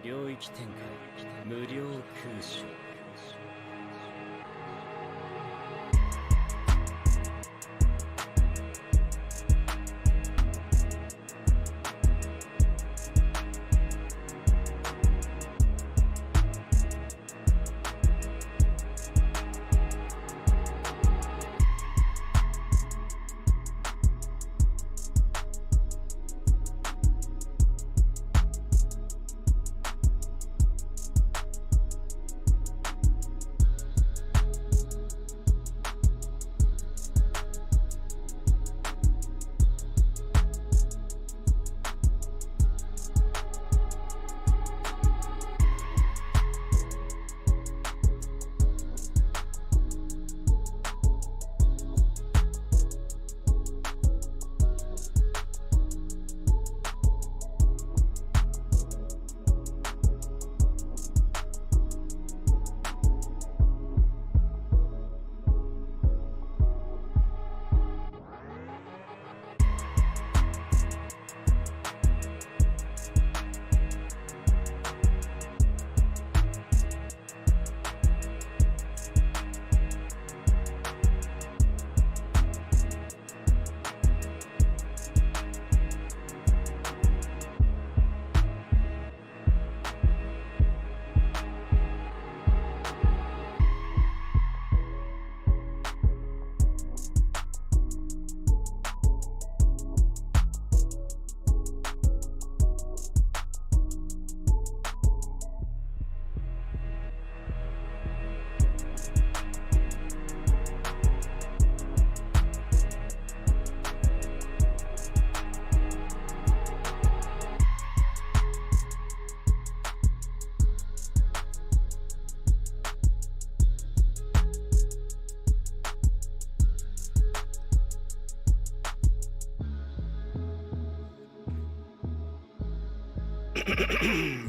領域展開無料空襲。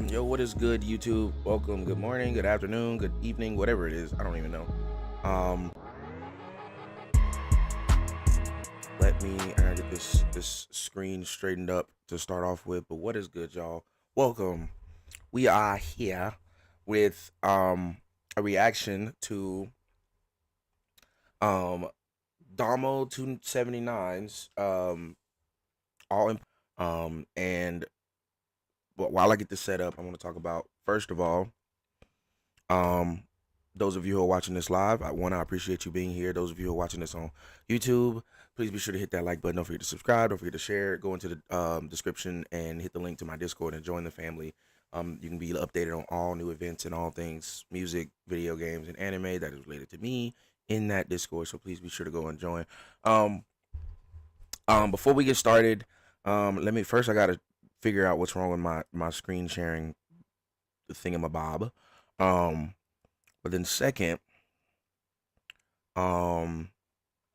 Yo, what is good, YouTube? Welcome. Good morning, good afternoon, good evening, whatever it is. I don't even know. Let me get this screen straightened up to start off with. But what is good, y'all? Welcome. We are here with a reaction to Damo 279's all in and while I get this set up, I want to talk about, first of all, those of you who are watching this live, I appreciate you being here. Those of you who are watching this on YouTube, please be sure to hit that like button. Don't forget to subscribe. Don't forget to share. Go into the description and hit the link to my Discord and join the family. You can be updated on all new events and all things music, video games, and anime that is related to me in that Discord. So please be sure to go and join. Before we get started, I gotta figure out what's wrong with my screen sharing thingamabob. But then second, I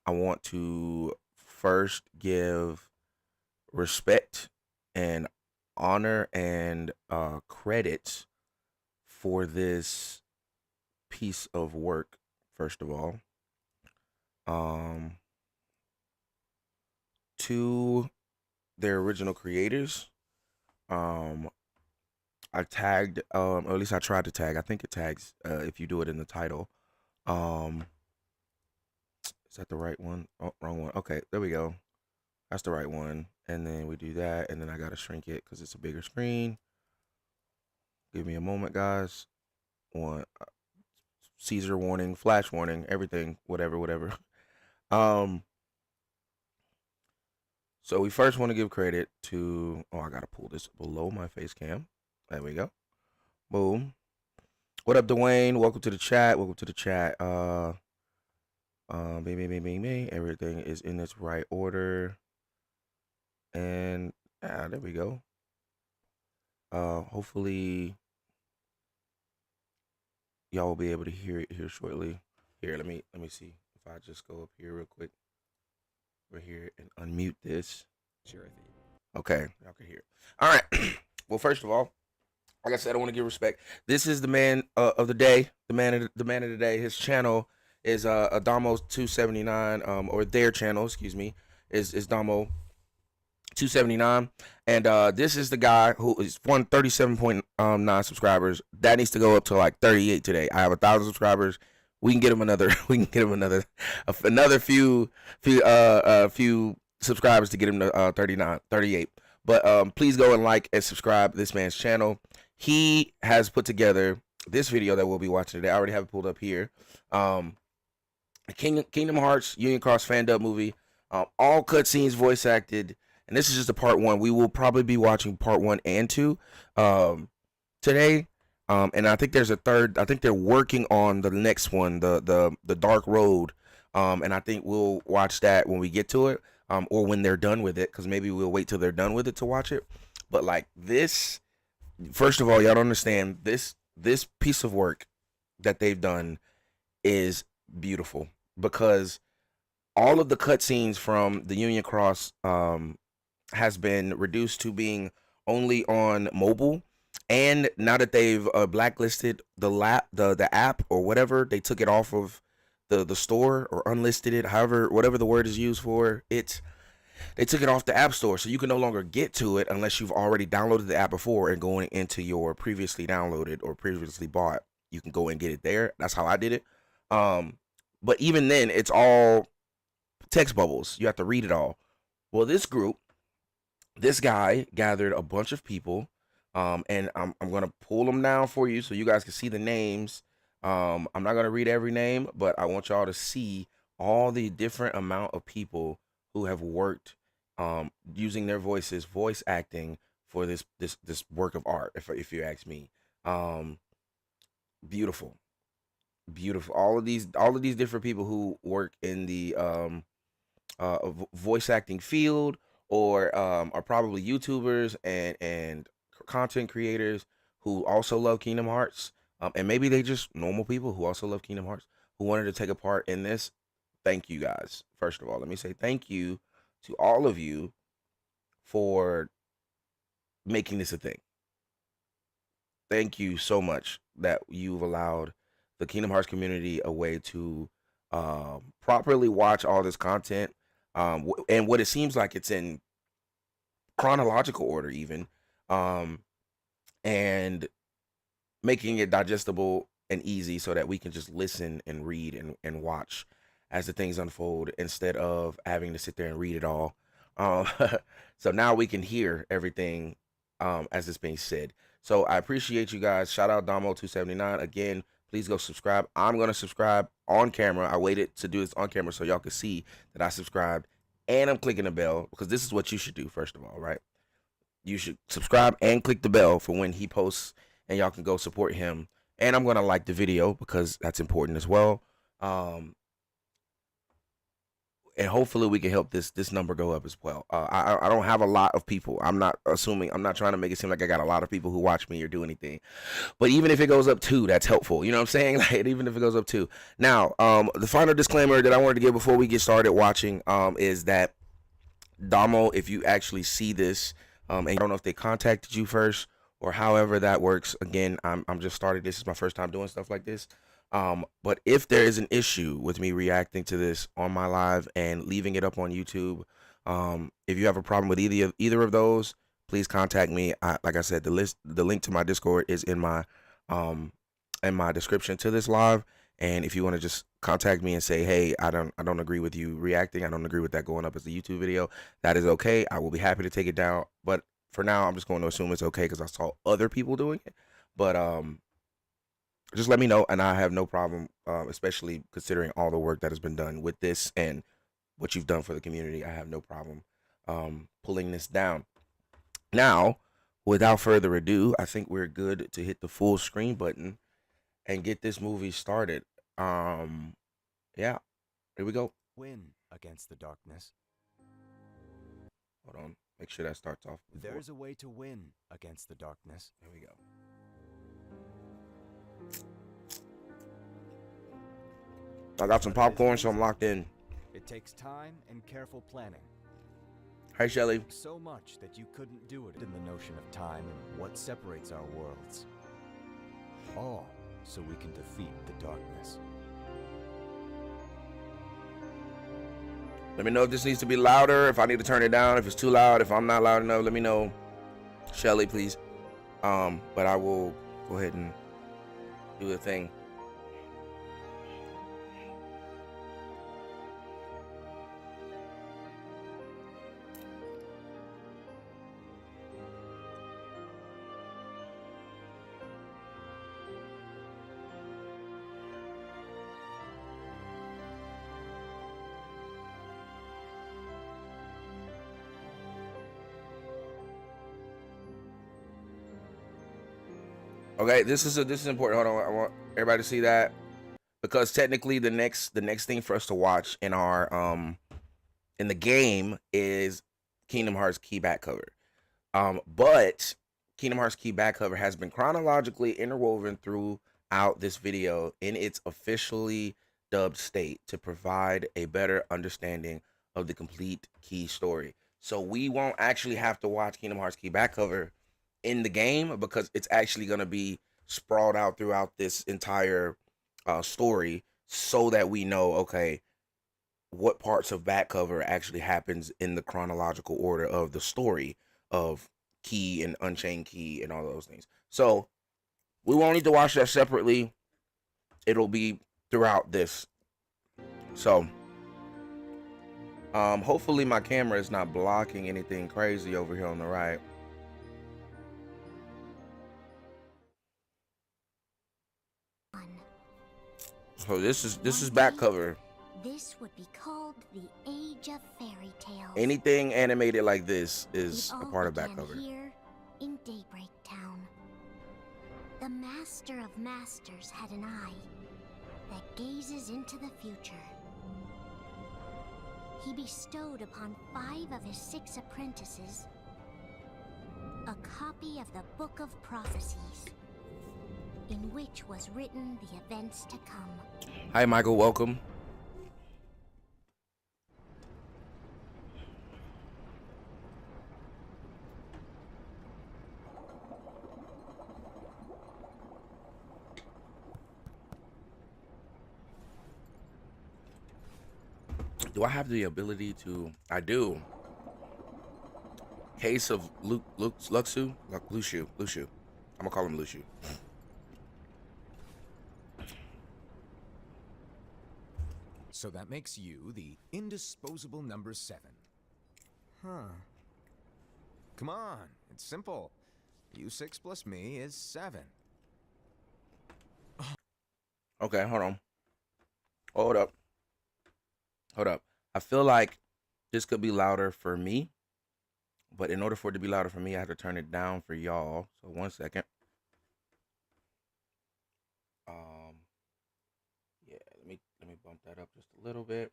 want to first give respect and honor and credit for this piece of work, first of all. To their original creators. I tagged, or at least I tried to tag. I think it tags if you do it in the title. Is that the right one? Oh, wrong one. Okay, there we go. That's the right one. And then we do that, and then I gotta shrink it because it's a bigger screen. Give me a moment, guys. Caesar warning, flash warning, everything, whatever. So we first want to give credit to, I gotta pull this below my face cam. There we go. Boom. What up, Dwayne? Welcome to the chat. Bing. Everything is in its right order. And there we go. Hopefully y'all will be able to hear it here shortly. Here, let me see if I just go up here real quick. We're here and unmute this. Sure. Okay, y'all can hear it. All right. Well, first of all, like I said, I want to give respect. This is the man of the day, the man of the day. His channel is Damo 279, or their channel, excuse me, is Damo 279, and this is the guy who is 137.9 subscribers. That needs to go up to like 38 today. I have 1,000 subscribers. We can get him another. We can get him another few subscribers to get him to 38. But please go and like and subscribe this man's channel. He has put together this video that we'll be watching today. I already have it pulled up here. Kingdom Hearts Union Cross FANDUB movie. All cutscenes voice acted. And this is just a part 1. We will probably be watching part 1 and 2 today. And I think there's a third. I think they're working on the next one, the Dark Road. And I think we'll watch that when we get to it, or when they're done with it, because maybe we'll wait till they're done with it to watch it. But like this, first of all, y'all don't understand this piece of work that they've done is beautiful, because all of the cutscenes from the Union Cross has been reduced to being only on mobile, and now that they've blacklisted the app or whatever, they took it off of the store, or unlisted it, however, whatever the word is used for it. They took it off the app store, so you can no longer get to it unless you've already downloaded the app before and going into your previously downloaded or previously bought. You can go and get it there. That's how I did it. But even then, it's all text bubbles. You have to read it all. Well, this guy gathered a bunch of people, and I'm gonna pull them down for you so you guys can see the names. I'm not gonna read every name, but I want y'all to see all the different amount of people who have worked using their voices, voice acting for this work of art. If you ask me, beautiful. All of these different people who work in the voice acting field, or are probably YouTubers and content creators who also love Kingdom Hearts, and maybe they just normal people who also love Kingdom Hearts, who wanted to take a part in this. Thank you guys. First of all, let me say thank you to all of you for making this a thing. Thank you so much that you've allowed the Kingdom Hearts community a way to properly watch all this content, and what it seems like it's in chronological order even, and making it digestible and easy so that we can just listen and read and watch as the things unfold, instead of having to sit there and read it all. So now we can hear everything as it's being said. So I appreciate you guys. Shout out Damo279 again. Please go subscribe. I'm gonna subscribe on camera. I waited to do this on camera so y'all can see that I subscribed, and I'm clicking the bell, because this is what you should do first of all, right? You should subscribe and click the bell for when he posts, and y'all can go support him. And I'm gonna like the video, because that's important as well. And hopefully we can help this number go up as well. I don't have a lot of people. I'm not trying to make it seem like I got a lot of people who watch me or do anything. But even if it goes up 2, that's helpful. You know what I'm saying? Like, even if it goes up 2. Now, the final disclaimer that I wanted to give before we get started watching is that Damo, if you actually see this, and I don't know if they contacted you first or however that works. Again, I'm just starting. This is my first time doing stuff like this. But if there is an issue with me reacting to this on my live and leaving it up on YouTube, if you have a problem with either of those, please contact me. Like I said, the link to my Discord is in my description to this live. And if you want to just contact me and say, hey, I don't agree with you reacting, I don't agree with that going up as a YouTube video, that is okay. I will be happy to take it down. But for now, I'm just going to assume it's okay because I saw other people doing it. But just let me know, and I have no problem, especially considering all the work that has been done with this and what you've done for the community. I have no problem pulling this down. Now, without further ado, I think we're good to hit the full screen button and get this movie started. Yeah, here we go. Win against the darkness. Hold on, make sure that starts off before. There's a way to win against the darkness. Here we go. I got some popcorn, so I'm locked in. It takes time and careful planning. Hi, Shelly. So much that you couldn't do it in the notion of time and what separates our worlds. All so we can defeat the darkness. Let me know if this needs to be louder, if I need to turn it down, if it's too loud, if I'm not loud enough, let me know. Shelly, please. But I will go ahead and do the thing. Okay, this is important. Hold on, I want everybody to see that, because technically the next thing for us to watch in our in the game is Kingdom Hearts key back cover. But Kingdom Hearts key back cover has been chronologically interwoven throughout this video in its officially dubbed state to provide a better understanding of the complete key story. So we won't actually have to watch Kingdom Hearts key back cover in the game, because it's actually going to be sprawled out throughout this entire story, so that we know, okay, what parts of back cover actually happens in the chronological order of the story of Key and Unchained Key and all those things. So we won't need to watch that separately. It'll be throughout this. So hopefully my camera is not blocking anything crazy over here on the right. So this is back cover. This would be called the Age of Fairy Tales. Anything animated like this is a part of back cover. Here in Daybreak Town. The Master of Masters had an eye that gazes into the future. He bestowed upon 5 of his 6 apprentices a copy of the Book of Prophecies, in which was written the events to come. Hi, Michael. Welcome. Do I have the ability to? I do. Case of Luxu. I'm gonna call him Luxu. So that makes you the indisposable number 7. Huh. Come on, it's simple. U6 plus me is 7. Okay, hold on. Hold up. I feel like this could be louder for me, but in order for it to be louder for me, I have to turn it down for y'all. So 1 second. Yeah, let me bump that up just a little bit.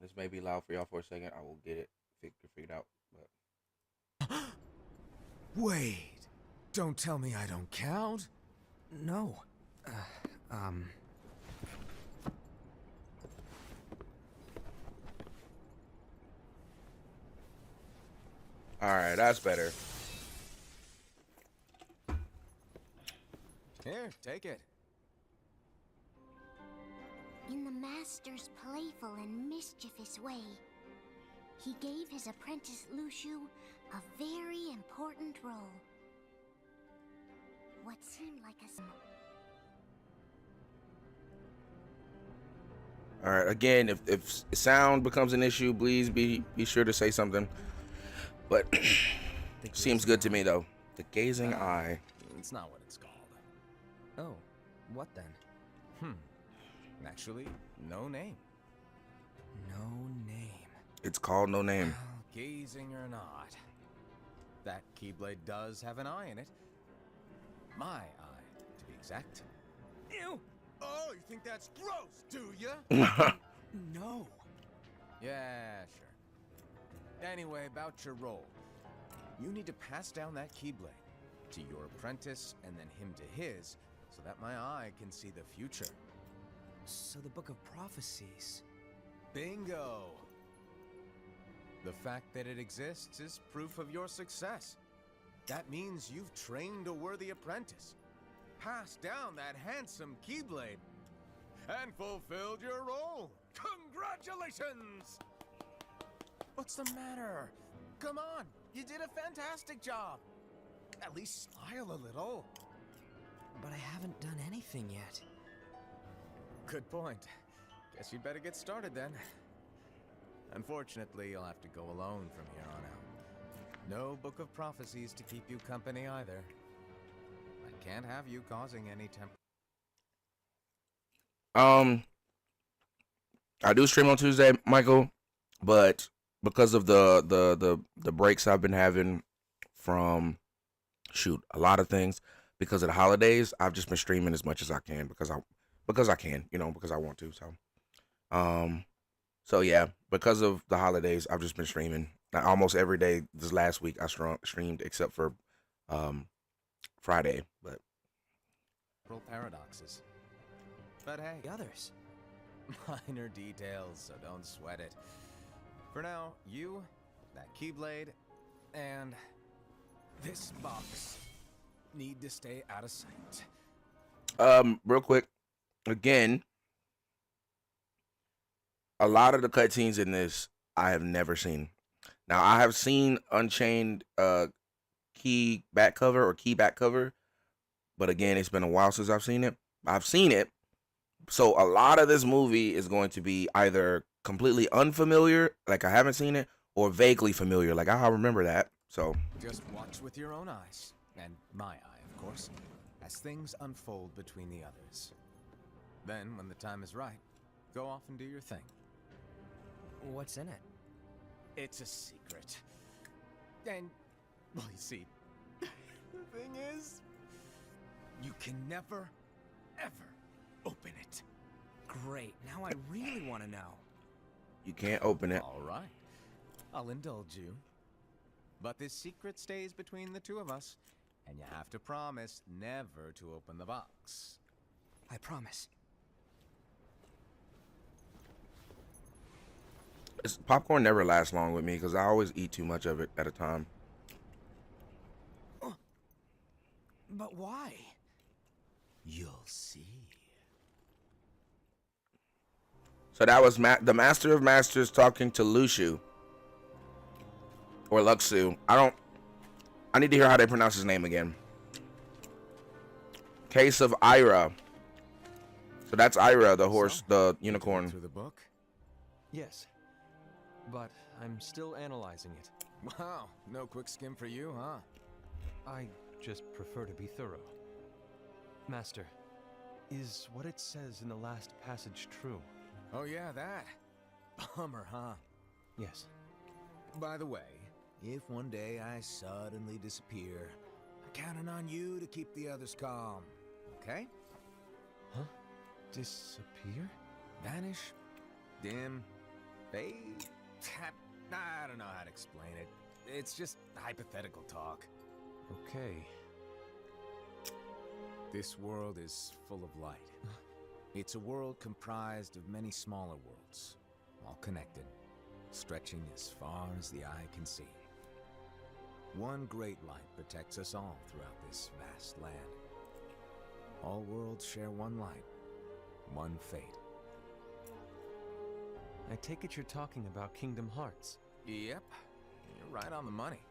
This may be loud for y'all for a second. I will get it figured out. But Wait, don't tell me I don't count. No. all right, that's better. Here, take it. In the Master's playful and mischievous way, he gave his apprentice Luxu a very important role. What seemed like a... All right, again, if sound becomes an issue, please be sure to say something. But seems good to me though. The gazing eye. It's not what it's called. Oh, what then? Actually, no name. No name. It's called No Name. Well, gazing or not, that Keyblade does have an eye in it. My eye, to be exact. Ew! Oh, you think that's gross, do ya? No. Yeah, sure. Anyway, about your role. You need to pass down that Keyblade to your apprentice and then him to his, so that my eye can see the future. So the Book of Prophecies. Bingo! The fact that it exists is proof of your success. That means you've trained a worthy apprentice, passed down that handsome Keyblade, and fulfilled your role. Congratulations! What's the matter? Come on, you did a fantastic job. At least smile a little. But I haven't done anything yet. Good point. Guess you'd better get started then. Unfortunately, you'll have to go alone from here on out. No book of prophecies to keep you company either. I can't have you causing any I do stream on Tuesday, Michael, but because of the breaks I've been having from a lot of things because of the holidays, I've just been streaming as much as I can because I can, because I want to. So yeah, because of the holidays, I've just been streaming almost every day. This last week I streamed except for Friday, but paradoxes. But hey, The others. minor details, so don't sweat it. For now, you, that Keyblade, and this box need to stay out of sight. Real quick, again, a lot of the cutscenes in this I have never seen. Now I have seen Unchained key back cover, but again, it's been a while since I've seen it. I've seen it, so a lot of this movie is going to be either completely unfamiliar, like I haven't seen it, or vaguely familiar, like I remember that. So Just watch with your own eyes, and my eye, of course, as things unfold between the others. Then, when the time is right, go off and do your thing. What's in it? It's a secret. And, well, you see, the thing is, you can never, ever open it. Great. Now I really want to know. you can't open it. All right. I'll indulge you. But this secret stays between the two of us, and you have to promise never to open the box. I promise. Popcorn never lasts long with me because I always eat too much of it at a time. But why? You'll see. So that was the Master of Masters talking to Lushu. Or Luxu. I need to hear how they pronounce his name again. Case of Ira. So that's Ira, the horse, the unicorn. Through the book? Yes, but I'm still analyzing it. Wow, no quick skim for you, huh? I just prefer to be thorough. Master, is what it says in the last passage true? Oh yeah, that. Bummer, huh? Yes. By the way, if one day I suddenly disappear, I'm counting on you to keep the others calm, okay? Huh? Disappear? Vanish, dim, fade. I don't know how to explain it. It's just hypothetical talk. Okay. This world is full of light. It's a world comprised of many smaller worlds, all connected, stretching as far as the eye can see. One great light protects us all throughout this vast land. All worlds share one light, one fate. I take it you're talking about Kingdom Hearts. Yep, you're right on the money.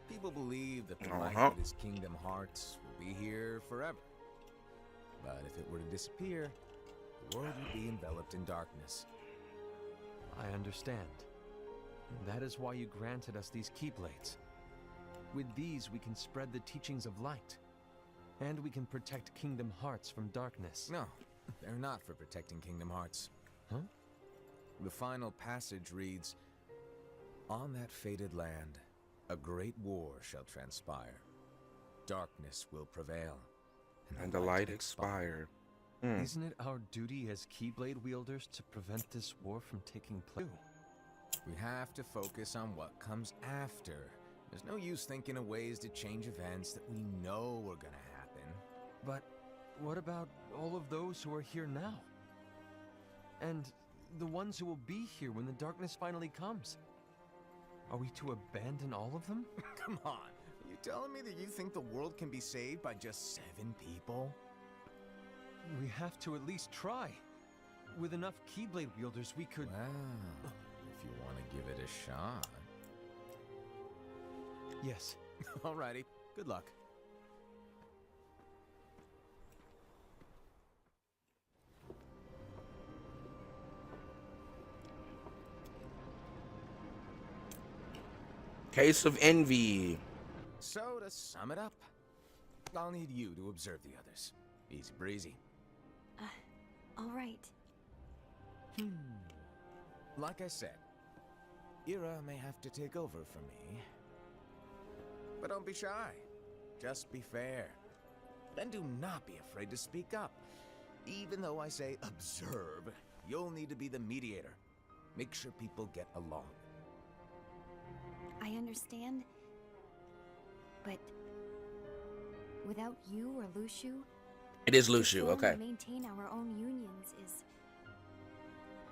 People believe that the light Uh-huh. that is Kingdom Hearts will be here forever. But if it were to disappear, the world would be enveloped in darkness. I understand. That is why you granted us these Keyblades. With these, we can spread the teachings of light. And we can protect Kingdom Hearts from darkness. No, they're not for protecting Kingdom Hearts. Huh? The final passage reads, "On that fated land, a great war shall transpire. Darkness will prevail, And the light expire. Isn't it our duty as Keyblade wielders to prevent this war from taking place? We have to focus on what comes after. There's no use thinking of ways to change events that we know are gonna happen. But what about all of those who are here now? And the ones who will be here when the darkness finally comes? Are we to abandon all of them? Come on, are you telling me that you think the world can be saved by just 7 people? We have to at least try. With enough Keyblade wielders, we could... Well, if you want to give it a shot. Yes. Alrighty, good luck. Case of envy. So, to sum it up, I'll need you to observe the others. Easy breezy. All right. Like I said, Ira may have to take over for me. But don't be shy. Just be fair. And do not be afraid to speak up. Even though I say observe, you'll need to be the mediator. Make sure people get along. I understand. But without you or Lushu, It is to Lushu, form okay. and maintain our own unions is...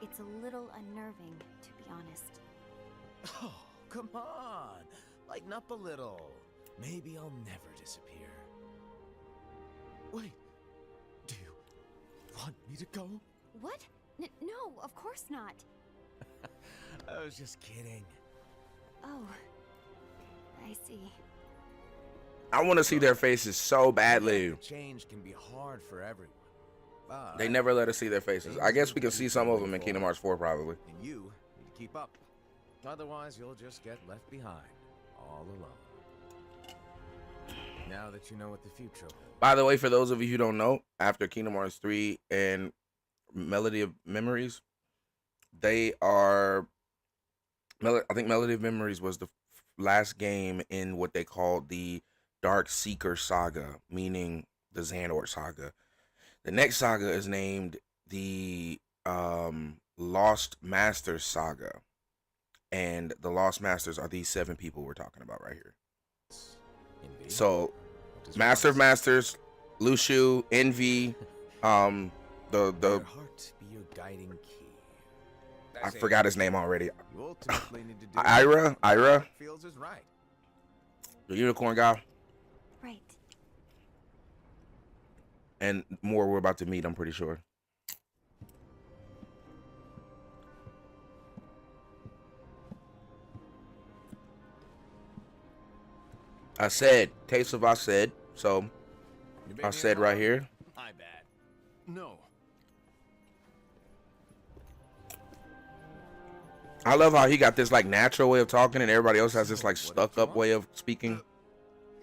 It's a little unnerving, to be honest. Oh, come on. Lighten up a little. Maybe I'll never disappear. Wait. Do you want me to go? What? No, of course not. I was just kidding. Oh, I see. I want to see their faces so badly. Change can be hard for everyone. But They never let us see their faces. I guess we can see some of them in Kingdom Hearts 4 probably. And you need to keep up. Otherwise, you'll just get left behind, all alone. Now that you know what the future holds. By the way, for those of you who don't know, after Kingdom Hearts 3 and Melody of Memories, they are... I think Melody of Memories was the last game in what they called the Dark Seeker Saga, meaning the Xandor Saga. The next saga is named the Lost Masters Saga. And the Lost Masters are these 7 people we're talking about right here. Indeed. So, Master of Masters, Lushu, Envy, Your the heart be your guiding key. I forgot his name already. You ultimately need to do Ira, what feels is right. the unicorn guy, Right. and more we're about to meet, I'm pretty sure. I said, case of I said, so You been I said here right long? here. My bad. No. I love how he got this like natural way of talking and everybody else has this like What did stuck you up want? way of speaking.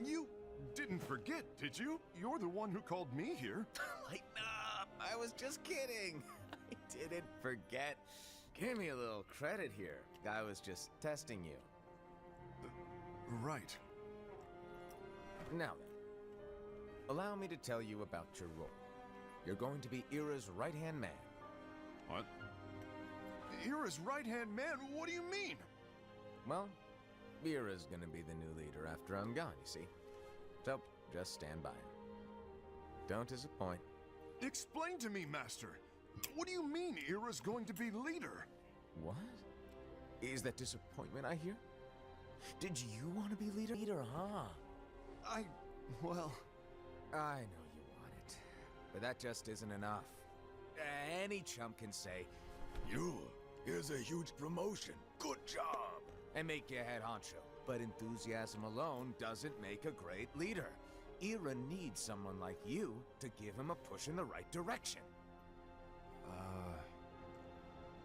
You didn't forget, did you? You're the one who called me here. Lighten up. I was just kidding. I didn't forget. Give me a little credit here. I was just testing you. Right. Now then, allow me to tell you about your role. You're going to be Ira's right-hand man. What? Ira's right-hand man? What do you mean? Well, Ira's gonna be the new leader after I'm gone, you see. So, just stand by her. Don't disappoint. Explain to me, Master. What do you mean Ira's going to be leader? What? Is that disappointment I hear? Did you want to be leader, huh? Well... I know you want it, but that just isn't enough. Any chump can say, here's a huge promotion, good job, and make you head honcho. But enthusiasm alone doesn't make a great leader. Ira needs someone like you to give him a push in the right direction.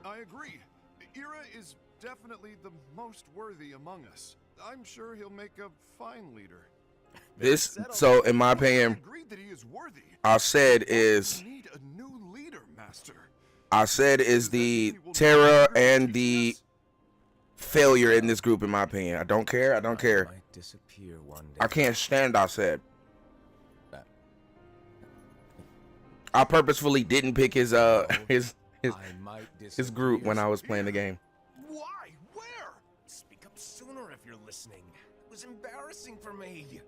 I agree. Ira is definitely the most worthy among us. I'm sure he'll make a fine leader. This, so in my I opinion, agreed that he is worthy. I said is We need a new leader, Master. I said is the terror and the failure in this group in my opinion. I don't care. I don't care. Might disappear one day. I can't stand I said. I purposefully didn't pick his his group when I was playing the game. Why? Where? Speak up sooner if you're listening. It was embarrassing for me.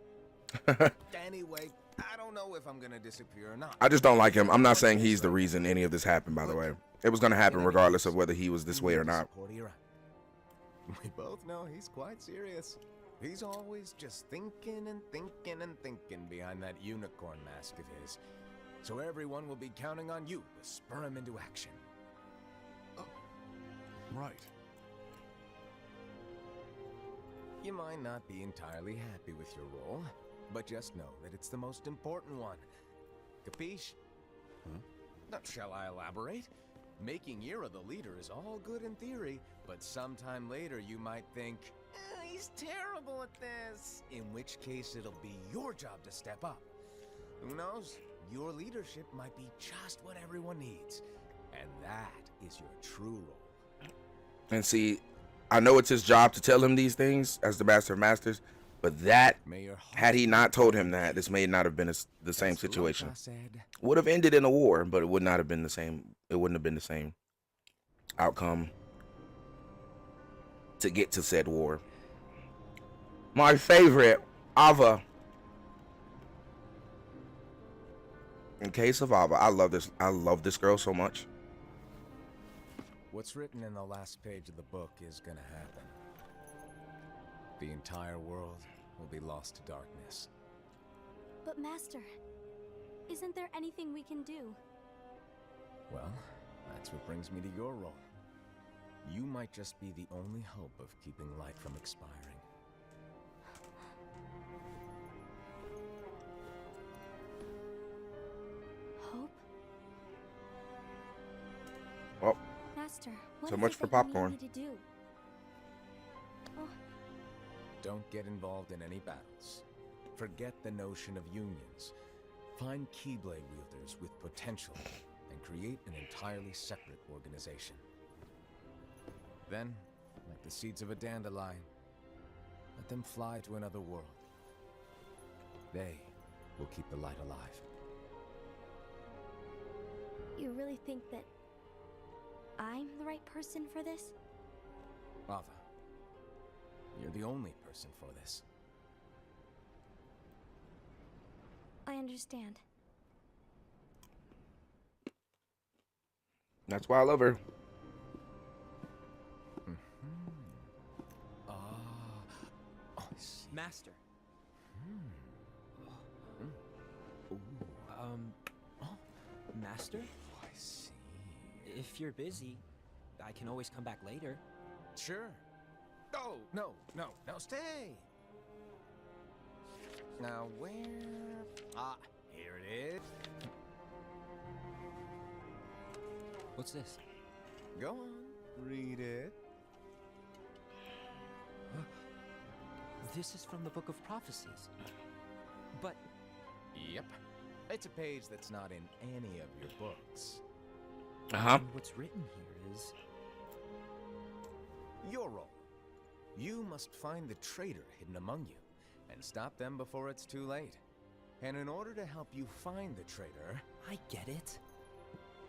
Anyway, I don't know if I'm gonna disappear or not. I just don't like him. I'm not saying he's the reason any of this happened, by the way. It was gonna happen regardless of whether he was this way or not. We both know he's quite serious. He's always just thinking and thinking and thinking behind that unicorn mask of his. So everyone will be counting on you to spur him into action. right. You might not be entirely happy with your role, but just know that it's the most important one. Capiche? Now, shall I elaborate? Making Ira the leader is all good in theory, but sometime later you might think, he's terrible at this. In which case it'll be your job to step up. Who knows? Your leadership might be just what everyone needs. And that is your true role. And see, I know it's his job to tell him these things as the Master of Masters, but that, had he not told him that, this may not have been the same situation. Would have ended in a war, but it would not have been the same. It wouldn't have been the same outcome to get to said war. My favorite, Ava. In case of Ava, I love this. I love this girl so much. What's written in the last page of the book is gonna happen. The entire world will be lost to darkness. But Master, isn't there anything we can do? Well, that's what brings me to your role. You might just be the only hope of keeping light from expiring. Hope? Well, Master, what so is much it for that you need popcorn. me to do? Oh, Don't get involved in any battles. Forget the notion of unions. Find Keyblade wielders with potential and create an entirely separate organization. Then, like the seeds of a dandelion, let them fly to another world. They will keep the light alive. you really think that I'm the right person for this? Ava, you're the only person for this. I understand. That's why I love her. Oh, I see. Master. Master? I see. If you're busy, I can always come back later. Sure. Oh, no, stay. Now, where? Ah, here it is. What's this? Go on, read it. This is from the Book of Prophecies. But Yep. It's a page that's not in any of your books. what's written here is... Your role. You must find the traitor hidden among you and stop them before it's too late. And in order to help you find the traitor... I get it.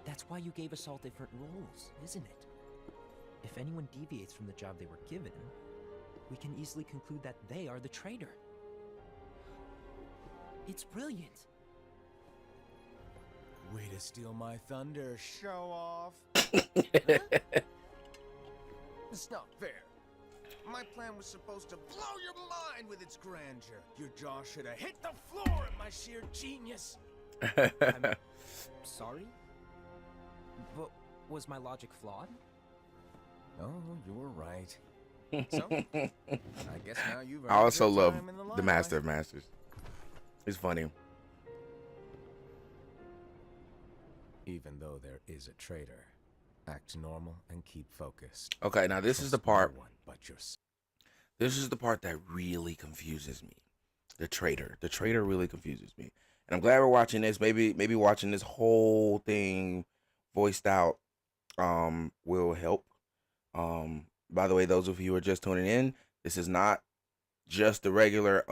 That's why you gave us all different roles, isn't it? If anyone deviates from the job they were given, we can easily conclude that they are the traitor. It's brilliant. Way to steal my thunder, show off. It's not fair. My plan was supposed to blow your mind with its grandeur. Your jaw should have hit the floor at my sheer genius. I'm sorry? But was my logic flawed? Oh, you're right. So, I guess now you've earned I also your love time in the the Master of limelight. Masters. It's funny. Even though there is a traitor, act normal and keep focused. Okay, now this is the Trust part. no one but yourself. This is the part that really confuses me. The traitor. The traitor really confuses me. And I'm glad we're watching this. Maybe watching this whole thing voiced out will help. By the way, those of you who are just tuning in, this is not just the regular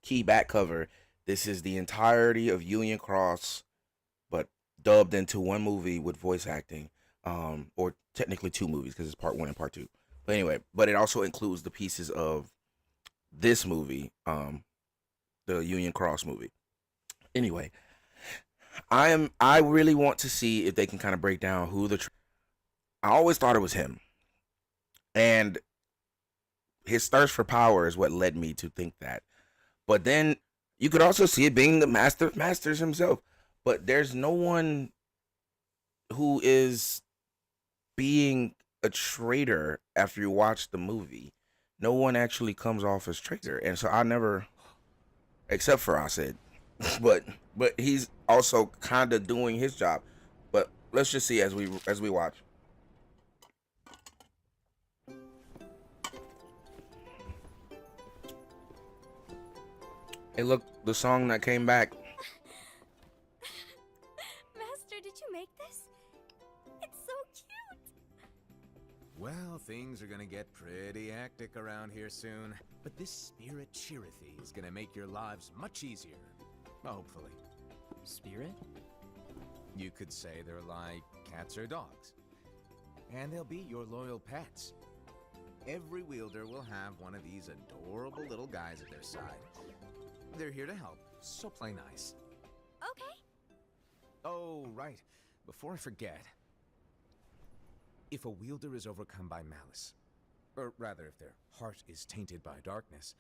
key back cover. This is the entirety of Union Cross, but dubbed into one movie with voice acting. Or technically two movies because it's part 1 and part 2. But anyway, but it also includes the pieces of this movie, the Union Cross movie. Anyway, I really want to see if they can kind of break down who I always thought it was him. And his thirst for power is what led me to think that. But then you could also see it being the Master of Masters himself. But there's no one who is being a traitor after you watch the movie. No one actually comes off as traitor, and so I never, except for I said, but he's also kind of doing his job. But let's just see as we watch. Hey, look, the song that came back. Master, did you make this? It's so cute! Well, things are gonna get pretty hectic around here soon. But this spirit Chirithy is gonna make your lives much easier. Hopefully. Spirit? You could say they're like cats or dogs. And they'll be your loyal pets. Every wielder will have one of these adorable little guys at their side. They're here to help, so play nice. Okay. Oh, right. Before I forget. If a wielder is overcome by malice, or rather if their heart is tainted by darkness,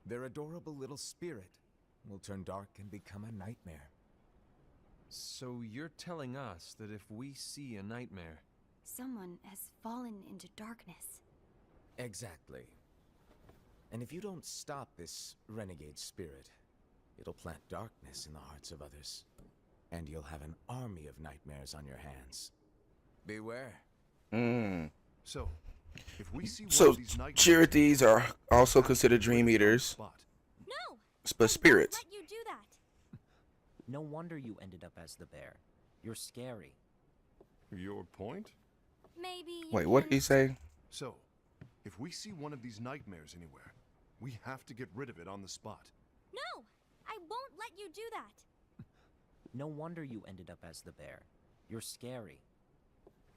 their adorable little spirit will turn dark and become a nightmare. So you're telling us that if we see a nightmare... Someone has fallen into darkness. Exactly. And if you don't stop this renegade spirit, it'll plant darkness in the hearts of others. And you'll have an army of nightmares on your hands. Beware. So, if we see one So of these nightmares, Chirithys are also considered dream eaters, spot. No! but spirits. Let you do that. No wonder you ended up as the bear. You're scary. Your point? Maybe you Wait, what can- did he say? So, if we see one of these nightmares anywhere, we have to get rid of it on the spot. No! I won't let you do that. No wonder you ended up as the bear. You're scary.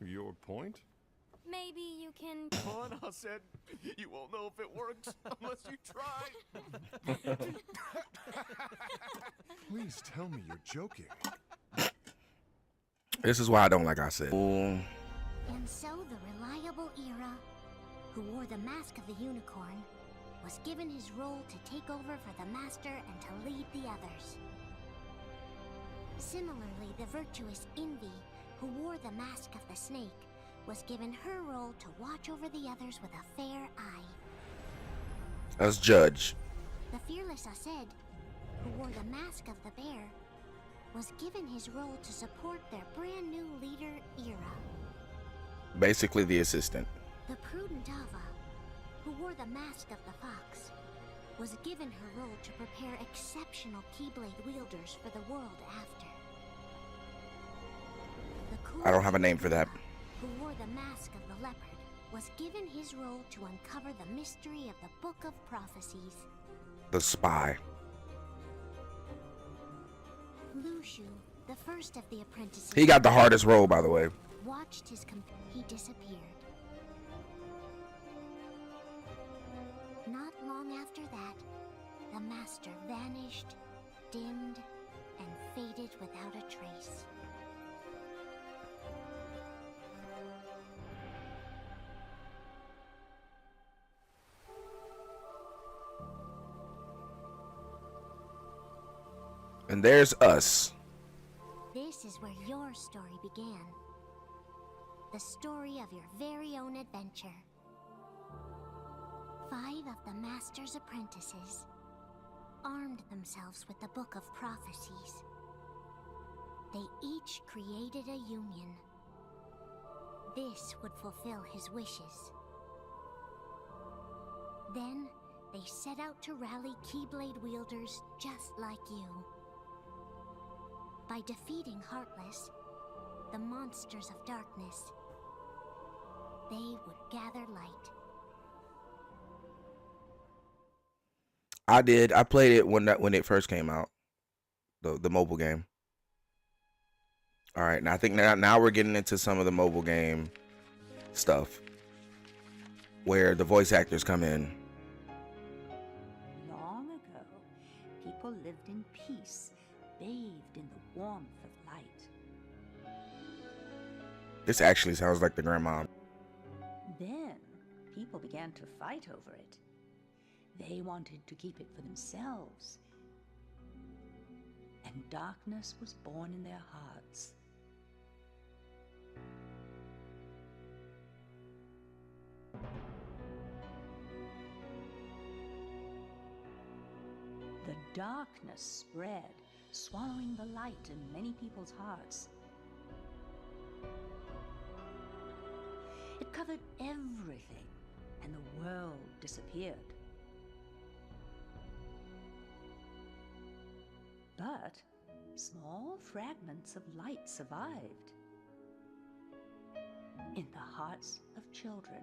Your point? Maybe you can... Come on, Hassan. You won't know if it works unless you try. Please tell me you're joking. This is why I don't like I said. And so the reliable Ira, who wore the mask of the unicorn, was given his role to take over for the master and to lead the others. Similarly, the virtuous Envy, who wore the mask of the snake, was given her role to watch over the others with a fair eye. As judge. The fearless Ased, who wore the mask of the bear, was given his role to support their brand new leader, Ira. Basically the assistant. The prudent Ava, who wore the mask of the fox, was given her role to prepare exceptional Keyblade wielders for the world after. The cool I don't have a name for that. who wore the mask of the leopard, was given his role to uncover the mystery of the Book of Prophecies. The spy. Lushu, the first of the apprentices, He got the hardest role, by the way. watched he disappeared. Not long after that, the master vanished, dimmed, and faded without a trace. And there's us. This is where your story began. The story of your very own adventure. 5 of the Master's apprentices armed themselves with the Book of Prophecies. They each created a union. This would fulfill his wishes. Then, they set out to rally Keyblade wielders just like you. By defeating Heartless, the monsters of darkness, they would gather light. I did. I played it when it first came out. The mobile game. All right, now I think now we're getting into some of the mobile game stuff where the voice actors come in. Long ago, people lived in peace, bathed in the warmth of light. This actually sounds like the grandma. Then, people began to fight over it. They wanted to keep it for themselves. And darkness was born in their hearts. darkness spread, swallowing the light in many people's hearts. It covered everything, and the world disappeared. But small fragments of light survived in the hearts of children.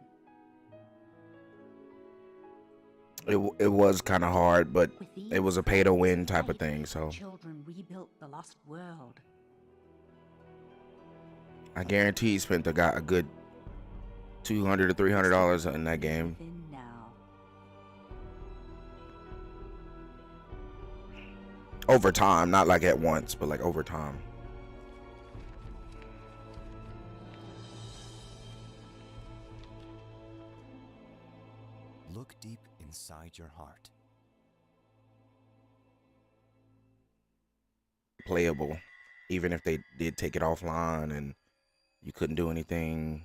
It was kind of hard, but it was a pay to win type of thing. So children rebuilt the lost world. I guarantee he spent a good $200 to $300 in that game. Now. Over time, not like at once, but like over time. Look deep inside your heart. Playable, even if they did take it offline and you couldn't do anything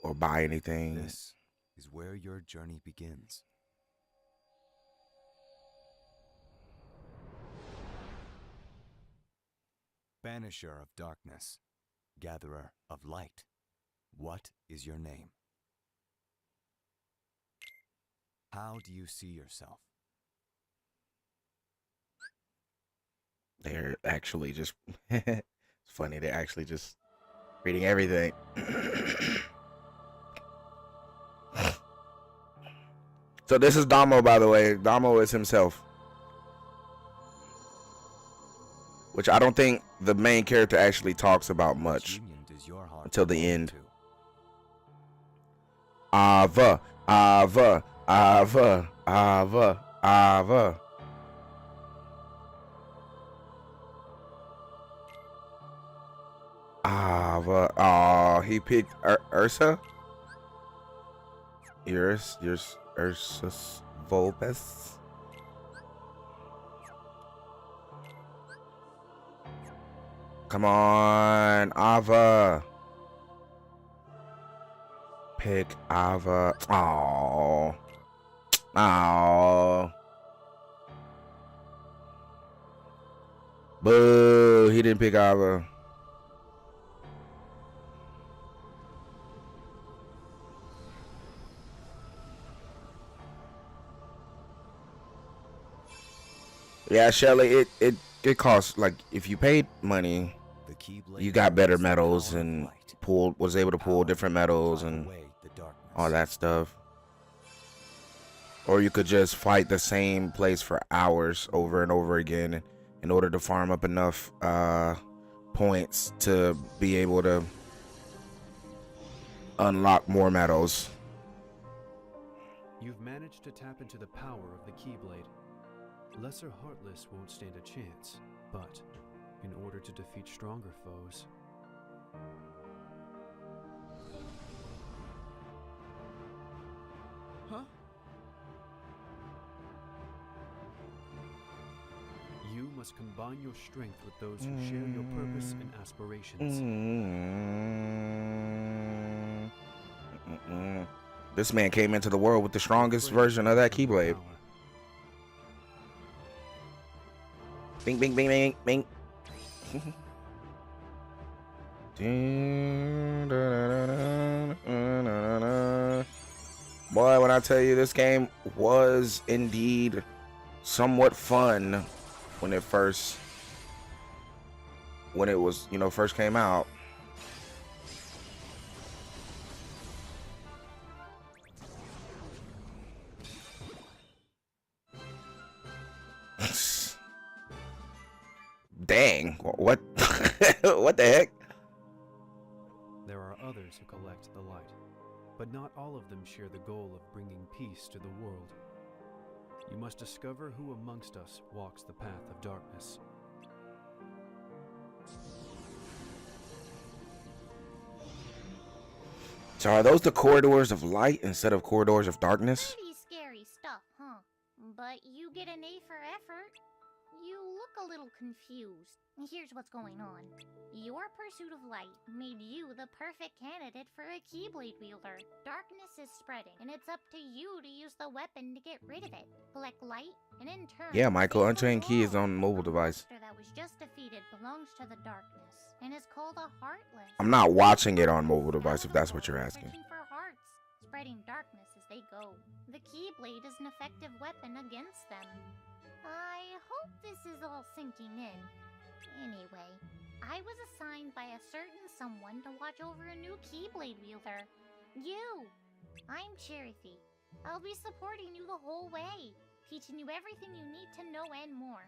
or buy anything. This is where your journey begins. Banisher of darkness, gatherer of light, what is your name? How do you see yourself? They're actually just it's funny, they're actually just reading everything. So this is Damo, by the way. Damo is himself, which I don't think the main character actually talks about much until the end. Ava, Ava, Ava, Ava, Ava. Ava. Oh, he picked Ursa. Ursus Volpes. Come on, Ava. Pick Ava. Oh. Oh. Boo. He didn't pick Ava. Yeah, Shelly, it costs, like, if you paid money, you got better metals and was able to pull different metals and all that stuff. Or you could just fight the same place for hours over and over again in order to farm up enough points to be able to unlock more metals. You've managed to tap into the power of the Keyblade. Lesser Heartless won't stand a chance, but in order to defeat stronger foes... Huh? You must combine your strength with those who share your purpose and aspirations. This man came into the world with the strongest version of that Keyblade. Bing, bing, bing, bing, bing. Boy, when I tell you, this game was indeed somewhat fun when it was, first came out. Dang, what? What the heck? There are others who collect the light, but not all of them share the goal of bringing peace to the world. You must discover who amongst us walks the path of darkness. So are those the corridors of light instead of corridors of darkness? Pretty scary stuff, huh? But you get an A for effort. You look a little confused. Here's what's going on. Your pursuit of light made you the perfect candidate for a Keyblade wielder. Darkness is spreading, and it's up to you to use the weapon to get rid of it. Collect light, and in turn... Yeah, Michael, save the Unchained Key is world. on mobile The device. monster that was just defeated belongs to the darkness, and is called a Heartless. I'm not watching it on mobile device if that's what you're asking. Searching for hearts, spreading darkness as they go. The Keyblade is an effective weapon against them. I hope this is all sinking in. Anyway, I was assigned by a certain someone to watch over a new Keyblade wielder. You! I'm Cherothy. I'll be supporting you the whole way, teaching you everything you need to know and more.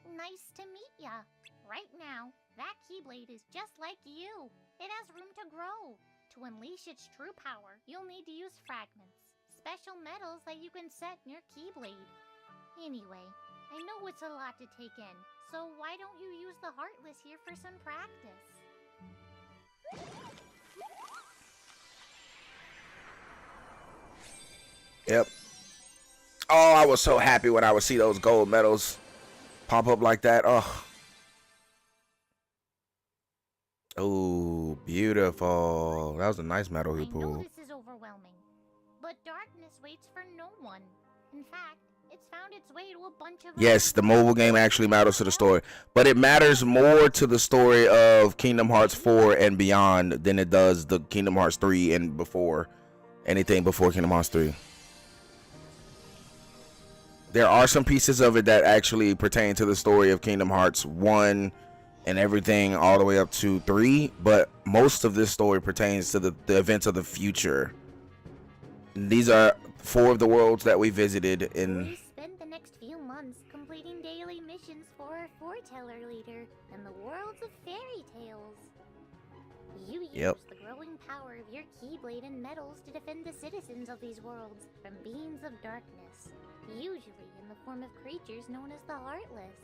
Nice to meet ya. Right now, that Keyblade is just like you. It has room to grow. To unleash its true power, you'll need to use fragments, special metals that you can set in your Keyblade. Anyway, I know it's a lot to take in, so why don't you use the Heartless here for some practice? Yep. Oh, I was so happy when I would see those gold medals pop up like that. Oh, beautiful. That was a nice medal he I know pulled. this is overwhelming, but darkness waits for no one. In fact, it's found its way to a bunch of... Yes, the mobile game actually matters to the story, but it matters more to the story of Kingdom Hearts 4 and beyond than it does the Kingdom Hearts 3 and before anything before Kingdom Hearts 3. There are some pieces of it that actually pertain to the story of Kingdom Hearts 1 and everything all the way up to 3, but most of this story pertains to the events of the future. These are 4 of the worlds that we visited in... We spent the next few months completing daily missions for our foreteller leader and the worlds of fairy tales. You use the growing power of your Keyblade and metals to defend the citizens of these worlds from beings of darkness, usually in the form of creatures known as the Heartless.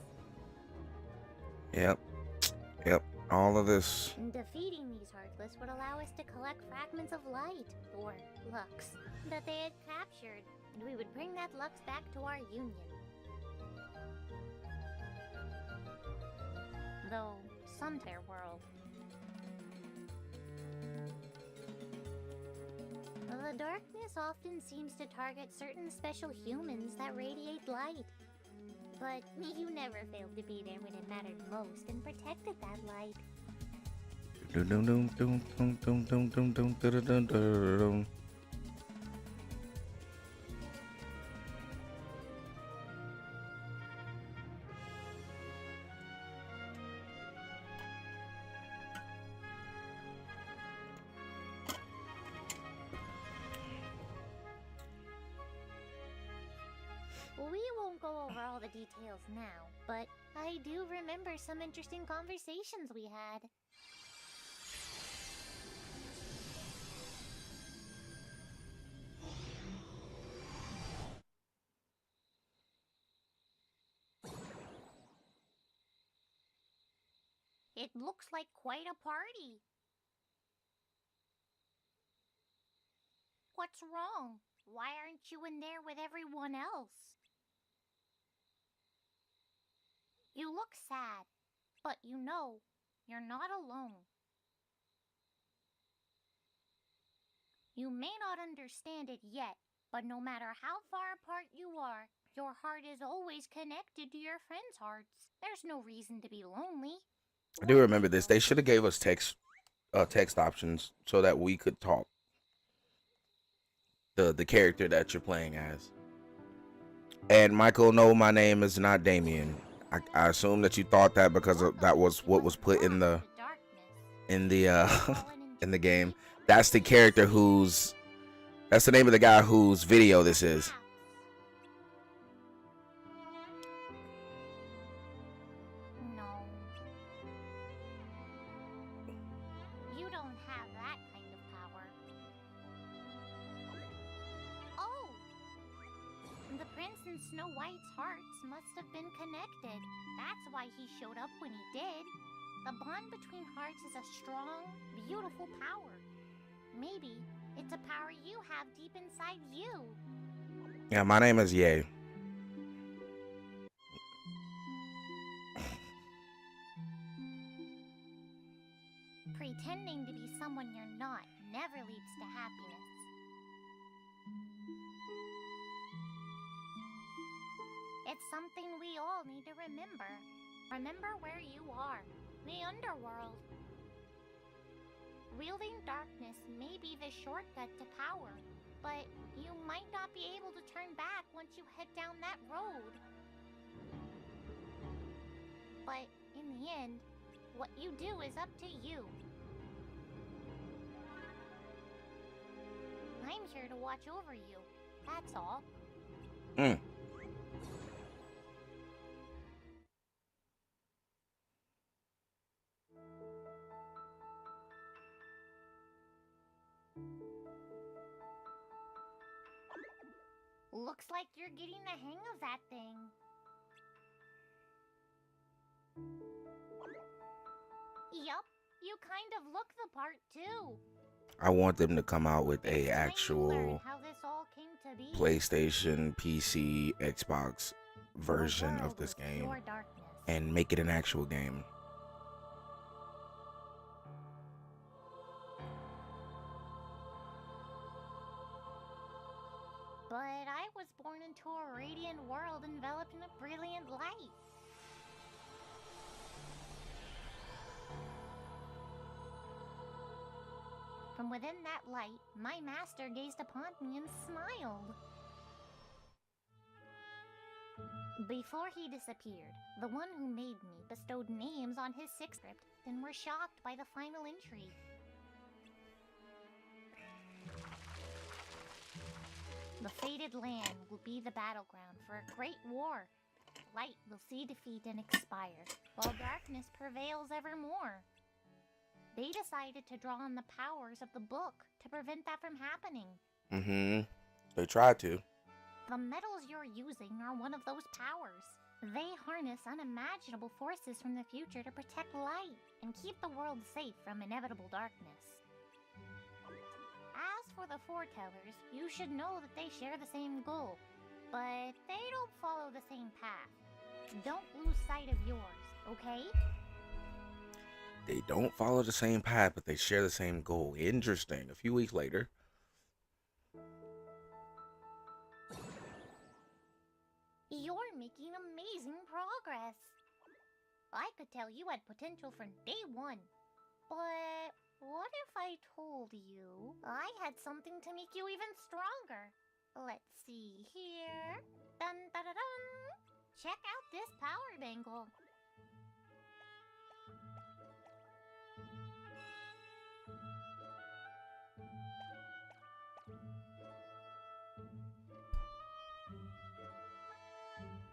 Yep, all of this. Defeating these Heartless would allow us to collect fragments of light, or Lux, that they had captured, and we would bring that Lux back to our Union. Though, some their world. The darkness often seems to target certain special humans that radiate light. But you never failed to be there when it mattered most and protected that light. We won't go over all the details now, but I do remember some interesting conversations we had. It looks like quite a party. What's wrong? Why aren't you in there with everyone else? You look sad, but you know, you're not alone. You may not understand it yet, but no matter how far apart you are, your heart is always connected to your friends' hearts. There's no reason to be lonely. I do remember this. They should have gave us text options so that we could talk. The character that you're playing as. And Michael, no, my name is not Damien. I assume that you thought that because that was what was put in the in the game. That's the character that's the name of the guy whose video this is. No. You don't have that kind of power. Oh! The Prince and Snow White's hearts must have been connected. That's why he showed up when he did. The bond between hearts is a strong, beautiful power. Maybe it's a power you have deep inside you. Yeah, my name is Ye. It's something we all need to remember. Remember where you are, the underworld. Wielding darkness may be the shortcut to power, but you might not be able to turn back once you head down that road. But in the end, what you do is up to you. I'm here to watch over you, that's all. Looks like you're getting the hang of that thing. Yup, you kind of look the part too. I want them to come out with a It's time you actual learn how this all came to be. PlayStation, PC, Xbox version The of this world is game pure darkness. and make it an actual game. But I was born into a radiant world enveloped in a brilliant light. From within that light, my master gazed upon me and smiled. Before he disappeared, the one who made me bestowed names on his sixth script and were shocked by the final entry. The fated land will be the battleground for a great war. Light will see defeat and expire, while darkness prevails evermore. They decided to draw on the powers of the book to prevent that from happening. They tried to. The metals you're using are one of those powers. They harness unimaginable forces from the future to protect light and keep the world safe from inevitable darkness. As for the foretellers, you should know that they share the same goal, but they don't follow the same path. Don't lose sight of yours, okay? They don't follow the same path, but they share the same goal. Interesting. A few weeks later. You're making amazing progress. I could tell you had potential from day one. But what if I told you I had something to make you even stronger? Let's see here. Dun dun dun dun. Check out this power bangle.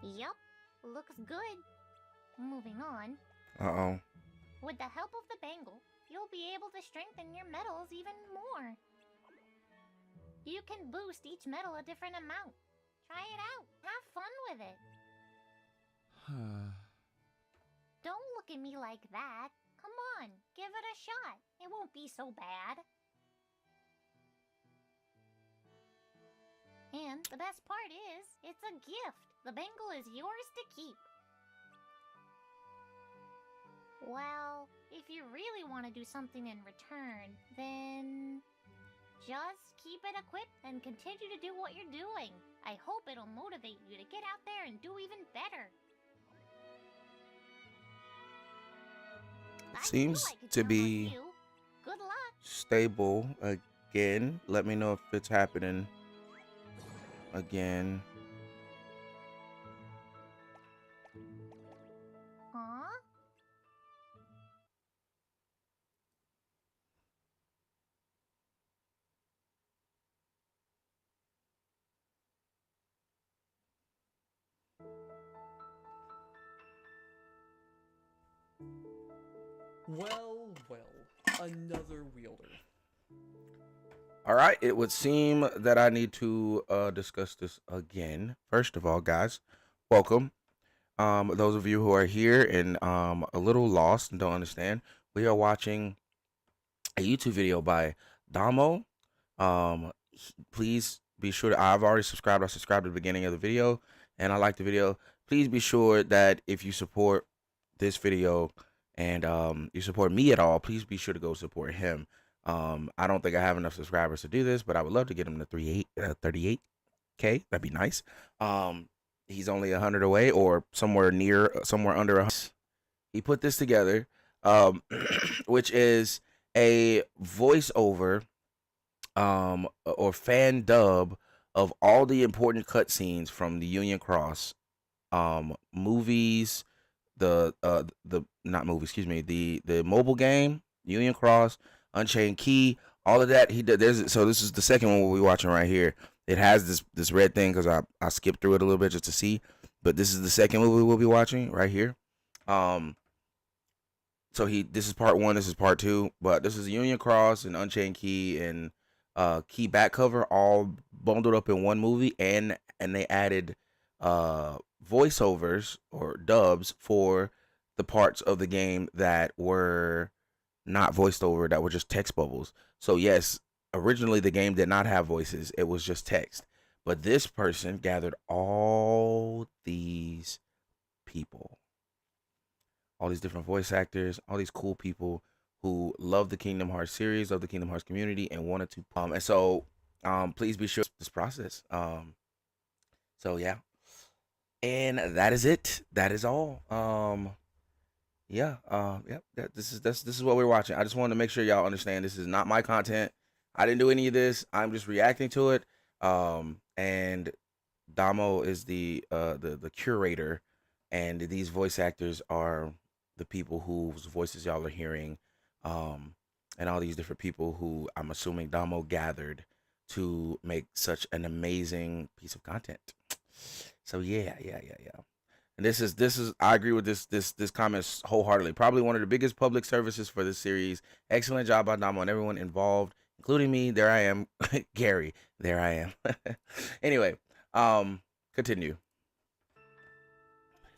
Yup, looks good. Moving on. Uh-oh. With the help of the bangle, you'll be able to strengthen your metals even more. You can boost each metal a different amount. Try it out. Have fun with it. Don't look at me like that. Come on, give it a shot. It won't be so bad. And the best part is, it's a gift. The bangle is yours to keep. Well, if you really want to do something in return, then just keep it equipped and continue to do what you're doing. I hope it'll motivate you to get out there and do even better. Seems to be Good luck. stable again. Let me know if it's happening again. Huh? Well, another wielder. All right, it would seem that I need to discuss this again. First of all, guys, welcome. Those of you who are here and a little lost and don't understand, we are watching a YouTube video by Damo. Please be sure to, I've already subscribed. I subscribed at the beginning of the video and I like the video. Please be sure that if you support this video and you support me at all, please be sure to go support him. I don't think I have enough subscribers to do this, but I would love to get him to 38K. That'd be nice. He's only 100 away, or somewhere near, somewhere under 100. He put this together, which is a voiceover, or fan dub of all the important cutscenes from the Union Cross movies, the not movie, excuse me, the mobile game, Union Cross, Unchained Key, all of that. He did. So this is the second one we're watching right here. It has this red thing because I skipped through it a little bit just to see, but this is the second movie we'll be watching right here. So this is part 1, this is part 2, but this is Union Cross and Unchained Key and Key back cover all bundled up in one movie, and they added voiceovers or dubs for the parts of the game that were not voiced over, that were just text bubbles. So yes, originally the game did not have voices, it was just text. But this person gathered all these people, all these different voice actors, all these cool people who love the Kingdom Hearts series, love the Kingdom Hearts community, and wanted to and so please be sure this process. So yeah. And that is it. That is all. Yeah. This is what we're watching. I just wanted to make sure y'all understand this is not my content. I didn't do any of this. I'm just reacting to it. And Damo is the curator, and these voice actors are the people whose voices y'all are hearing, and all these different people who I'm assuming Damo gathered to make such an amazing piece of content. So yeah. And this is I agree with this comment wholeheartedly. Probably one of the biggest public services for this series. Excellent job by Damo and everyone involved, including me. There I am, Gary. There I am. Anyway, continue.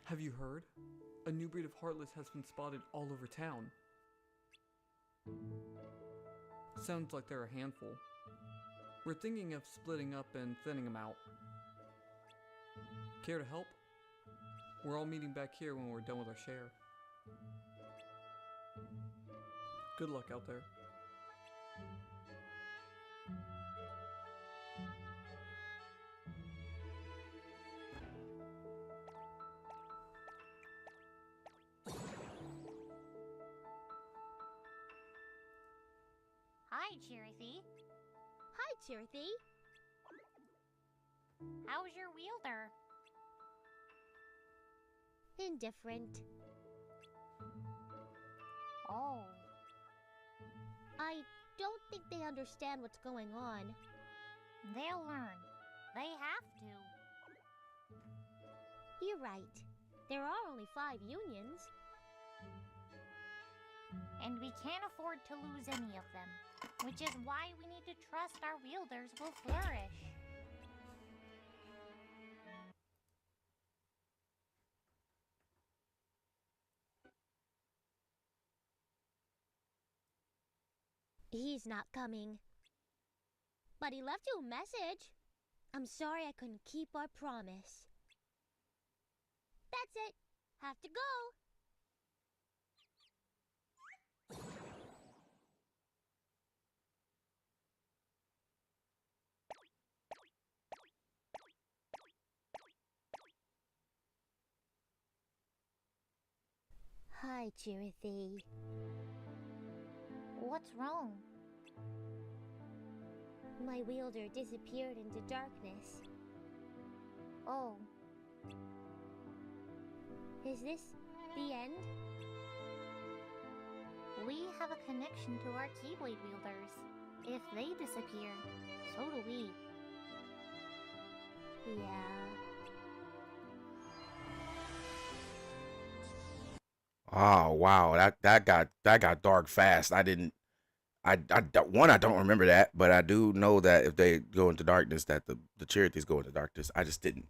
Have you heard? A new breed of Heartless has been spotted all over town. Sounds like they're a handful. We're thinking of splitting up and thinning them out. Care to help? We're all meeting back here when we're done with our share. Good luck out there. Hi, Chirithy. Hi, Chirithy. How's your wielder? Indifferent. Oh. I don't think they understand what's going on. They'll learn. They have to. You're right. There are only 5 unions. And we can't afford to lose any of them, which is why we need to trust our wielders will flourish. He's not coming. But he left you a message. I'm sorry I couldn't keep our promise. That's it. Have to go. Hi, Chirithy. What's wrong? My wielder disappeared into darkness. Oh. Is this the end? We have a connection to our Keyblade wielders. If they disappear, so do we. Yeah. Oh wow, that got dark fast. I don't remember that, but I do know that if they go into darkness, that the Charities go into darkness. I didn't.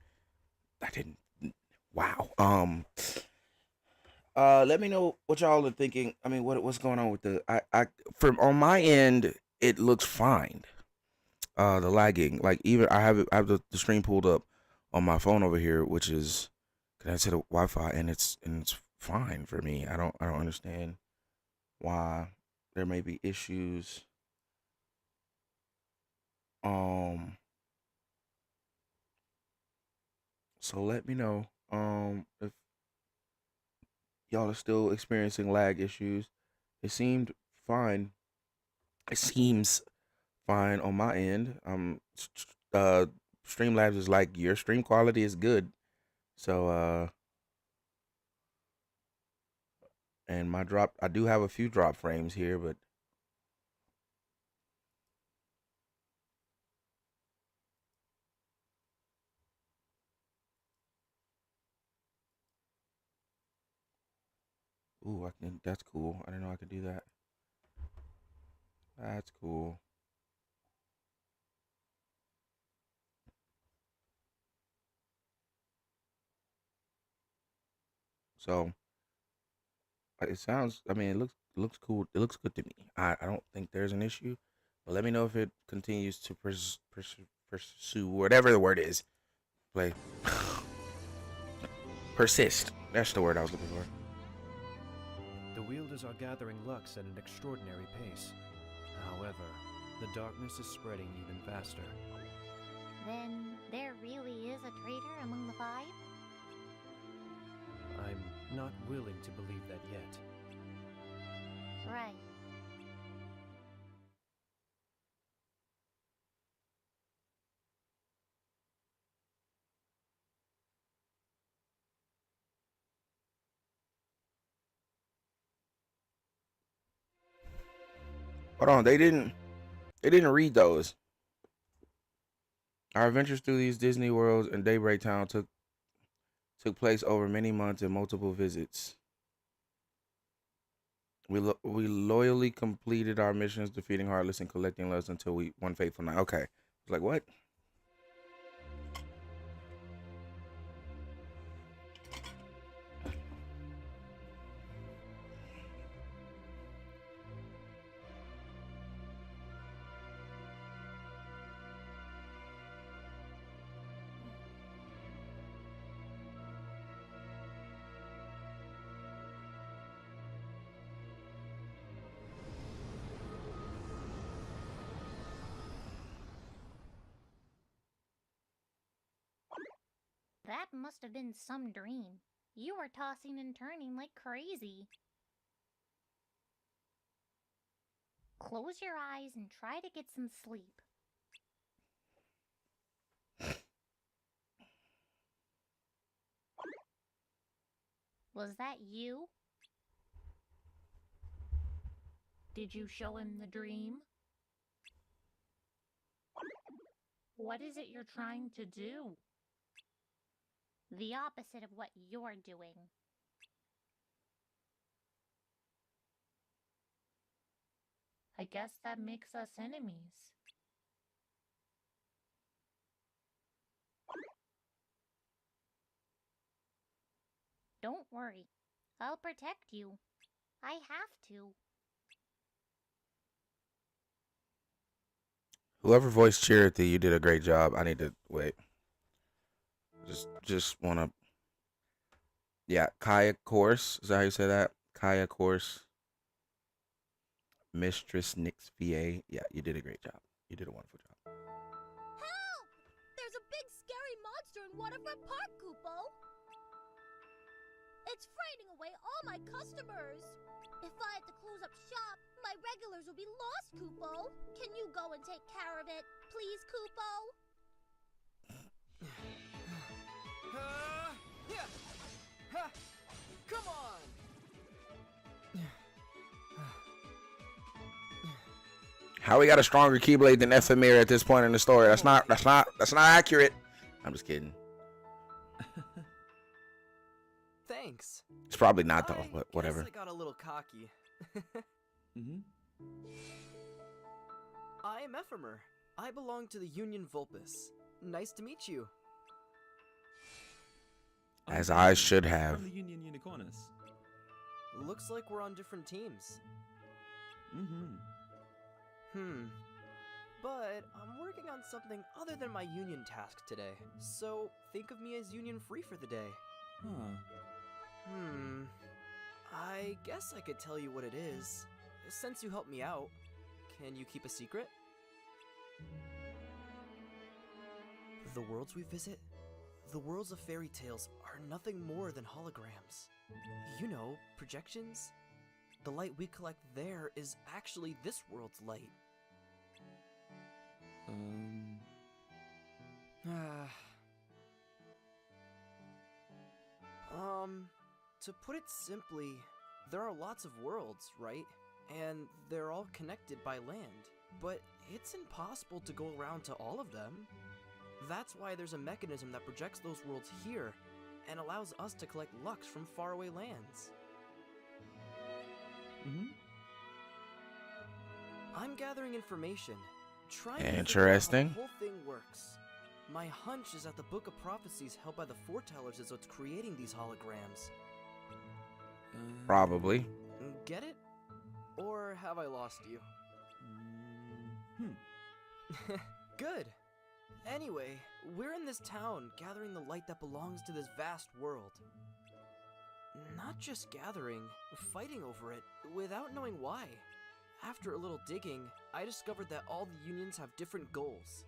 Wow. Let me know what y'all are thinking. I mean, what's going on with the from on my end, it looks fine. The lagging, like even I have the stream pulled up on my phone over here, which is connected to the Wi-Fi, and it's fine for me. I don't understand why there may be issues Um, so let me know if y'all are still experiencing lag issues. It seemed fine. It seems fine on my end. Uh, Streamlabs is like your stream quality is good. So and my drop, I do have a few drop frames here, but ooh, I can. That's cool. I didn't know I could do that. That's cool. So it sounds. I mean, it looks cool. It looks good to me. I don't think there's an issue, but let me know if it continues to pursue whatever the word is. Play persist. That's the word I was looking for. The wielders are gathering Lux at an extraordinary pace. However, the darkness is spreading even faster. Then there really is a traitor among the five? I'm not willing to believe that yet. Right. Hold on, they didn't read those. Our adventures through these Disney worlds and Daybreak Town took place over many months and multiple visits. We loyally completed our missions, defeating Heartless and collecting loves until we one fateful night. Okay, it's like what? That must have been some dream. You were tossing and turning like crazy. Close your eyes and try to get some sleep. Was that you? Did you show him the dream? What is it you're trying to do? The opposite of what you're doing. I guess that makes us enemies. Don't worry. I'll protect you. I have to. Whoever voiced Charity, you did a great job. I need to wait. Just wanna. Yeah, Kaya Course. Is that how you say that? Kaya Course. Mistress Nix VA. Yeah, you did a great job. You did a wonderful job. Help! There's a big scary monster in Waterfront Park, Kupo! It's frightening away all my customers! If I had to close up shop, my regulars would be lost, Kupo! Can you go and take care of it, please, Kupo? Come on! How we got a stronger Keyblade than Ephemera at this point in the story? That's not accurate. I'm just kidding. Thanks. It's probably not though, but whatever. I got a little cocky. I am Ephemer. I belong to the Union Vulpus. Nice to meet you. As I should have. From the Union Unicornus. Looks like we're on different teams. But I'm working on something other than my Union task today. So think of me as Union free for the day. I guess I could tell you what it is. Since you helped me out, can you keep a secret? The worlds we visit, the worlds of fairy tales, are nothing more than holograms. You know, projections. The light we collect there is actually this world's light. To put it simply, there are lots of worlds, right? And they're all connected by land. But it's impossible to go around to all of them. That's why there's a mechanism that projects those worlds here and allows us to collect Lux from faraway lands. I'm gathering information, trying to figure out how Interesting. the whole thing works. My hunch is that the Book of Prophecies held by the Foretellers is what's creating these holograms. Probably. Get it? Or have I lost you? Good. Anyway, we're in this town, gathering the light that belongs to this vast world. Not just gathering, fighting over it, without knowing why. After a little digging, I discovered that all the unions have different goals.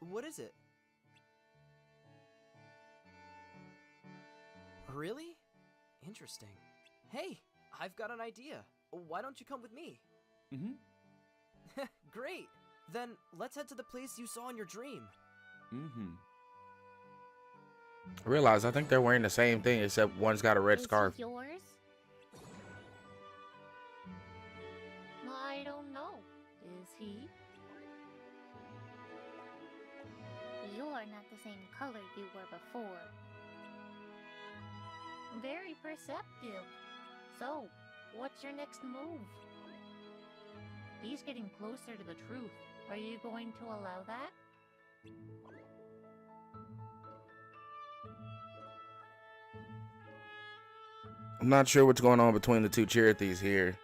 What is it? Really? Interesting. Hey, I've got an idea. Why don't you come with me? Great! Then let's head to the place you saw in your dream. I realize I think they're wearing the same thing except one's got a red scarf. Is he yours? I don't know. Is he? You're not the same color you were before. Very perceptive. So, what's your next move? He's getting closer to the truth. Are you going to allow that? I'm not sure what's going on between the two Cherokees here.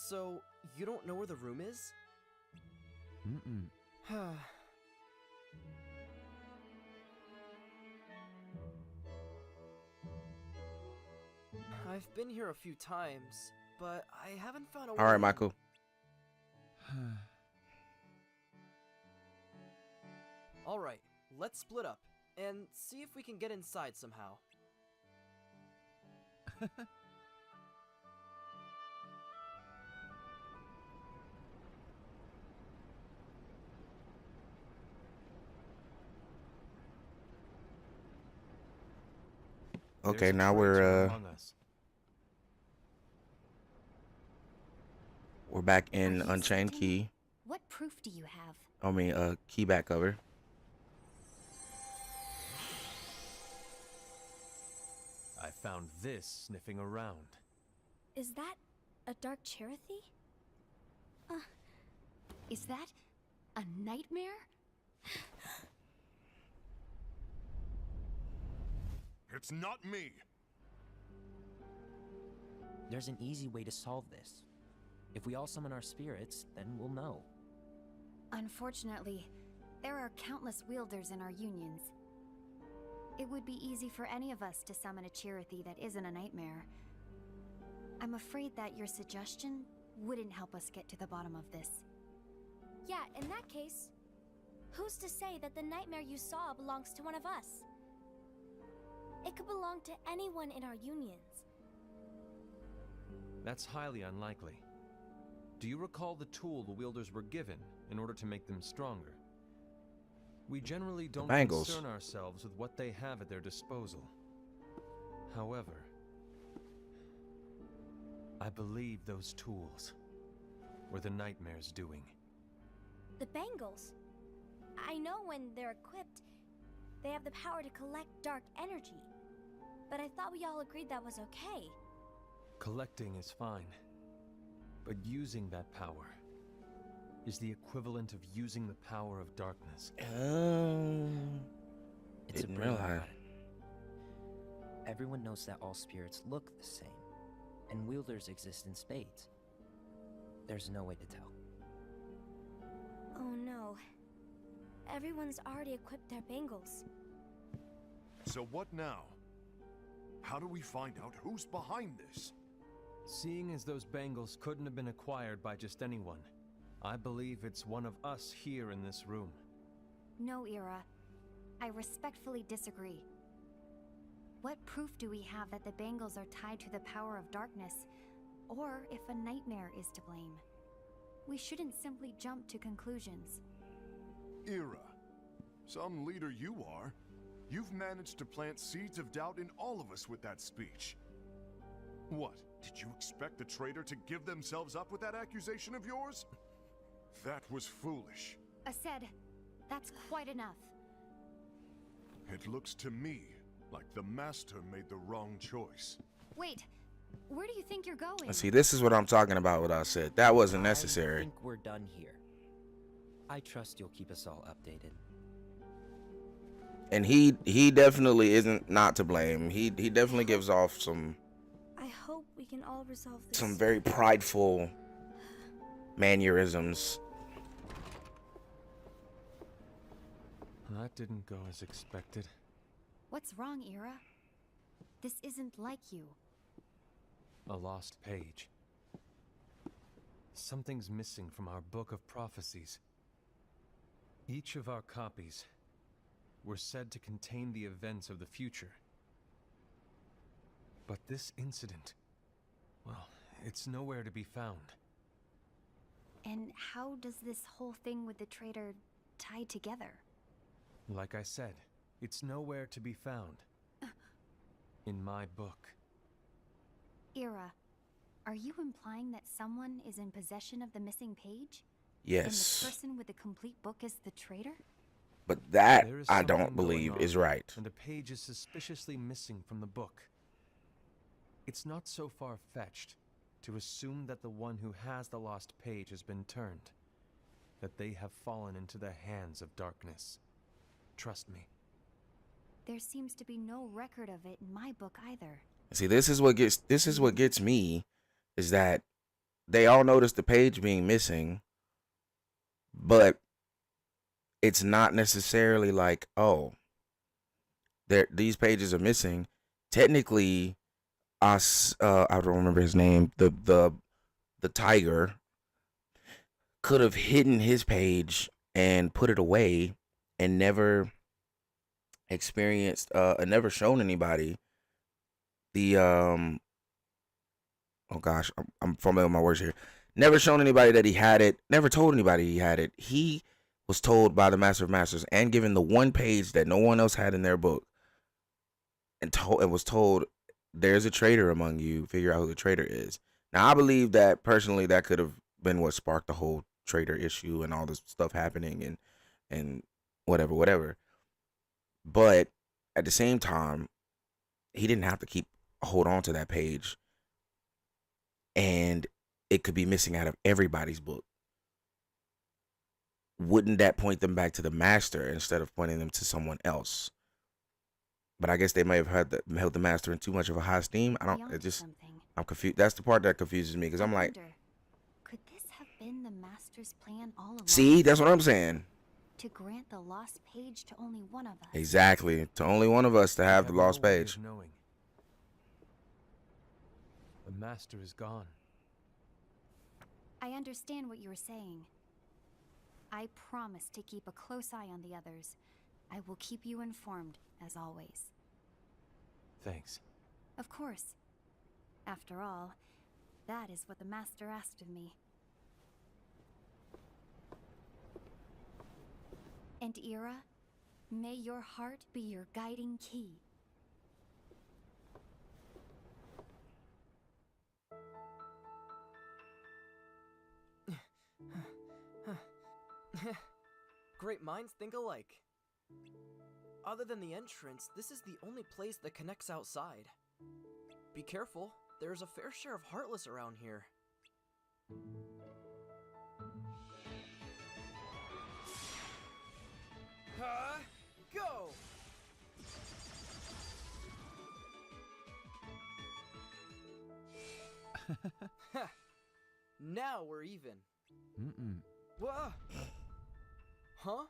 So, you don't know where the room is? I've been here a few times, but I haven't found a way. All right, Michael. All right, let's split up and see if we can get inside somehow. Okay, now we're back in Unchained Key. What proof do you have? I mean, key back cover. I found this sniffing around. Is that a dark Cherokee? Is that a nightmare? It's not me. There's an easy way to solve this. If we all summon our spirits, then we'll know. Unfortunately, there are countless wielders in our unions. It would be easy for any of us to summon a Cherokee that isn't a nightmare. I'm afraid that your suggestion wouldn't help us get to the bottom of this. Yeah, in that case, who's to say that the nightmare you saw belongs to one of us? It could belong to anyone in our unions. That's highly unlikely. Do you recall the tool the wielders were given in order to make them stronger? We generally don't concern ourselves with what they have at their disposal. However, I believe those tools were the nightmare's doing. The bangles. I know when they're equipped, they have the power to collect dark energy. But I thought we all agreed that was okay. Collecting is fine, but using that power is the equivalent of using the power of darkness. It's Didn't a brilliant realize. idea. Everyone knows that all spirits look the same, and wielders exist in spades. There's no way to tell. Oh no. Everyone's already equipped their bangles. So what now? How do we find out who's behind this? Seeing as those bangles couldn't have been acquired by just anyone, I believe it's one of us here in this room. No, Ira. I respectfully disagree. What proof do we have that the bangles are tied to the power of darkness, or if a nightmare is to blame? We shouldn't simply jump to conclusions. Ira, some leader you are. You've managed to plant seeds of doubt in all of us with that speech. What, did you expect the traitor to give themselves up with that accusation of yours? That was foolish. Aced, that's quite enough. It looks to me like the Master made the wrong choice. Wait, where do you think you're going? See, this is what I'm talking about, what I said. That wasn't necessary. I think we're done here. I trust you'll keep us all updated. And he definitely isn't not to blame. He definitely gives off some I hope we can all resolve this. some very prideful mannerisms. That didn't go as expected. What's wrong, Ira? This isn't like you. A lost page. Something's missing from our book of prophecies. Each of our copies were said to contain the events of the future. But this incident, well, it's nowhere to be found. And how does this whole thing with the traitor tie together? Like I said, it's nowhere to be found. In my book. Ira, are you implying that someone is in possession of the missing page? Yes. And the person with the complete book is the traitor? But that There is I something don't believe going is on, right. And a page is suspiciously missing from the book. It's not so far-fetched to assume that the one who has the lost page has been turned, that they have fallen into the hands of darkness. Trust me. There seems to be no record of it in my book either. See, this is what gets me, is that they all noticed the page being missing, but it's not necessarily like, oh, these pages are missing. Technically, I don't remember his name. The tiger could have hidden his page and put it away and never experienced never shown anybody the oh gosh, I'm familiar with my words here. Never shown anybody that he had it, never told anybody he had it. He was told by the Master of Masters and given the one page that no one else had in their book, and was told, there's a traitor among you, figure out who the traitor is. Now I believe that personally that could have been what sparked the whole traitor issue and all this stuff happening and whatever. But at the same time, he didn't have to hold on to that page, and it could be missing out of everybody's book. Wouldn't that point them back to the Master instead of pointing them to someone else? But I guess they may have held the Master in too much of a high esteem. I'm confused. That's the part that confuses me, because I'm like, could this have been the Master's plan all along? see, that's what I'm saying. To grant the lost page to only one of us. Exactly. To only one of us to have the lost page. Knowing. The Master is gone. I understand what you're saying. I promise to keep a close eye on the others. I will keep you informed, as always. Thanks. Of course. After all, that is what the Master asked of me. And Ira, may your heart be your guiding key. Great minds think alike. Other than the entrance, this is the only place that connects outside. Be careful, there's a fair share of Heartless around here. Go! Now we're even. Mm-mm. Whoa! Huh?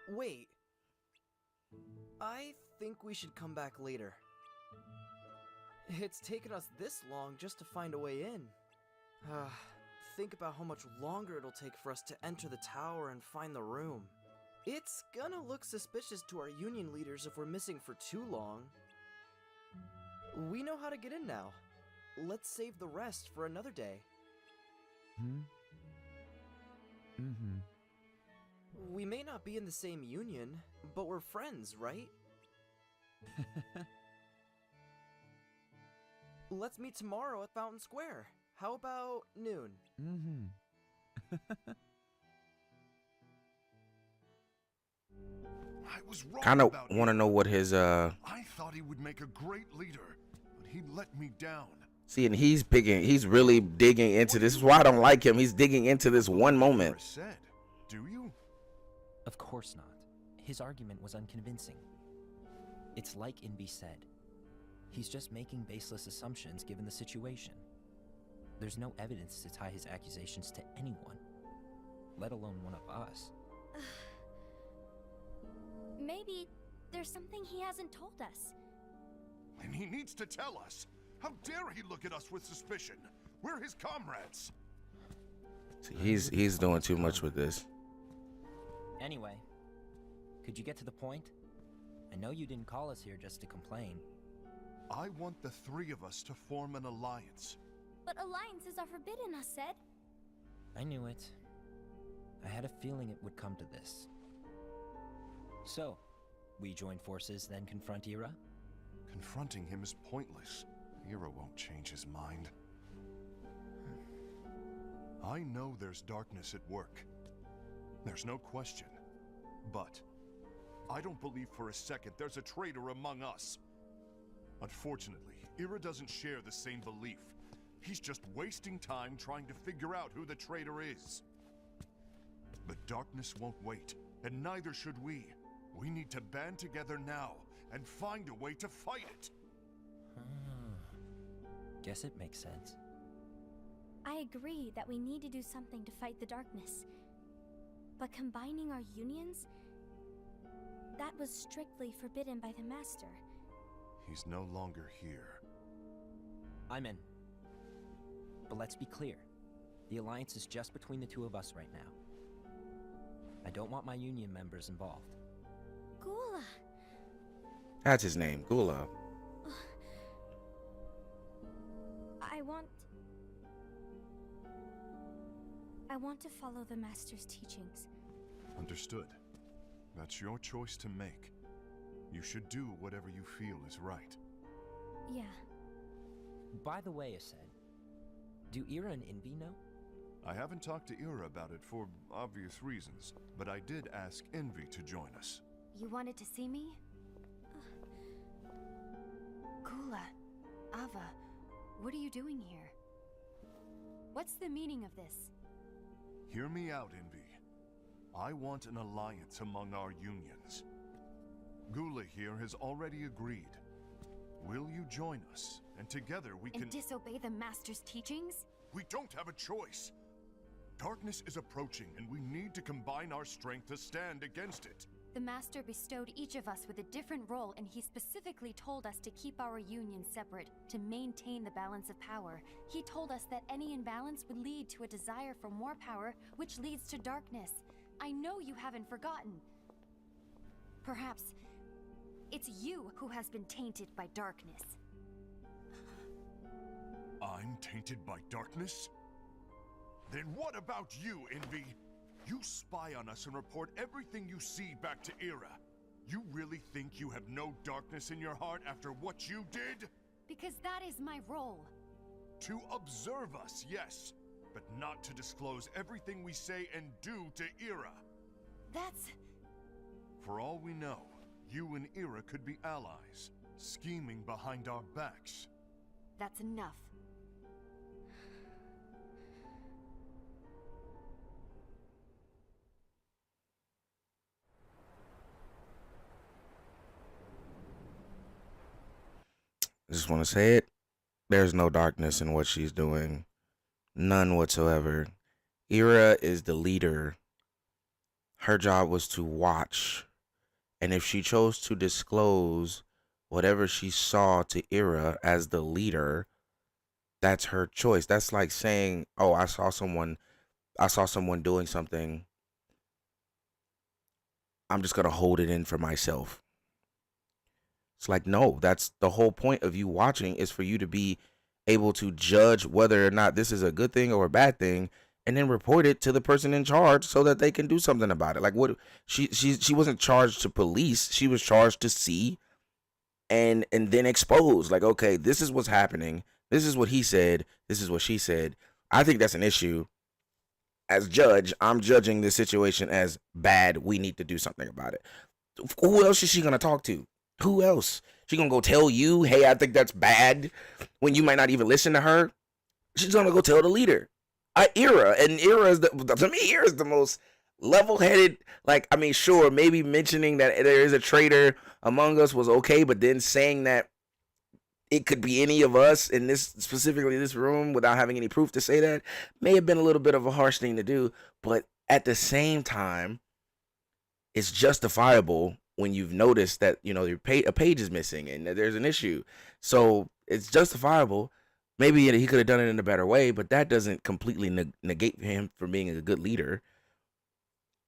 Wait. I think we should come back later. It's taken us this long just to find a way in. Think about how much longer it'll take for us to enter the tower and find the room. It's gonna look suspicious to our union leaders if we're missing for too long. We know how to get in now. Let's save the rest for another day. We may not be in the same union, but we're friends, right? Let's meet tomorrow at Fountain Square. How about noon? I was wrong Kind of about want to know what his I thought he would make a great leader, but he let me down. See, and he's really digging into this. This is why I don't like him. He's digging into this one moment. Said, do you? Of course not. His argument was unconvincing. It's like Invi said. He's just making baseless assumptions given the situation. There's no evidence to tie his accusations to anyone, let alone one of us. Maybe there's something he hasn't told us. And he needs to tell us. How dare he look at us with suspicion? We're his comrades. See, he's doing too much with this. Anyway, could you get to the point? I know you didn't call us here just to complain. I want the three of us to form an alliance. But alliances are forbidden, us said. I knew it. I had a feeling it would come to this. So, we join forces, then confront Ira? Confronting him is pointless. Ira won't change his mind. I know there's darkness at work. There's no question. But I don't believe for a second there's a traitor among us. Unfortunately, Ira doesn't share the same belief. He's just wasting time trying to figure out who the traitor is. But darkness won't wait, and neither should we. We need to band together now and find a way to fight it. Guess it makes sense. I agree that we need to do something to fight the darkness. But combining our unions? That was strictly forbidden by the Master. He's no longer here. I'm in. But let's be clear. The alliance is just between the two of us right now. I don't want my union members involved. Gula! That's his name, Gula. I want to follow the Master's teachings. Understood. That's your choice to make. You should do whatever you feel is right. Yeah. By the way, Ased, do Ira and Invi know? I haven't talked to Ira about it for obvious reasons, but I did ask Envy to join us. You wanted to see me? Gula, Ava, what are you doing here? What's the meaning of this? Hear me out, Envy. I want an alliance among our unions. Gula here has already agreed. Will you join us? And together we can... And disobey the Master's teachings? We don't have a choice. Darkness is approaching, and we need to combine our strength to stand against it. The Master bestowed each of us with a different role, and he specifically told us to keep our union separate, to maintain the balance of power. He told us that any imbalance would lead to a desire for more power, which leads to darkness. I know you haven't forgotten. Perhaps it's you who has been tainted by darkness. I'm tainted by darkness? Then what about you, Envy? You spy on us and report everything you see back to Ira. You really think you have no darkness in your heart after what you did? Because that is my role. To observe us, yes, but not to disclose everything we say and do to Ira. That's... For all we know, you and Ira could be allies, scheming behind our backs. That's enough. I just want to say it. There's no darkness in what she's doing. None whatsoever. Ira is the leader. Her job was to watch. And if she chose to disclose whatever she saw to Ira as the leader, that's her choice. That's like saying, "Oh, I saw someone doing something. I'm just going to hold it in for myself." It's like, no, that's the whole point of you watching, is for you to be able to judge whether or not this is a good thing or a bad thing, and then report it to the person in charge so that they can do something about it. Like, what she wasn't charged to police. She was charged to see and then expose. Like, okay, this is what's happening. This is what he said. This is what she said. I think that's an issue. As judge, I'm judging this situation as bad. We need to do something about it. Who else is she gonna talk to? Who else? She gonna go tell you, "Hey, I think that's bad," when you might not even listen to her? She's gonna go tell the leader. Ira is to me, Ira is the most level-headed. Like, I mean, sure, maybe mentioning that there is a traitor among us was okay, but then saying that it could be any of us in this, specifically this room, without having any proof to say that, may have been a little bit of a harsh thing to do. But at the same time, it's justifiable when you've noticed that, you know, a page is missing and that there's an issue. So it's justifiable. Maybe he could have done it in a better way, but that doesn't completely negate him from being a good leader.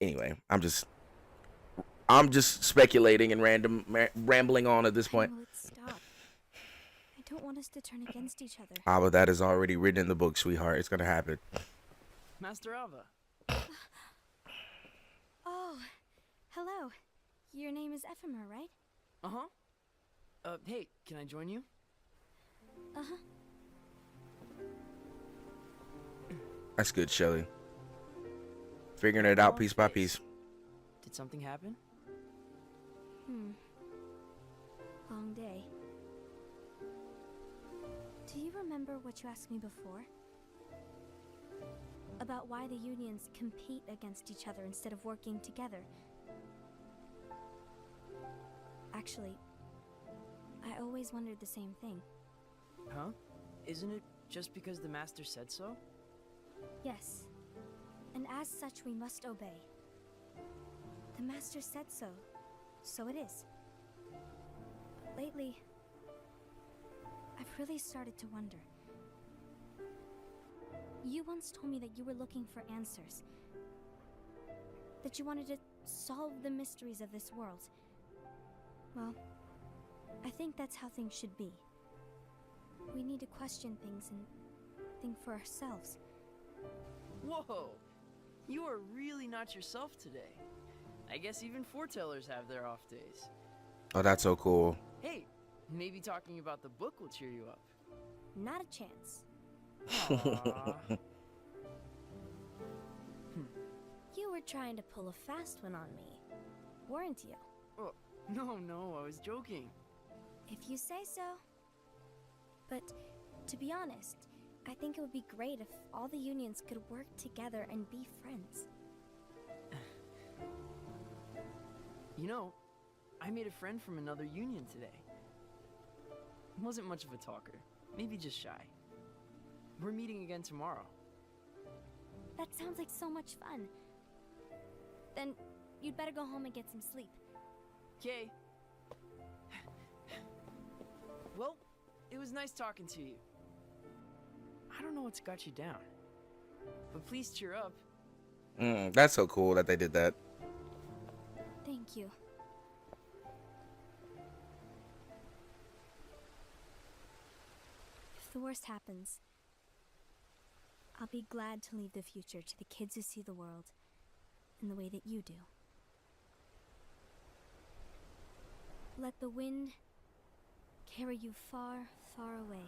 Anyway, I'm just speculating and rambling on at this point. Will it stop? I don't want us to turn against each other. But that is already written in the book, sweetheart. It's gonna happen. Master Ava. Oh, hello. Your name is Ephemer, right? Uh-huh. Hey, can I join you? Uh-huh. That's good, Shelly. Figuring it out piece by piece. Did something happen? Long day. Do you remember what you asked me before? About why the unions compete against each other instead of working together. Actually, I always wondered the same thing. Huh? Isn't it just because the master said so? Yes. And as such, we must obey. The master said so, so it is. But lately, I've really started to wonder. You once told me that you were looking for answers. That you wanted to solve the mysteries of this world. Well, I think that's how things should be. We need to question things and think for ourselves. Whoa! You are really not yourself today. I guess even foretellers have their off days. Oh, that's so cool. Hey, maybe talking about the book will cheer you up. Not a chance. Aww. You were trying to pull a fast one on me, weren't you? Oh, no, I was joking. If you say so. But, to be honest, I think it would be great if all the unions could work together and be friends. You know, I made a friend from another union today. Wasn't much of a talker, maybe just shy. We're meeting again tomorrow. That sounds like so much fun. Then, you'd better go home and get some sleep. Okay. Well, it was nice talking to you. I don't know what's got you down, but please cheer up. That's so cool that they did that. Thank you. If the worst happens, I'll be glad to leave the future to the kids who see the world in the way that you do. Let the wind carry you far, far away.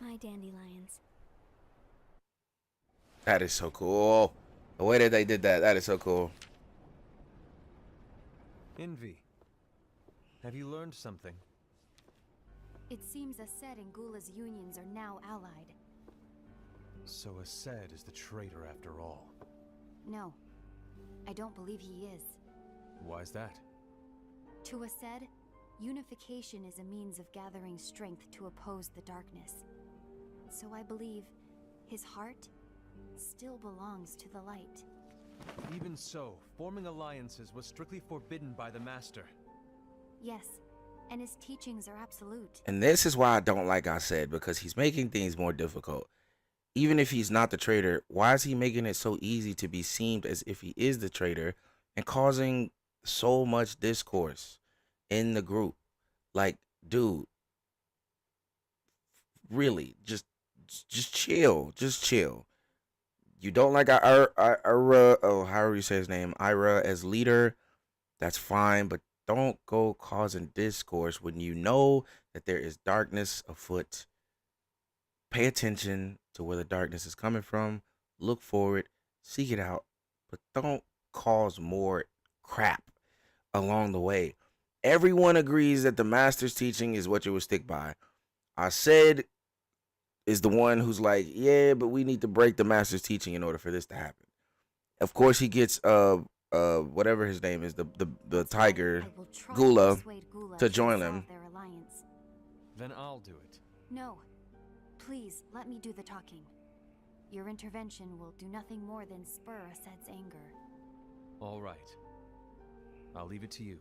My dandelions. That is so cool. The way that they did that is so cool. Envy. Have you learned something? It seems Ased and Gula's unions are now allied. So Ased is the traitor after all. No, I don't believe he is. Why's that? To Ased, Unification is a means of gathering strength to oppose the darkness. So I believe his heart still belongs to the light. Even so, forming alliances was strictly forbidden by the Master. Yes, and his teachings are absolute. And this is why I don't like I said, because he's making things more difficult. Even if he's not the traitor, why is he making it so easy to be seen as if he is the traitor and causing so much discourse in the group? Like, dude, really, just chill. Just chill. You don't like Ira, oh, however you say his name, Ira as leader, that's fine, but don't go causing discourse when you know that there is darkness afoot. Pay attention to where the darkness is coming from. Look for it. Seek it out. But don't cause more crap along the way. Everyone agrees that the Master's teaching is what you would stick by. I said is the one who's like, yeah, but we need to break the Master's teaching in order for this to happen. Of course, he gets whatever his name is, the tiger, Gula, to join them. Then I'll do it. No. Please, let me do the talking. Your intervention will do nothing more than spur Ased's anger. All right. I'll leave it to you.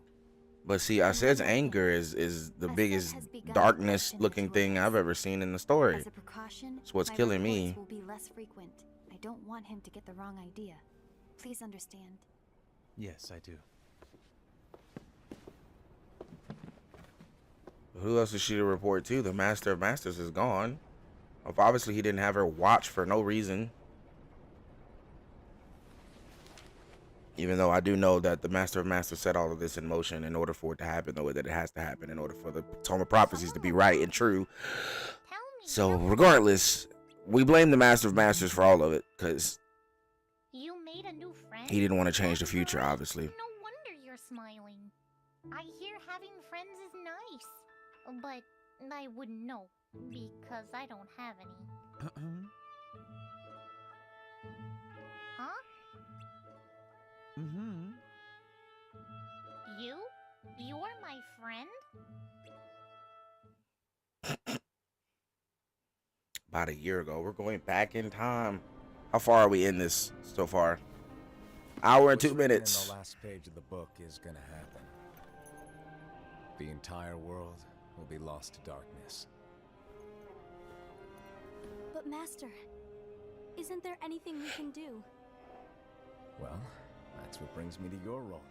But see, Ased's anger is the biggest darkness-looking thing I've ever seen in the story. As a precaution, it's what's killing me. Will be less frequent. I don't want him to get the wrong idea. Please understand. Yes, I do. Who else is she to report to? The Master of Masters is gone. Obviously, he didn't have her watch for no reason. Even though I do know that the Master of Masters set all of this in motion in order for it to happen the way that it has to happen, in order for the Tome of Prophecies to be right and true. So, regardless, we blame the Master of Masters for all of it, because he didn't want to change the future, obviously. No wonder you're smiling. I hear having friends is nice, but I wouldn't know, because I don't have any. Huh? Mm-hmm. You're my friend? About a year ago. We're going back in time. How far are we in this so far? Hour and 2 minutes. The last page of the book is gonna happen. The entire world will be lost to darkness. But Master, isn't there anything we can do? Well, that's what brings me to your role.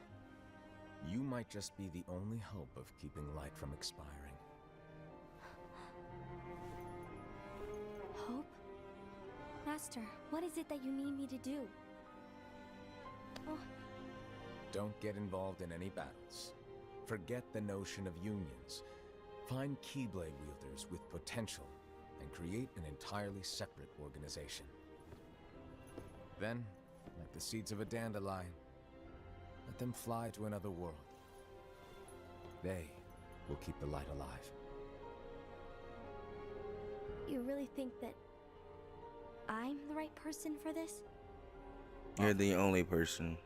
You might just be the only hope of keeping light from expiring. Hope? Master, what is it that you need me to do? Oh. Don't get involved in any battles. Forget the notion of unions. Find Keyblade wielders with potential and create an entirely separate organization. Then, like the seeds of a dandelion, let them fly to another world. They will keep the light alive. You really think that I'm the right person for this? You're the only person.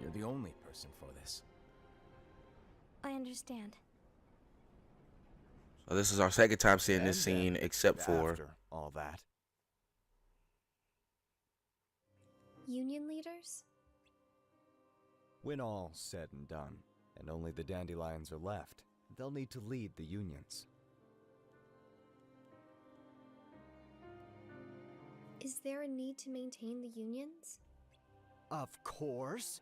You're the only person for this. I understand. So this is our second time seeing this scene, except for after all that. Union leaders? When all's said and done, and only the dandelions are left, they'll need to lead the unions. Is there a need to maintain the unions? Of course.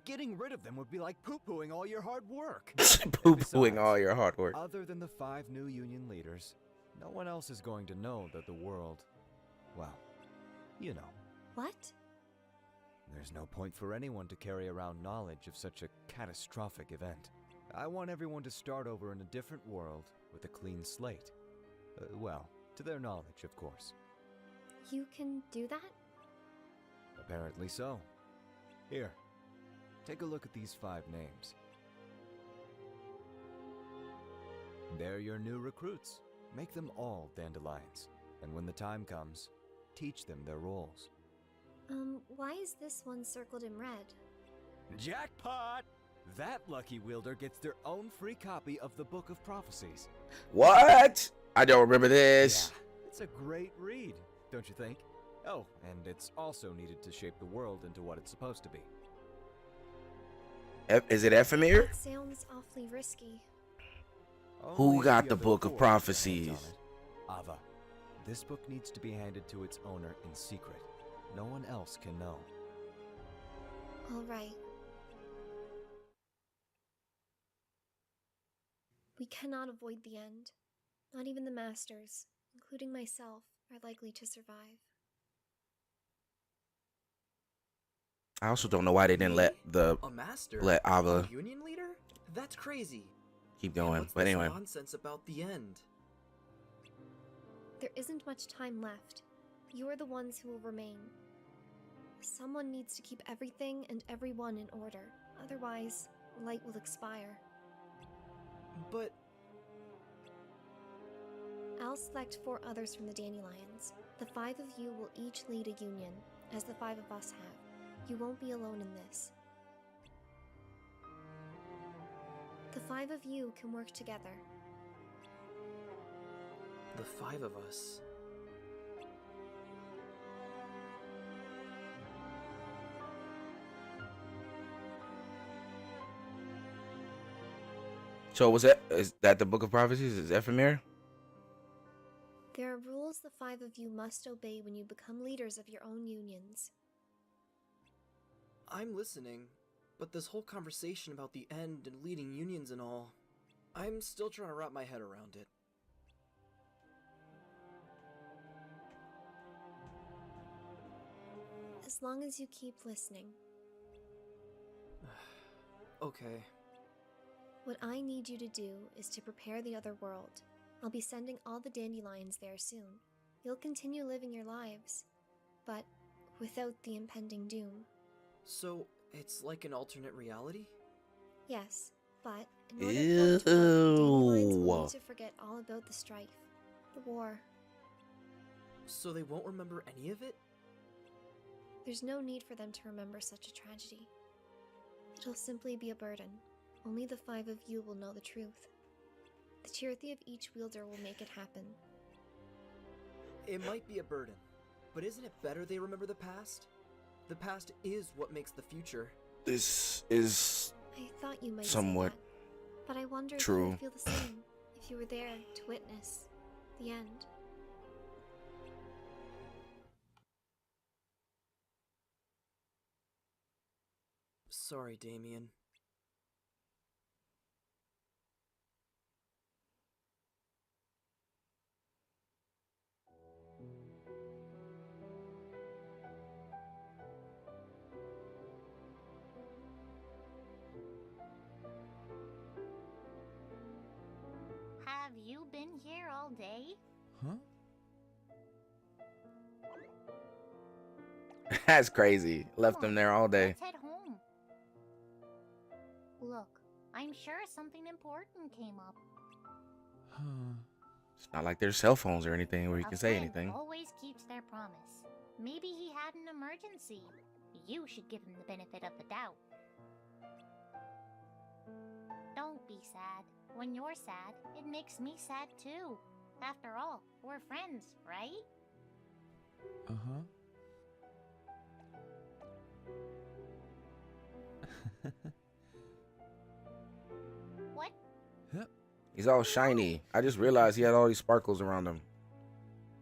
Getting rid of them would be like poo-pooing all your hard work. Poo-pooing all your hard work. Other than the 5 new union leaders, no one else is going to know that the world, well, you know. What? There's no point for anyone to carry around knowledge of such a catastrophic event. I want everyone to start over in a different world with a clean slate. Well, to their knowledge, of course. You can do that? Apparently so. Here, take a look at these 5 names. They're your new recruits. Make them all dandelions. And when the time comes, teach them their roles. Why is this one circled in red? Jackpot! That lucky wielder gets their own free copy of the Book of Prophecies. What? I don't remember this. Yeah, it's a great read, don't you think? Oh, and it's also needed to shape the world into what it's supposed to be. Is it Ephemera? That sounds awfully risky. Who got the Book of Prophecies? Ava. This book needs to be handed to its owner in secret. No one else can know. All right. We cannot avoid the end. Not even the masters, including myself, are likely to survive. I also don't know why they didn't let A master? Ava A union leader? That's crazy. keep going. What's But this anyway, nonsense about the end? There isn't much time left. You are the ones who will remain. Someone needs to keep everything and everyone in order. Otherwise, light will expire. But I'll select 4 others from the Dandelions. The 5 of you will each lead a union, as the 5 of us have. You won't be alone in this. The 5 of you can work together. the 5 of us. so is that the Book of Prophecies? Is Ephemera? There are rules the 5 of you must obey when you become leaders of your own unions. I'm listening, but this whole conversation about the end and leading unions and all, I'm still trying to wrap my head around it. As long as you keep listening. Okay. What I need you to do is to prepare the other world. I'll be sending all the dandelions there soon. You'll continue living your lives, but without the impending doom. So, it's like an alternate reality? Yes, but in order for it to work, the dandelions will need to forget all about the strife, the war. So they won't remember any of it? There's no need for them to remember such a tragedy. It'll simply be a burden. Only the 5 of you will know the truth. The charity of each wielder will make it happen. It might be a burden, but isn't it better they remember the past? The past is what makes the future. This is I thought you might somewhat say that, but I wonder if you true. would feel the same if you were there to witness the end. Sorry, Damien. Have you been here all day? Huh? That's crazy. Left them there all day. Let's head home. Look, I'm sure something important came up. Huh. It's not like there's cell phones or anything where you can say anything. Always keeps their promise. Maybe he had an emergency. You should give him the benefit of the doubt. Don't be sad. When you're sad, it makes me sad too. After all, we're friends, right? Uh-huh. What? Yep. He's all shiny. I just realized he had all these sparkles around him.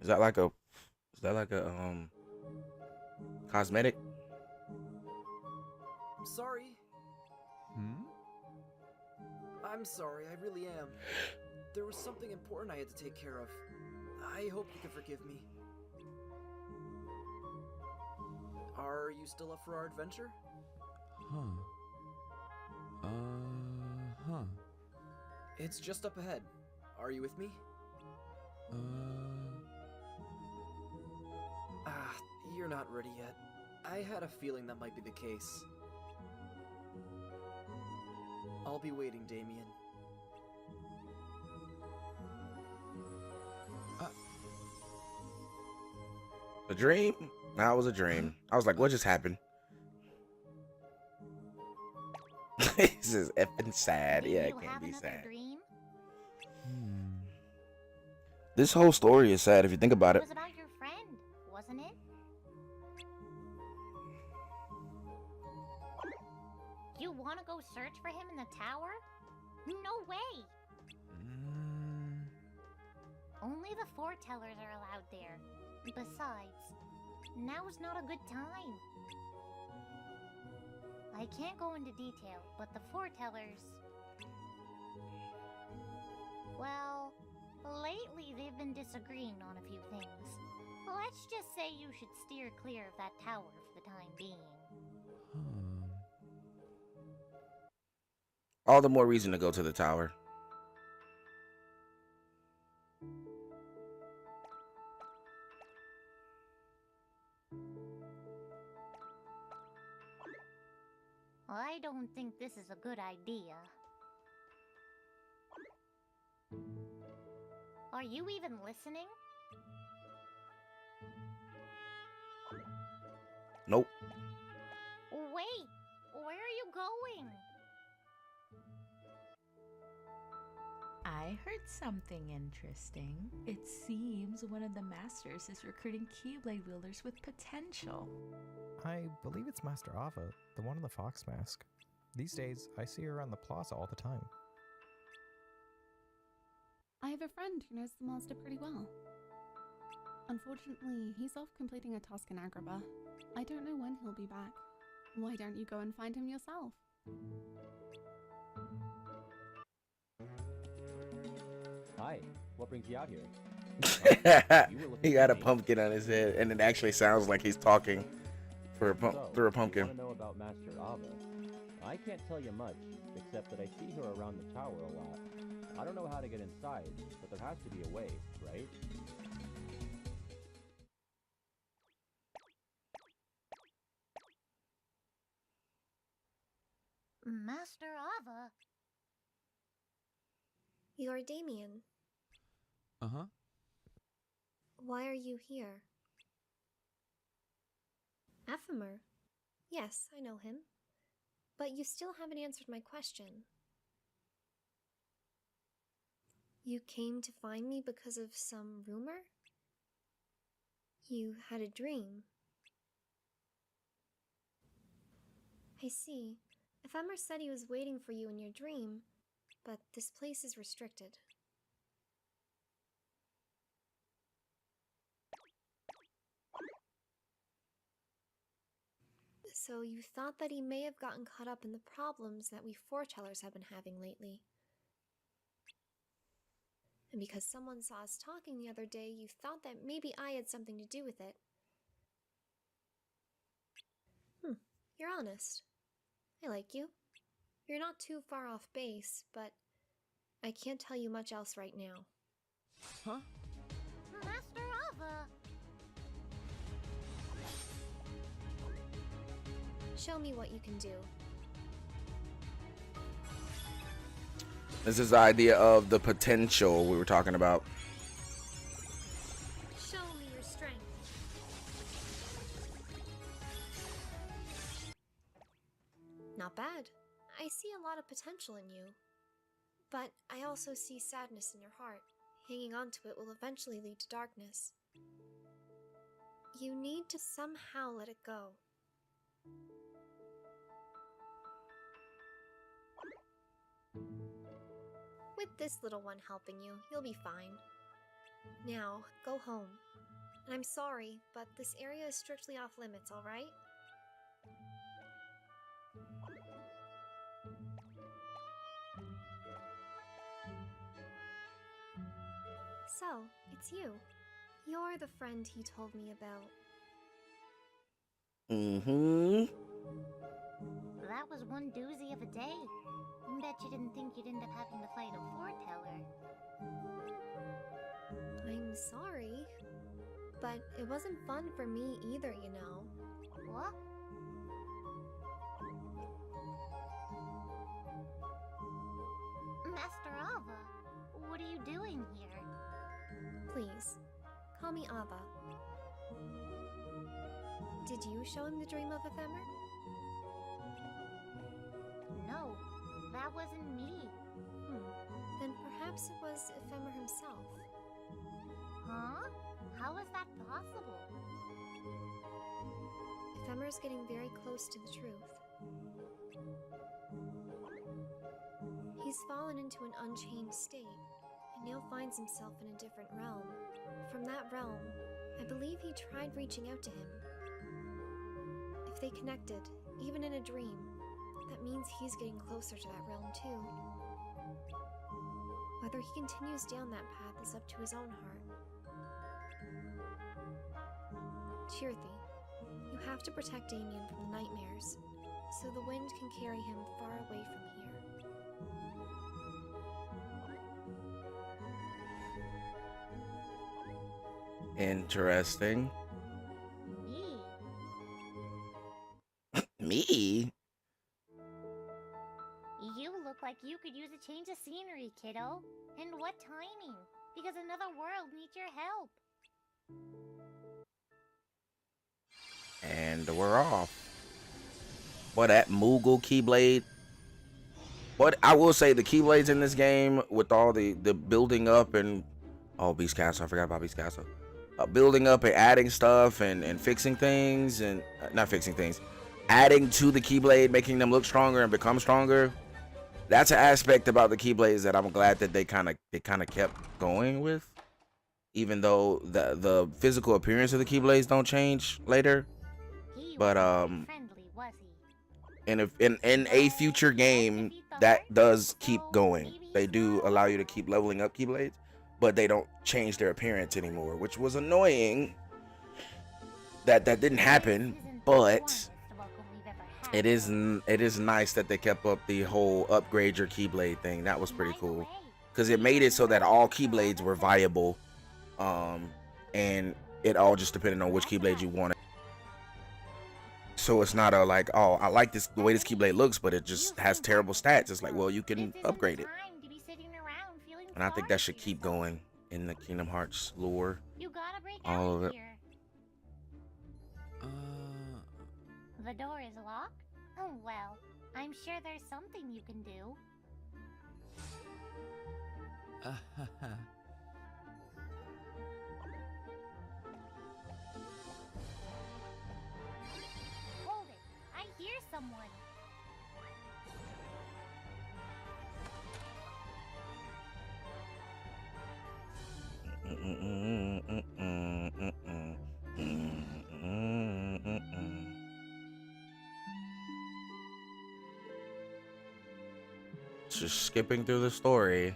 Is that like a cosmetic? Sorry. Hmm? I'm sorry, I really am. There was something important I had to take care of. I hope you can forgive me. Are you still up for our adventure? Huh. Huh. It's just up ahead. Are you with me? Ah, you're not ready yet. I had a feeling that might be the case. I'll be waiting, Damien. A dream? Nah, it was a dream. I was like, what just happened? This is effing sad. Did Yeah, you it can't have be another sad. dream? This whole story is sad if you think about It it. was about your friend, wasn't it? You want to go search for him in the tower? No way! Only the foretellers are allowed there. Besides, now's not a good time. I can't go into detail, but the foretellers... Well, lately they've been disagreeing on a few things. Let's just say you should steer clear of that tower for the time being. All the more reason to go to the tower. I don't think this is a good idea. Are you even listening? Nope. Wait! Where are you going? I heard something interesting. It seems one of the masters is recruiting Keyblade wielders with potential. I believe it's Master Ava, the one in the fox mask. These days, I see her around the plaza all the time. I have a friend who knows the master pretty well. Unfortunately, he's off completing a task in Agrabah. I don't know when he'll be back. Why don't you go and find him yourself? Hi, what brings you out here? He got a pumpkin on his head, and it actually sounds like he's talking for through a pumpkin. You want to know about Master Ava? I can't tell you much, except that I see her around the tower a lot. I don't know how to get inside, but there has to be a way, right? Master Ava? You're Damien. Uh-huh. Why are you here? Ephemer? Yes, I know him. But you still haven't answered my question. You came to find me because of some rumor? You had a dream. I see. Ephemer said he was waiting for you in your dream, but this place is restricted. So you thought that he may have gotten caught up in the problems that we foretellers have been having lately. And because someone saw us talking the other day, you thought that maybe I had something to do with it. You're honest. I like you. You're not too far off base, but I can't tell you much else right now. Huh? Master Ava! Show me what you can do. This is the idea of the potential we were talking about. Show me your strength. Not bad. I see a lot of potential in you. But I also see sadness in your heart. Hanging on to it will eventually lead to darkness. You need to somehow let it go. With this little one helping you, you'll be fine. Now, go home. And I'm sorry, but this area is strictly off limits, alright? So, it's you. You're the friend he told me about. That was one doozy of a day. Bet you didn't think you'd end up having to fight a foreteller. I'm sorry. But it wasn't fun for me either, you know. What? Master Ava, what are you doing here? Please, call me Ava. Did you show him the dream of Ephemer? No, is Ephemer himself. Huh? How is that possible? Ephemer's getting very close to the truth. He's fallen into an unchained state, and now finds himself in a different realm. From that realm, I believe he tried reaching out to him. If they connected, even in a dream, that means he's getting closer to that realm too. Whether he continues down that path is up to his own heart. Tirthi, you have to protect Damien from the nightmares, so the wind can carry him far away from here. Interesting. Me? You look like you could use a change of scenery, kiddo. And what timing? Because another world needs your help. And we're off. Boy, that Moogle Keyblade. But I will say the Keyblades in this game, with all the building up and... Oh, Beast Castle. I forgot about Beast Castle. Building up and adding stuff and fixing things. And not fixing things. Adding to the Keyblade, making them look stronger and become stronger. That's an aspect about the Keyblades that I'm glad that they kind of kept going with. Even though the physical appearance of the Keyblades don't change later. But in a future game that does keep going. They do allow you to keep leveling up Keyblades, but they don't change their appearance anymore, which was annoying that didn't happen. But it is nice that they kept up the whole upgrade your Keyblade thing. That was pretty cool because it made it so that all Keyblades were viable, and it all just depended on which Keyblade you wanted. So it's not a like, oh, I like this the way this Keyblade looks, but it just has terrible stats. It's like, well, you can upgrade it. And I think that should keep going in the Kingdom Hearts lore. All of it. The door is locked? Oh well, I'm sure there's something you can do. Hold it! I hear someone! Just skipping through the story.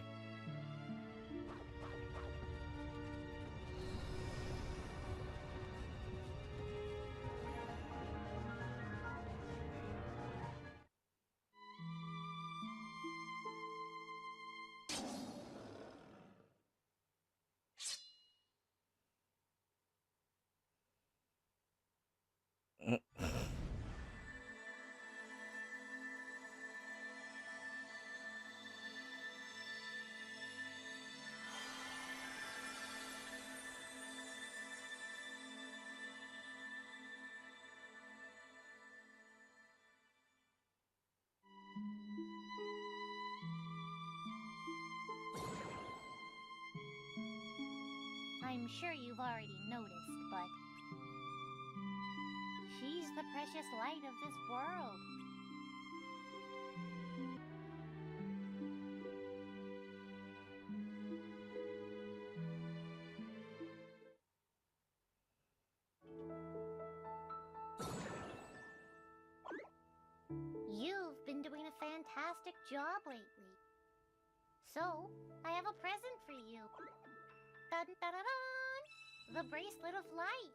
I'm sure you've already noticed, but she's the precious light of this world. You've been doing a fantastic job lately. So, I have a present for you. Dun, dun, dun, dun! The Bracelet of Light.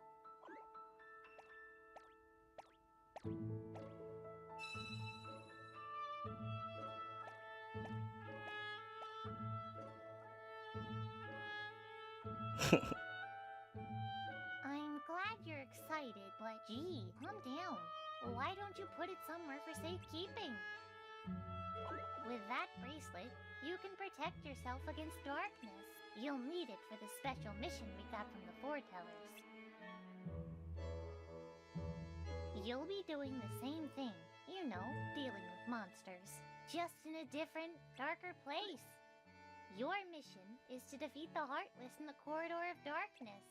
I'm glad you're excited, but gee, calm down. Why don't you put it somewhere for safekeeping? With that bracelet, you can protect yourself against darkness. You'll need it for the special mission we got from the foretellers. You'll be doing the same thing, you know, dealing with monsters. Just in a different, darker place. Your mission is to defeat the Heartless in the Corridor of Darkness.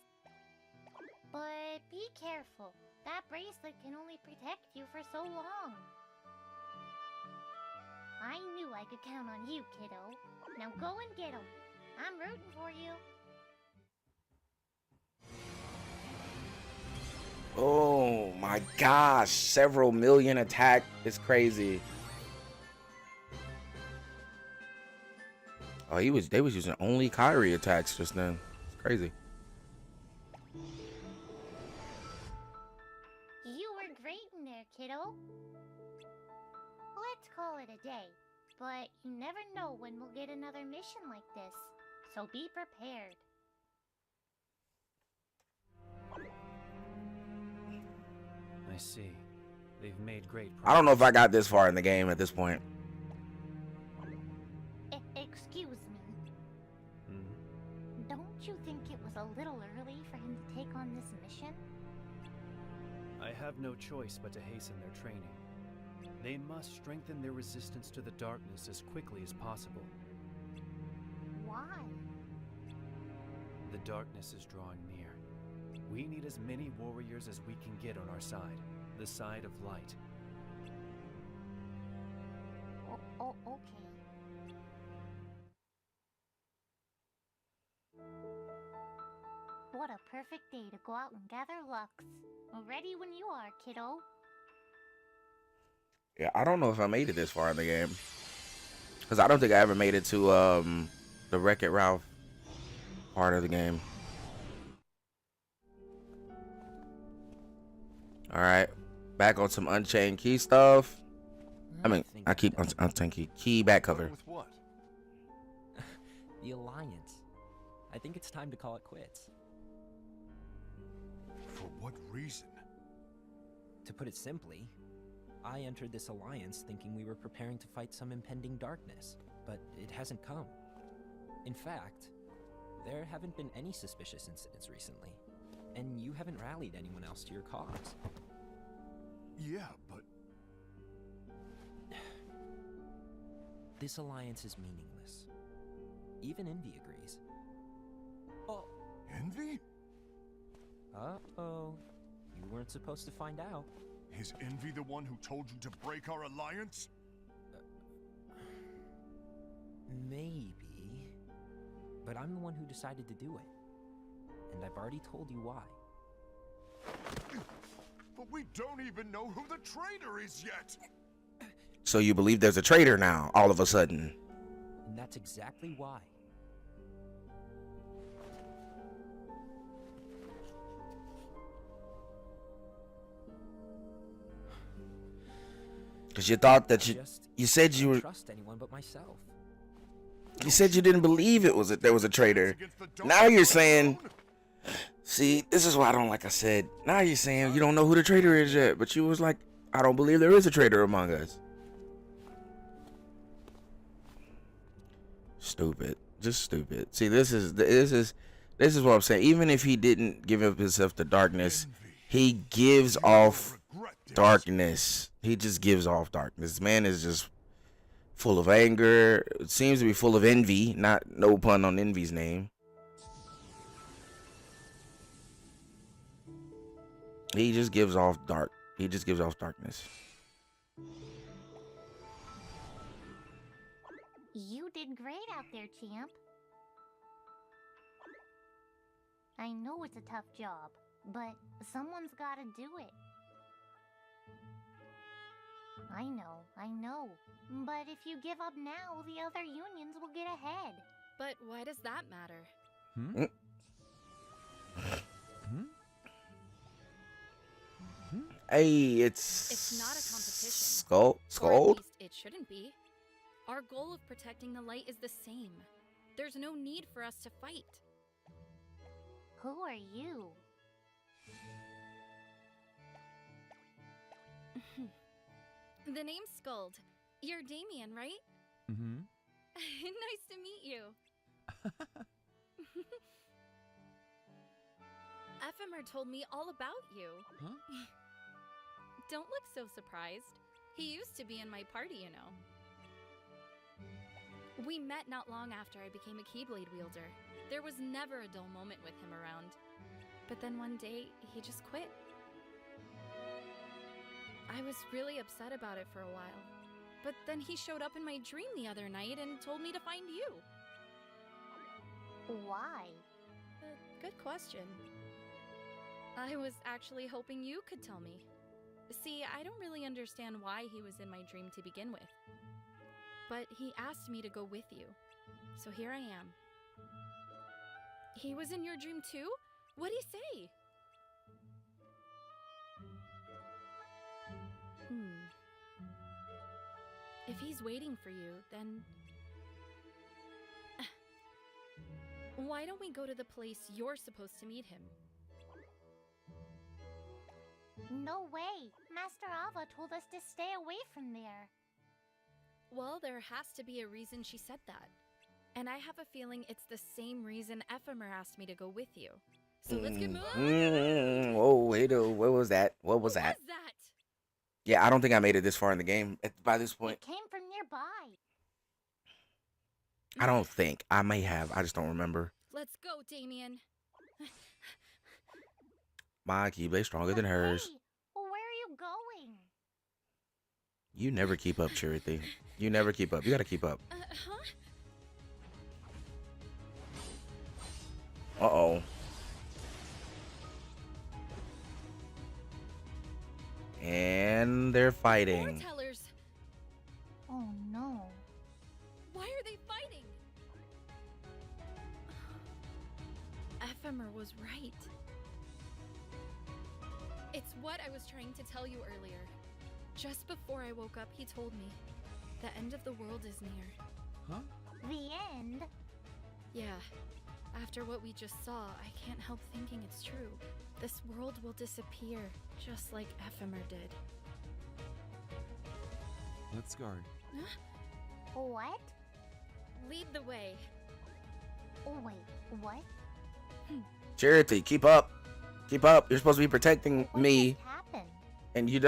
But be careful. That bracelet can only protect you for so long. I knew I could count on you, kiddo. Now go and get 'em. I'm rooting for you. Oh my gosh, several million attack is crazy. Oh, they was using only Kyrie attacks just then. It's crazy. You were great in there, kiddo. Let's call it a day. But you never know when we'll get another mission like this. So be prepared. I see. They've made great I don't know if I got this far in the game at this point. Excuse me. Hmm? Don't you think it was a little early for him to take on this mission? I have no choice but to hasten their training. They must strengthen their resistance to the darkness as quickly as possible. Why? The darkness is drawing near. We need as many warriors as we can get on our side, the side of light. Okay. What a perfect day to go out and gather Lux. Ready when you are, kiddo. Yeah, I don't know if I made it this far in the game. Because I don't think I ever made it to the Wreck-It Ralph part of the game. Alright. Back on some Unchained Key stuff. I keep Unchained Key back cover. With what? The Alliance. I think it's time to call it quits. For what reason? To put it simply, I entered this alliance thinking we were preparing to fight some impending darkness, but it hasn't come. In fact, there haven't been any suspicious incidents recently, and you haven't rallied anyone else to your cause. Yeah, but... This alliance is meaningless. Even Envy agrees. Oh. Envy? Uh-oh. You weren't supposed to find out. Is Envy the one who told you to break our alliance? Maybe. But I'm the one who decided to do it. And I've already told you why. But we don't even know who the traitor is yet! So you believe there's a traitor now, all of a sudden? And that's exactly why. Because you thought that you said you were... Trust anyone but myself. You said you didn't believe there was a traitor. Now you're saying... See, this is why I don't like I said. Now you're saying you don't know who the traitor is yet. But you was like, I don't believe there is a traitor among us. Stupid. Just stupid. See, this is what I'm saying. Even if he didn't give up himself to darkness, he gives off darkness. He just gives off darkness. This man is just full of anger. It seems to be full of envy. No pun on Envy's name. He just gives off dark. He just gives off darkness. You did great out there, champ. I know it's a tough job, but someone's gotta do it. I know. But if you give up now, the other unions will get ahead. But why does that matter? Hey, It's not a competition. Skull? Or at least it shouldn't be. Our goal of protecting the light is the same. There's no need for us to fight. Who are you? The name's Skuld. You're Damien, right? Mm-hmm. Nice to meet you. Ephemer told me all about you. Huh? Don't look so surprised. He used to be in my party, you know. We met not long after I became a Keyblade wielder. There was never a dull moment with him around. But then one day, he just quit. I was really upset about it for a while. But then he showed up in my dream the other night and told me to find you. Why? Good question. I was actually hoping you could tell me. See, I don't really understand why he was in my dream to begin with. But he asked me to go with you. So here I am. He was in your dream too? What'd he say? If he's waiting for you, then... why don't we go to the place you're supposed to meet him? No way! Master Ava told us to stay away from there. Well, there has to be a reason she said that. And I have a feeling it's the same reason Ephemer asked me to go with you. So let's get moving. Whoa, wait, what was that? What was that? Yeah, I don't think I made it this far in the game by this point. It came from nearby. I don't think. I may have. I just don't remember. Let's go, Damien. My Keyblade stronger than hers. Hey, where are you going? You never keep up, Charity. You never keep up. You gotta keep up. Uh-oh. And they're fighting. Foretellers. Oh no. Why are they fighting? Ephemer was right. It's what I was trying to tell you earlier. Just before I woke up, he told me the end of the world is near. Huh? The end? Yeah. After what we just saw, I can't help thinking it's true. This world will disappear, just like Ephemer did. Let's guard. Huh? What? Lead the way. Oh wait, what? Charity, keep up. Keep up. You're supposed to be protecting me. What happened? And you're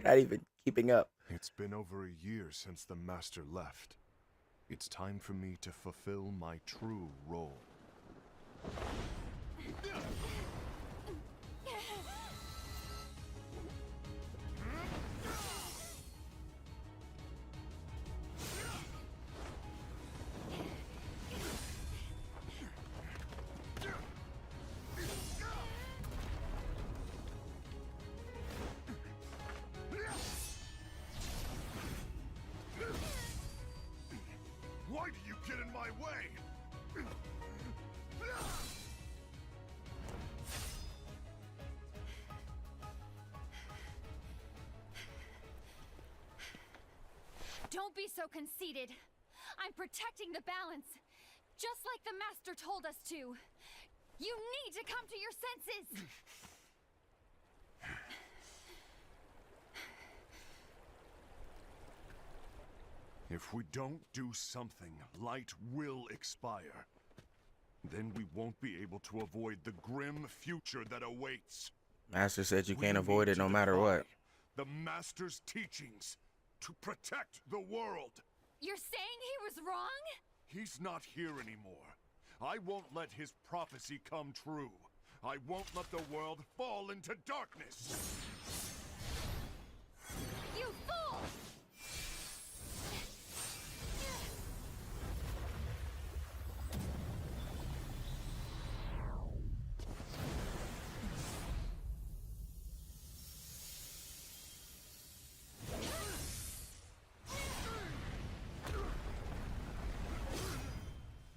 not even keeping up. It's been over a year since the Master left. It's time for me to fulfill my true role. Why do you get in my way? Don't be so conceited. I'm protecting the balance, just like the Master told us to. You need to come to your senses. If we don't do something, light will expire. Then we won't be able to avoid the grim future that awaits. Master said you We can't avoid need it to no matter what. defy the Master's teachings to protect the world. You're saying he was wrong? He's not here anymore. I won't let his prophecy come true. I won't let the world fall into darkness. You fool!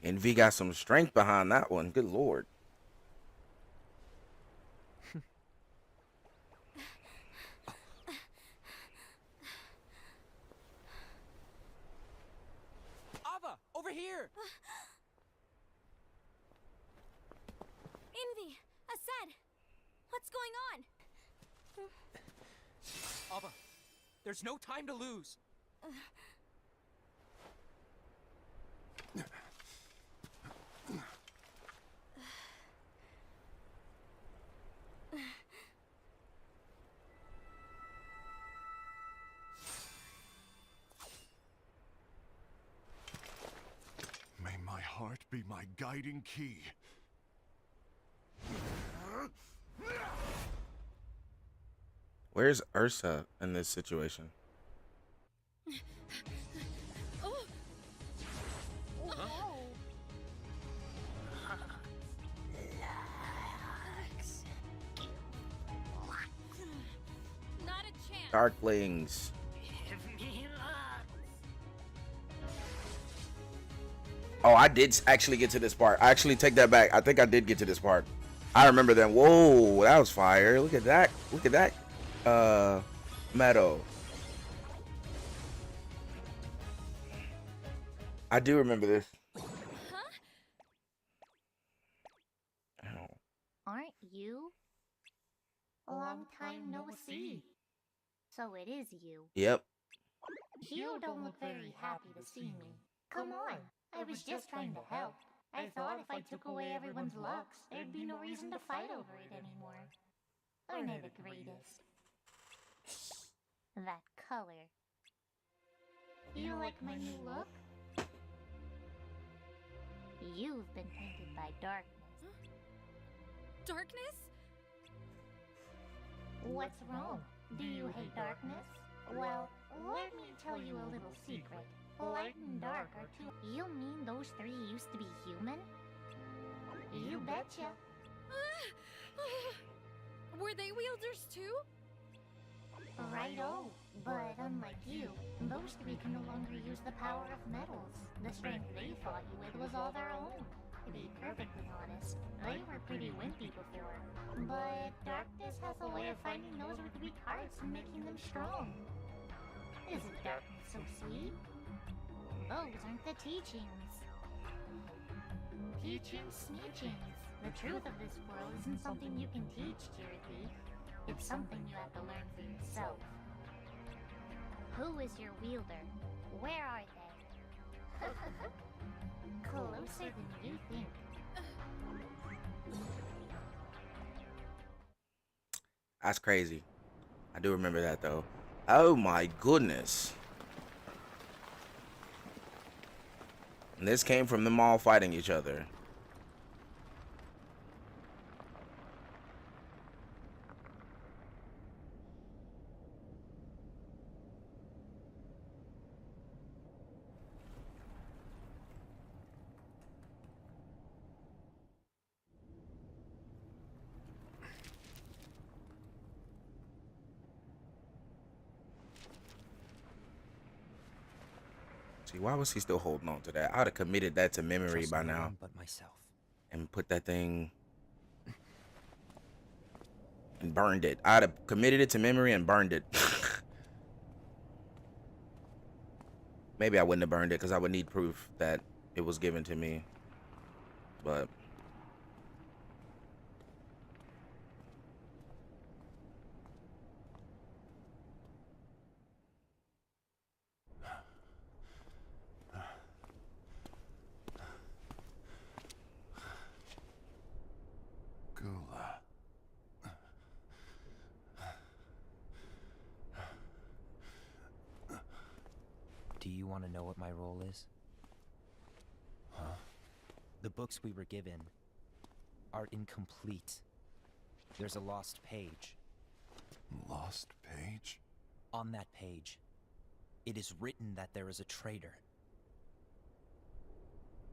And V got some strength behind that one. Good lord. Ava, over here! Envy! Assad! What's going on? Ava, there's no time to lose. be my guiding key. Where's Ursa in this situation? Oh. Not a chance. Darklings. Oh, I did actually get to this part. I actually take that back. I think I did get to this part. I remember that. Whoa, that was fire. Look at that. Look at that. Meadow. I do remember this. Ow. Aren't you? Long time no see. So it is you. Yep. You don't look very happy to see me. Come on, I was just trying to help. I thought if I took away everyone's looks, there'd be no reason to fight over it anymore. Aren't I the greatest? That color. You like my new look? You've been painted by darkness. Darkness? What's wrong? Do you hate darkness? Well, let me tell you a little secret. Light and dark are two. You mean those three used to be human? You betcha. Were they wielders too? Righto, but unlike you, those three can no longer use the power of metals. The strength they fought you with was all their own. To be perfectly honest, they were pretty wimpy before. But darkness has a way of finding those with weak hearts and making them strong. Isn't darkness so sweet? Those aren't the teachings. Teachings, sneechings. The truth of this world isn't something you can teach, Cherokee. It's something you have to learn for yourself. Who is your wielder? Where are they? Closer than you think. That's crazy. I do remember that though. Oh my goodness. And this came from them all fighting each other. See, why was he still holding on to that? I'd have committed that to memory Trust by no now. one but myself. And put that thing and burned it. I'd have committed it to memory and burned it. Maybe I wouldn't have burned it because I would need proof that it was given to me. But Gula. Do you want to know what my role is? Huh? The books we were given are incomplete. There's a lost page. Lost page? On that page, it is written that there is a traitor.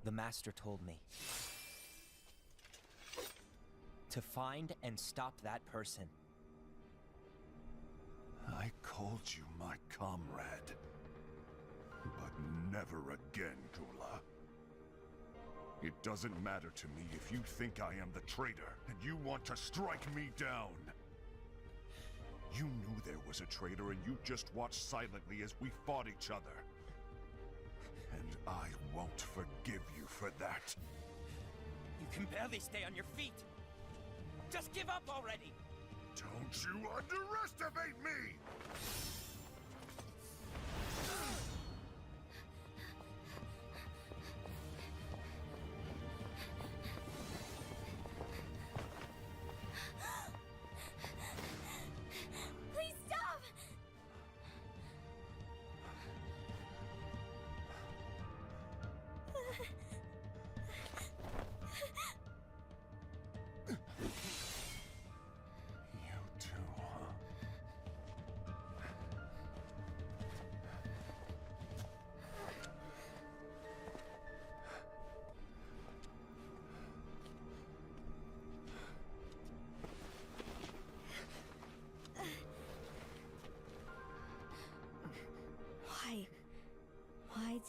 The Master told me to find and stop that person. I called you my comrade. But never again, Gula. It doesn't matter to me if you think I am the traitor, and you want to strike me down. You knew there was a traitor, and you just watched silently as we fought each other. And I won't forgive you for that. You can barely stay on your feet. Just give up already. Don't you underestimate me! Please stop!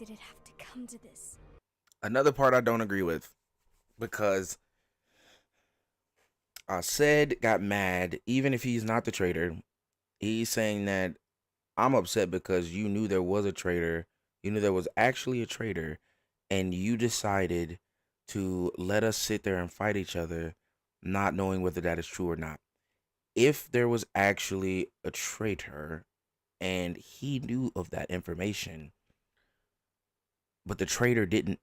did it have to come to this? Another part I don't agree with, because said got mad, even if he's not the traitor. He's saying that I'm upset because you knew there was a traitor. You knew there was actually a traitor, and you decided to let us sit there and fight each other, not knowing whether that is true or not. If there was actually a traitor and he knew of that information, but the traitor didn't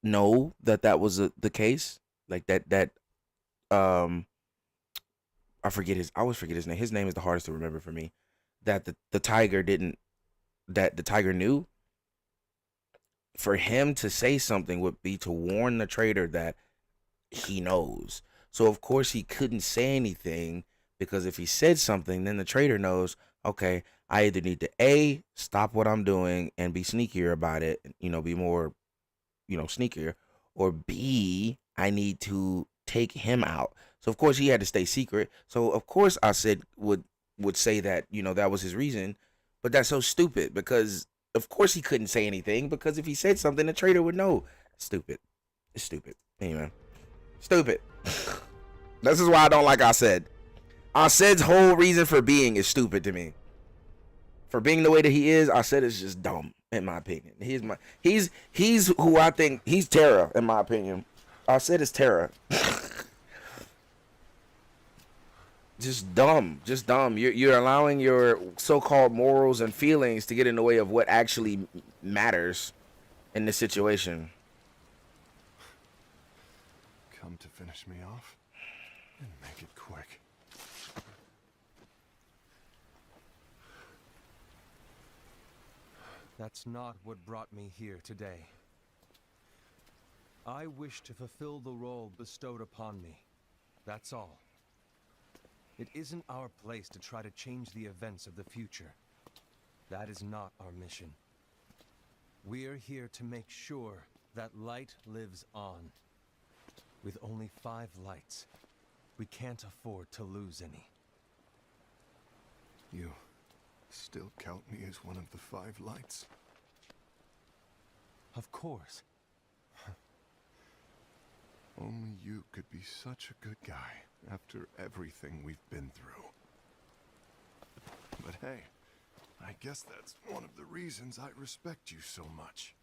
know that that was the case, like that I always forget his name. His name is the hardest to remember for me. That the tiger didn't, that the tiger knew. For him to say something would be to warn the traitor that he knows. So of course he couldn't say anything, because if he said something, then the traitor knows, okay, I either need to A, stop what I'm doing and be sneakier about it, be more, sneakier, or B, I need to take him out. So of course he had to stay secret. So of course I said would say that, that was his reason. But that's so stupid, because of course he couldn't say anything, because if he said something, the traitor would know. Stupid. It's stupid. Anyway. Stupid. This is why I don't like Asaid. Asaid's whole reason for being is stupid to me. For being the way that he is, Asaid is just dumb, in my opinion. He's who I think, he's Terra, in my opinion. Asaid is Terra. Just dumb. You're allowing your so-called morals and feelings to get in the way of what actually matters in this situation. Come to finish me off, and make it quick. That's not what brought me here today. I wish to fulfill the role bestowed upon me. That's all. It isn't our place to try to change the events of the future. That is not our mission. We are here to make sure that light lives on. With only 5 lights, we can't afford to lose any. You still count me as one of the 5 lights? Of course. Only you could be such a good guy after everything we've been through. But hey, I guess that's one of the reasons I respect you so much.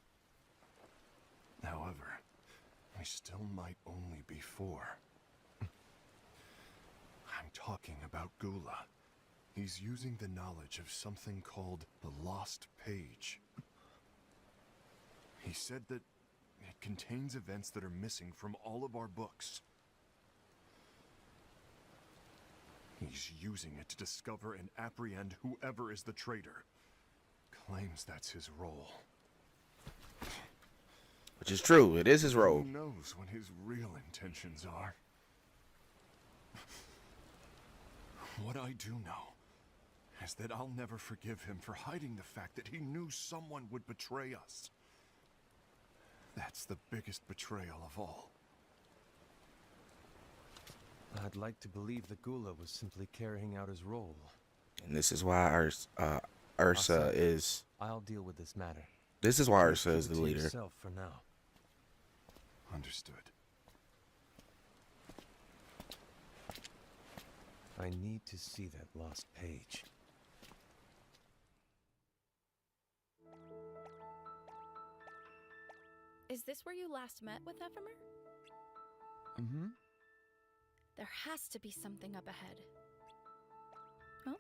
However, we still might only be 4. I'm talking about Gula. He's using the knowledge of something called the Lost Page. He said that it contains events that are missing from all of our books. He's using it to discover and apprehend whoever is the traitor. Claims that's his role. Which is true, it is his role. Who knows what his real intentions are? What I do know is that I'll never forgive him for hiding the fact that he knew someone would betray us. That's the biggest betrayal of all. I'd like to believe that Gula was simply carrying out his role. And this is why Ursa is... I'll deal with this matter. This is why Ursa is the Keep it to leader. yourself for now. Understood. I need to see that lost page. Is this where you last met with Ephemer? Mm-hmm. There has to be something up ahead. Huh?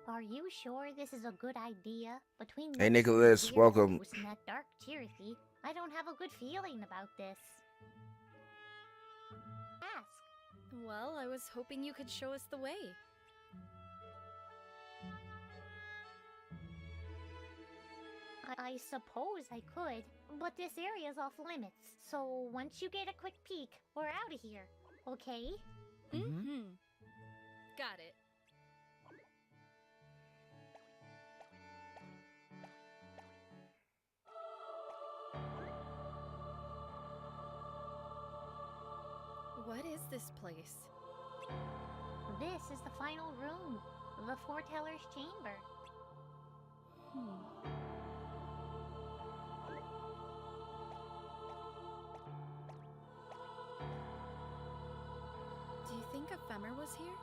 Are you sure this is a good idea? Between Hey, those Nicholas, weirdos welcome. and that dark Tirith, I don't have a good feeling about this. Ask. Well, I was hoping you could show us the way. I suppose I could, but this area's off limits. So once you get a quick peek, we're out of here. Okay? Mm-hmm. Got it. What is this place? This is the final room, the Foreteller's Chamber. Do you think Ephemer was here?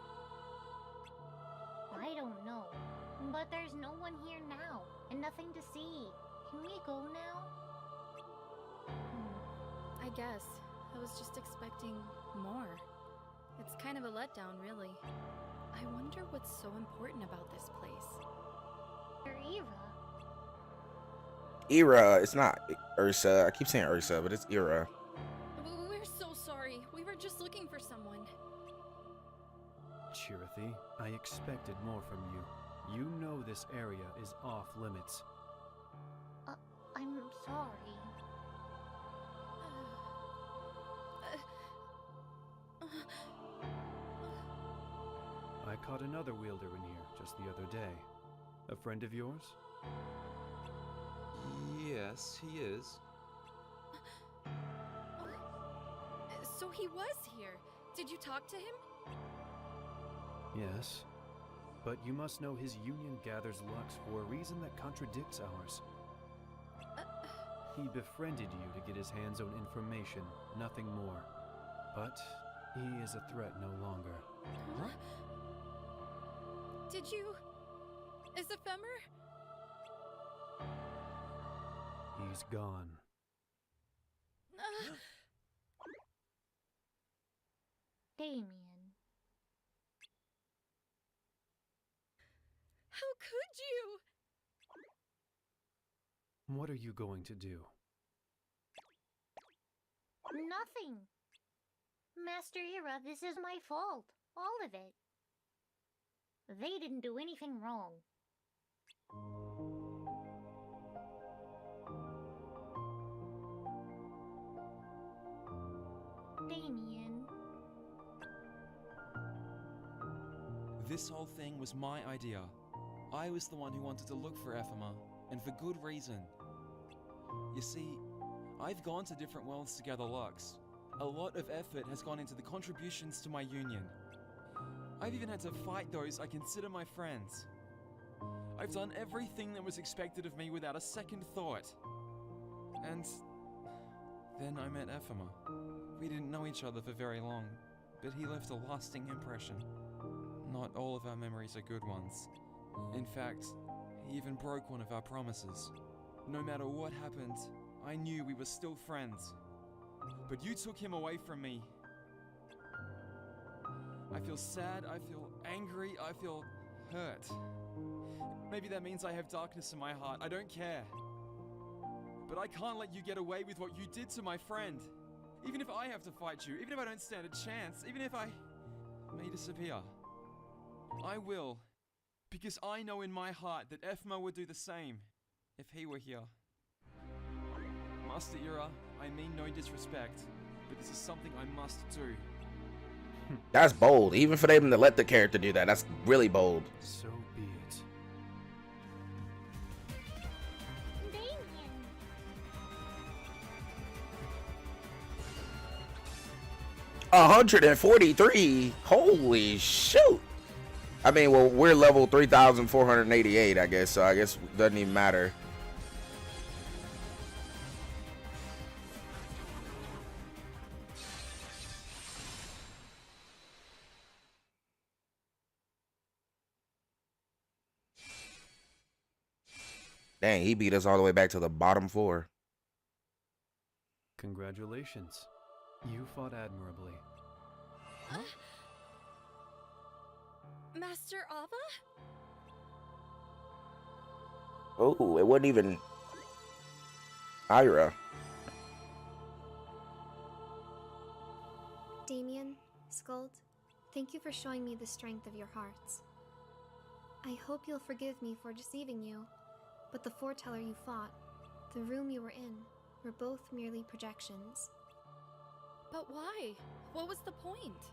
I don't know. But there's no one here now, and nothing to see. Can we go now? I guess. I was just expecting more. It's kind of a letdown, really. I wonder what's so important about this place. Ira, it's not Ursa. I keep saying Ursa, but it's Ira. We're so sorry. We were just looking for someone. Chirithy, I expected more from you. You know this area is off limits. I'm sorry. I caught another wielder in here just the other day. A friend of yours? Yes, he is. So he was here. Did you talk to him? Yes. But you must know his union gathers lux for a reason that contradicts ours. He befriended you to get his hands on information, nothing more. But he is a threat no longer. Huh? Did you... Is Ephemer? He's gone. Damien. How could you? What are you going to do? Nothing. Master Ira, this is my fault. All of it. They didn't do anything wrong. Damien. This whole thing was my idea. I was the one who wanted to look for Ephema, and for good reason. You see, I've gone to different worlds to gather lux. A lot of effort has gone into the contributions to my union. I've even had to fight those I consider my friends. I've done everything that was expected of me without a second thought. And then I met Ephema. We didn't know each other for very long, but he left a lasting impression. Not all of our memories are good ones. In fact, he even broke one of our promises. No matter what happened, I knew we were still friends. But you took him away from me. I feel sad, I feel angry, I feel hurt. Maybe that means I have darkness in my heart, I don't care. But I can't let you get away with what you did to my friend. Even if I have to fight you, even if I don't stand a chance, even if I may disappear. I will. Because I know in my heart that Ephema would do the same if he were here. Master Ira, I mean no disrespect, but this is something I must do. That's bold. Even for them to let the character do that, that's really bold. So be it. Damien. 143. Holy shoot. I mean, well, we're level 3,488, I guess, so I guess it doesn't even matter. Dang, he beat us all the way back to the bottom floor. Congratulations. You fought admirably. Huh? Master Ava? Oh, it wasn't even Ira. Damien, Skuld, thank you for showing me the strength of your hearts. I hope you'll forgive me for deceiving you, but the foreteller you fought, the room you were in, were both merely projections. But why? What was the point?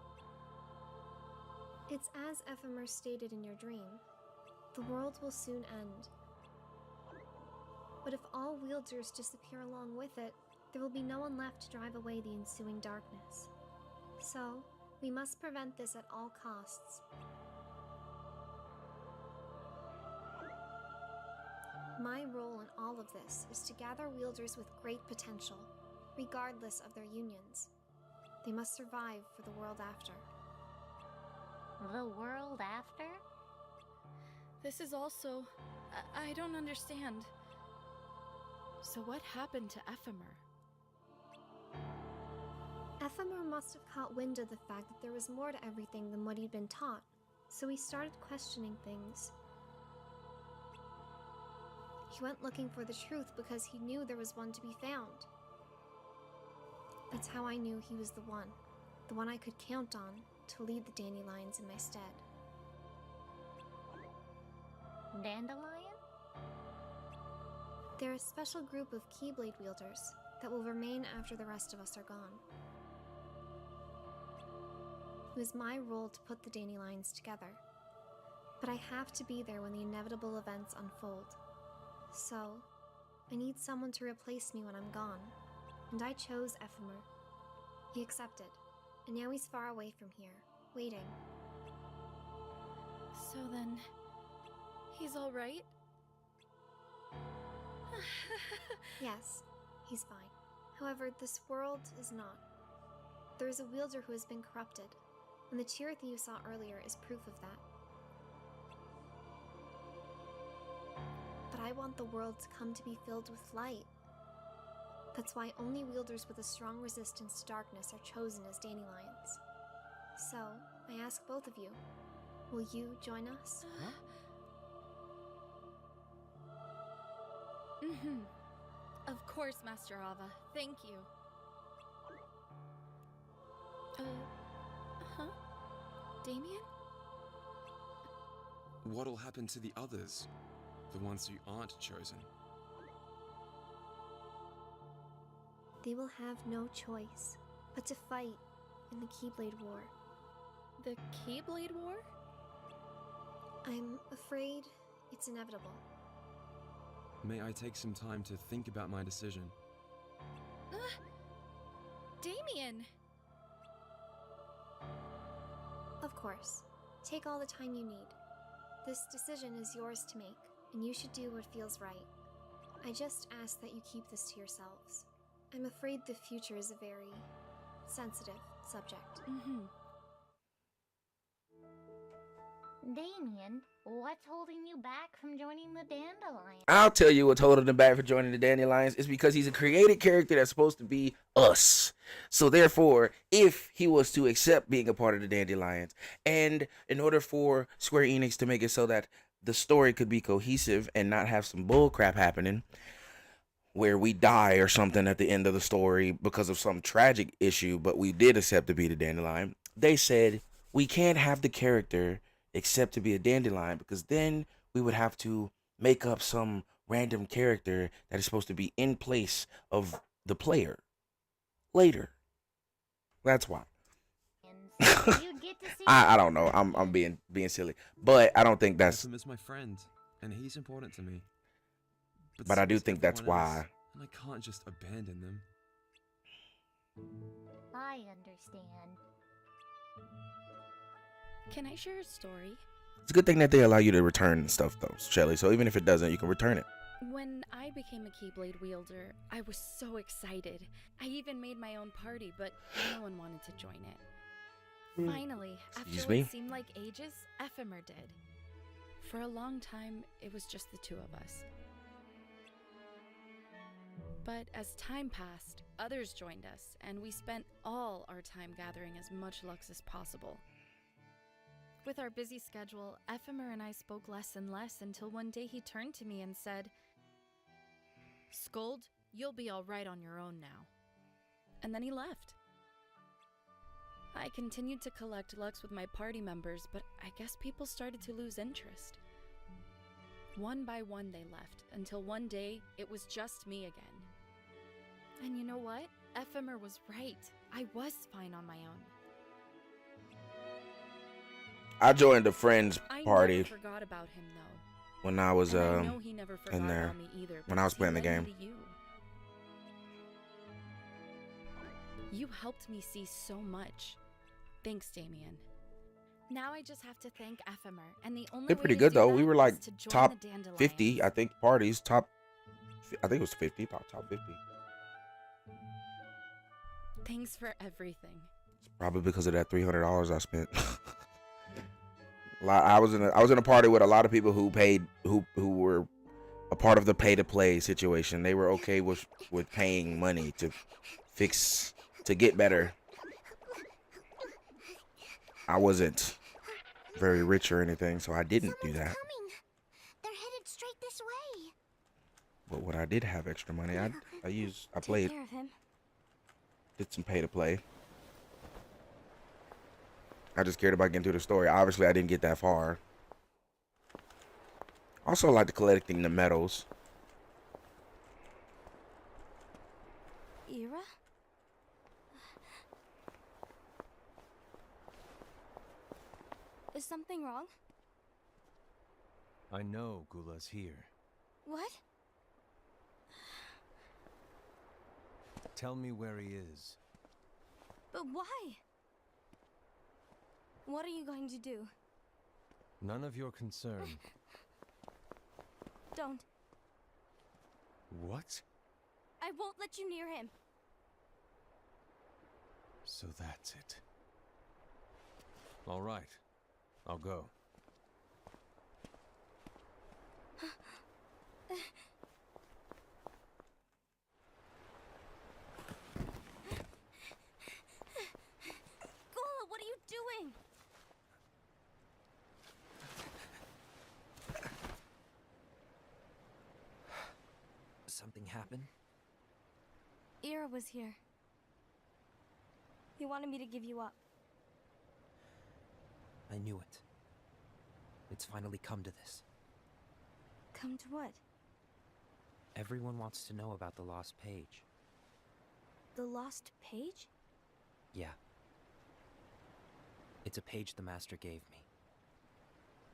It's as Ephemer stated in your dream. The world will soon end. But if all wielders disappear along with it, there will be no one left to drive away the ensuing darkness. So, we must prevent this at all costs. My role in all of this is to gather wielders with great potential, regardless of their unions. They must survive for the world after. The world after? This is also... I don't understand. So what happened to Ephemer? Ephemer must have caught wind of the fact that there was more to everything than what he'd been taught, so he started questioning things. He went looking for the truth because he knew there was one to be found. That's how I knew he was the one I could count on to lead the dandelions in my stead. Dandelion? They're a special group of Keyblade wielders that will remain after the rest of us are gone. It was my role to put the dandelions together, but I have to be there when the inevitable events unfold. So, I need someone to replace me when I'm gone, and I chose Ephemer. He accepted, and now he's far away from here, waiting. So then, he's all right? Yes, he's fine. However, this world is not. There is a wielder who has been corrupted, and the Chirithy you saw earlier is proof of that. But I want the world to come to be filled with light. That's why only wielders with a strong resistance to darkness are chosen as dandelions. So, I ask both of you, will you join us? Of course, Master Ava. Thank you. Damien? What'll happen to the others? The ones who aren't chosen? They will have no choice but to fight in the Keyblade War. The Keyblade War? I'm afraid it's inevitable. May I take some time to think about my decision? Damien! Of course. Take all the time you need. This decision is yours to make, and you should do what feels right. I just ask that you keep this to yourselves. I'm afraid the future is a very sensitive subject. Damien, what's holding you back from joining the Dandelion? I'll tell you what's holding him back for joining the Dandelions. It's because he's a created character that's supposed to be us. So therefore, if he was to accept being a part of the Dandelions, and in order for Square Enix to make it so that the story could be cohesive and not have some bull crap happening, where we die or something at the end of the story because of some tragic issue, but we did accept to be the Dandelion, they said we can't have the character except to be a Dandelion, because then we would have to make up some random character that is supposed to be in place of the player later. That's why. I don't know. I'm being silly, but I don't think that's. Ephemer is my friend, and he's important to me. But I do so is think that's everyone why. else, and I can't just abandon them. I understand. Can I share a story? It's a good thing that they allow you to return stuff, though, Shelly. So even if it doesn't, you can return it. When I became a Keyblade wielder, I was so excited. I even made my own party, but no one wanted to join it. Finally, after what seemed like ages, Ephemer did. For a long time, it was just the two of us. But as time passed, others joined us, and we spent all our time gathering as much Lux as possible. With our busy schedule, Ephemer and I spoke less and less until one day he turned to me and said, "Scold, you'll be all right on your own now." And then he left. I continued to collect Lux with my party members, but I guess people started to lose interest. One by one they left, until one day it was just me again. And you know what? Ephemer was right. I was fine on my own. I joined a friend's party. I never forgot about him, though. When I was And I know he never forgot in there about me either, when I was because he playing the led game. me to you. You helped me see so much. Thanks, Damien. Now I just have to thank Ephemer, and the only They're way pretty to good do though. that We were like is to join top the Dandelions. 50, I think, parties. I think it was 50, top 50. Thanks for everything. Probably because of that $300 I spent. I was in a party with a lot of people who paid, who were a part of the pay to play situation. They were okay with paying money to get better. I wasn't very rich or anything, so I didn't do that. They're headed straight this way. But when I did have extra money, I Take played, care of him. did some pay to play. I just cared about getting through the story. Obviously, I didn't get that far. Also, I like to collecting the medals. Ira? Is something wrong? I know Gula's here. What? Tell me where he is. But why? What are you going to do? None of your concern. Don't. What? I won't let you near him. So that's it. All right. I'll go. Gula, what are you doing? Something happened? Ira was here. He wanted me to give you up. I knew it. It's finally come to this. Come to what? Everyone wants to know about the lost page. The lost page? Yeah. It's a page the Master gave me.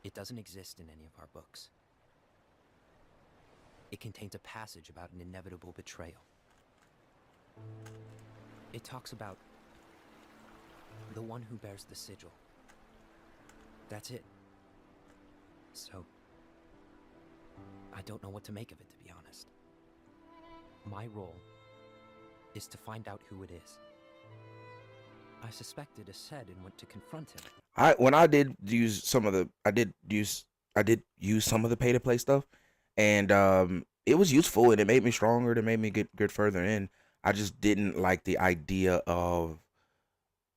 It doesn't exist in any of our books. It contains a passage about an inevitable betrayal. It talks about the one who bears the sigil. That's it. So, I don't know what to make of it, to be honest. My role is to find out who it is. I suspected Ased and went to confront him. I did use some of the pay to play stuff, and it was useful and it made me stronger. It made me get further in. I just didn't like the idea of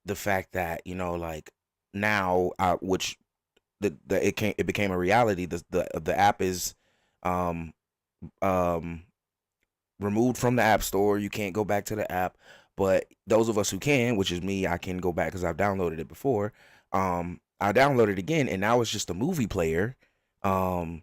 the fact that, you know, like now, which it became a reality. The app is removed from the app store. You can't go back to the app, but those of us who can, which is me, I can go back because I've downloaded it before. I downloaded it again, and now it's just a movie player that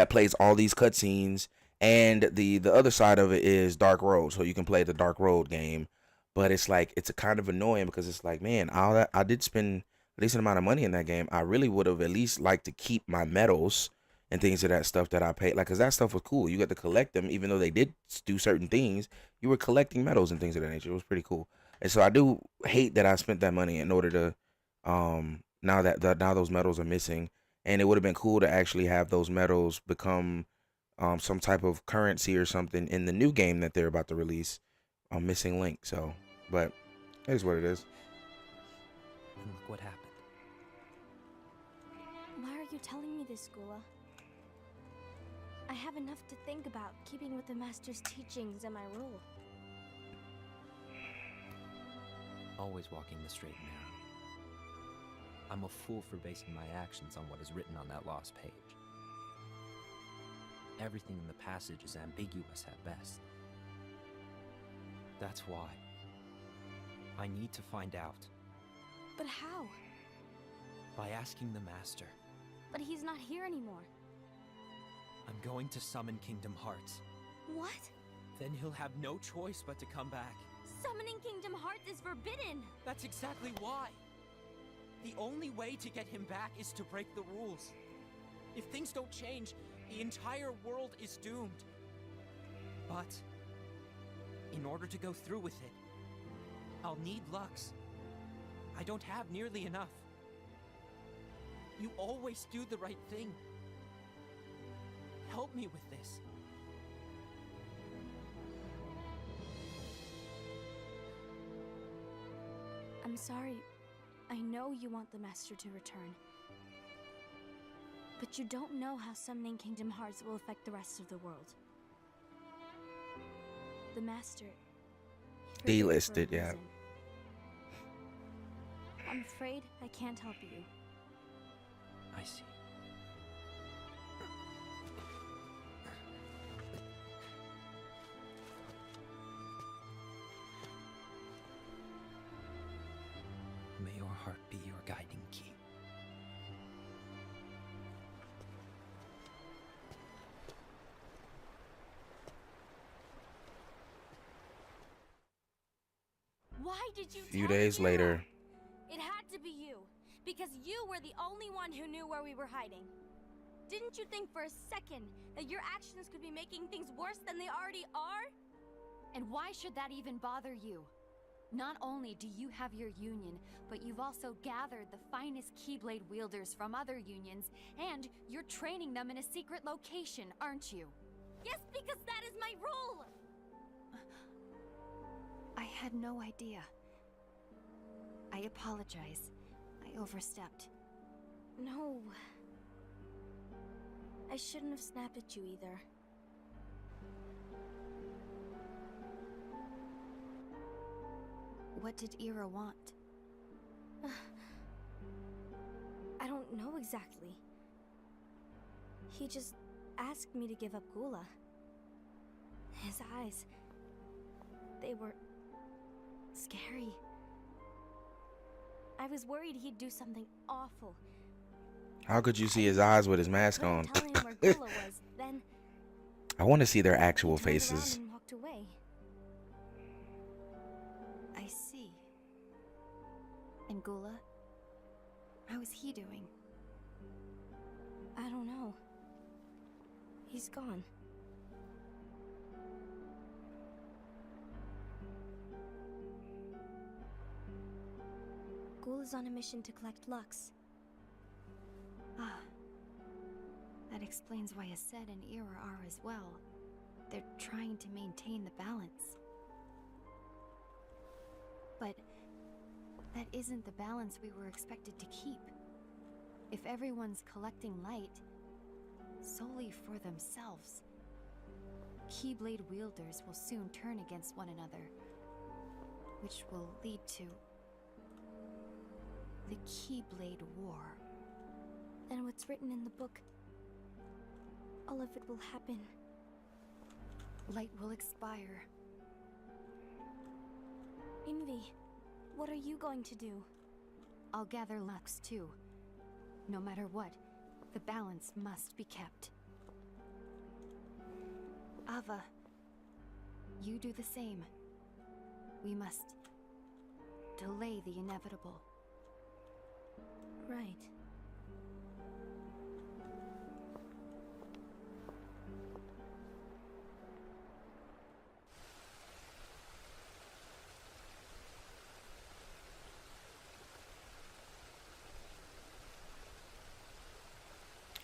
plays all these cutscenes, and the other side of it is Dark Road, so you can play the Dark Road game. But it's like, it's a kind of annoying because it's like, man, I did spend a decent amount of money in that game. I really would have at least liked to keep my medals and things of that stuff that I paid, like, because that stuff was cool. You got to collect them, even though they did do certain things. You were collecting medals and things of that nature. It was pretty cool. And so I do hate that I spent that money in order to now those medals are missing. And it would have been cool to actually have those medals become some type of currency or something in the new game that they're about to release. Missing Link. So, but it is what it is. And look what happened. Why are you telling me this, Gula? I have enough to think about, keeping with the Master's teachings and my role. Always walking the straight and narrow. I'm a fool for basing my actions on what is written on that lost page. Everything in the passage is ambiguous at best. That's why I need to find out. But how? By asking the Master. But he's not here anymore. I'm going to summon Kingdom Hearts. What? Then he'll have no choice but to come back. Summoning Kingdom Hearts is forbidden! That's exactly why! The only way to get him back is to break the rules. If things don't change, the entire world is doomed. But in order to go through with it, I'll need Lux. I don't have nearly enough. You always do the right thing. Help me with this. I'm sorry. I know you want the Master to return. But you don't know how summoning Kingdom Hearts will affect the rest of the world. The Master... he forgave for a Delisted, yeah. reason. I'm afraid I can't help you. I see. May your heart be your guiding key. Why did you A few tell days Kira? later, It had to be you, because you were the only one who knew where we were hiding. Didn't you think for a second that your actions could be making things worse than they already are? And why should that even bother you? Not only do you have your union, but you've also gathered the finest Keyblade wielders from other unions, and you're training them in a secret location, aren't you? Yes, because that is my role! I had no idea. I apologize. I overstepped. No. I shouldn't have snapped at you either. What did Ira want? I don't know exactly. He just asked me to give up Gula. His eyes... they were... scary. I was worried he'd do something awful. how could you see his eyes with his mask on? Tell him where Gula was, then I want to see their actual he turned around faces. and walked away. I see. And Gula? How is he doing? I don't know. He's gone. Gula's on a mission to collect Lux. Ah. That explains why Aset and Ira are as well. They're trying to maintain the balance. But that isn't the balance we were expected to keep. If everyone's collecting light solely for themselves, Keyblade wielders will soon turn against one another, which will lead to the Keyblade War. Then what's written in the book, all of it will happen. Light will expire. Invi, what are you going to do? I'll gather Lux too. No matter what, the balance must be kept. Ava, you do the same. We must delay the inevitable. Right.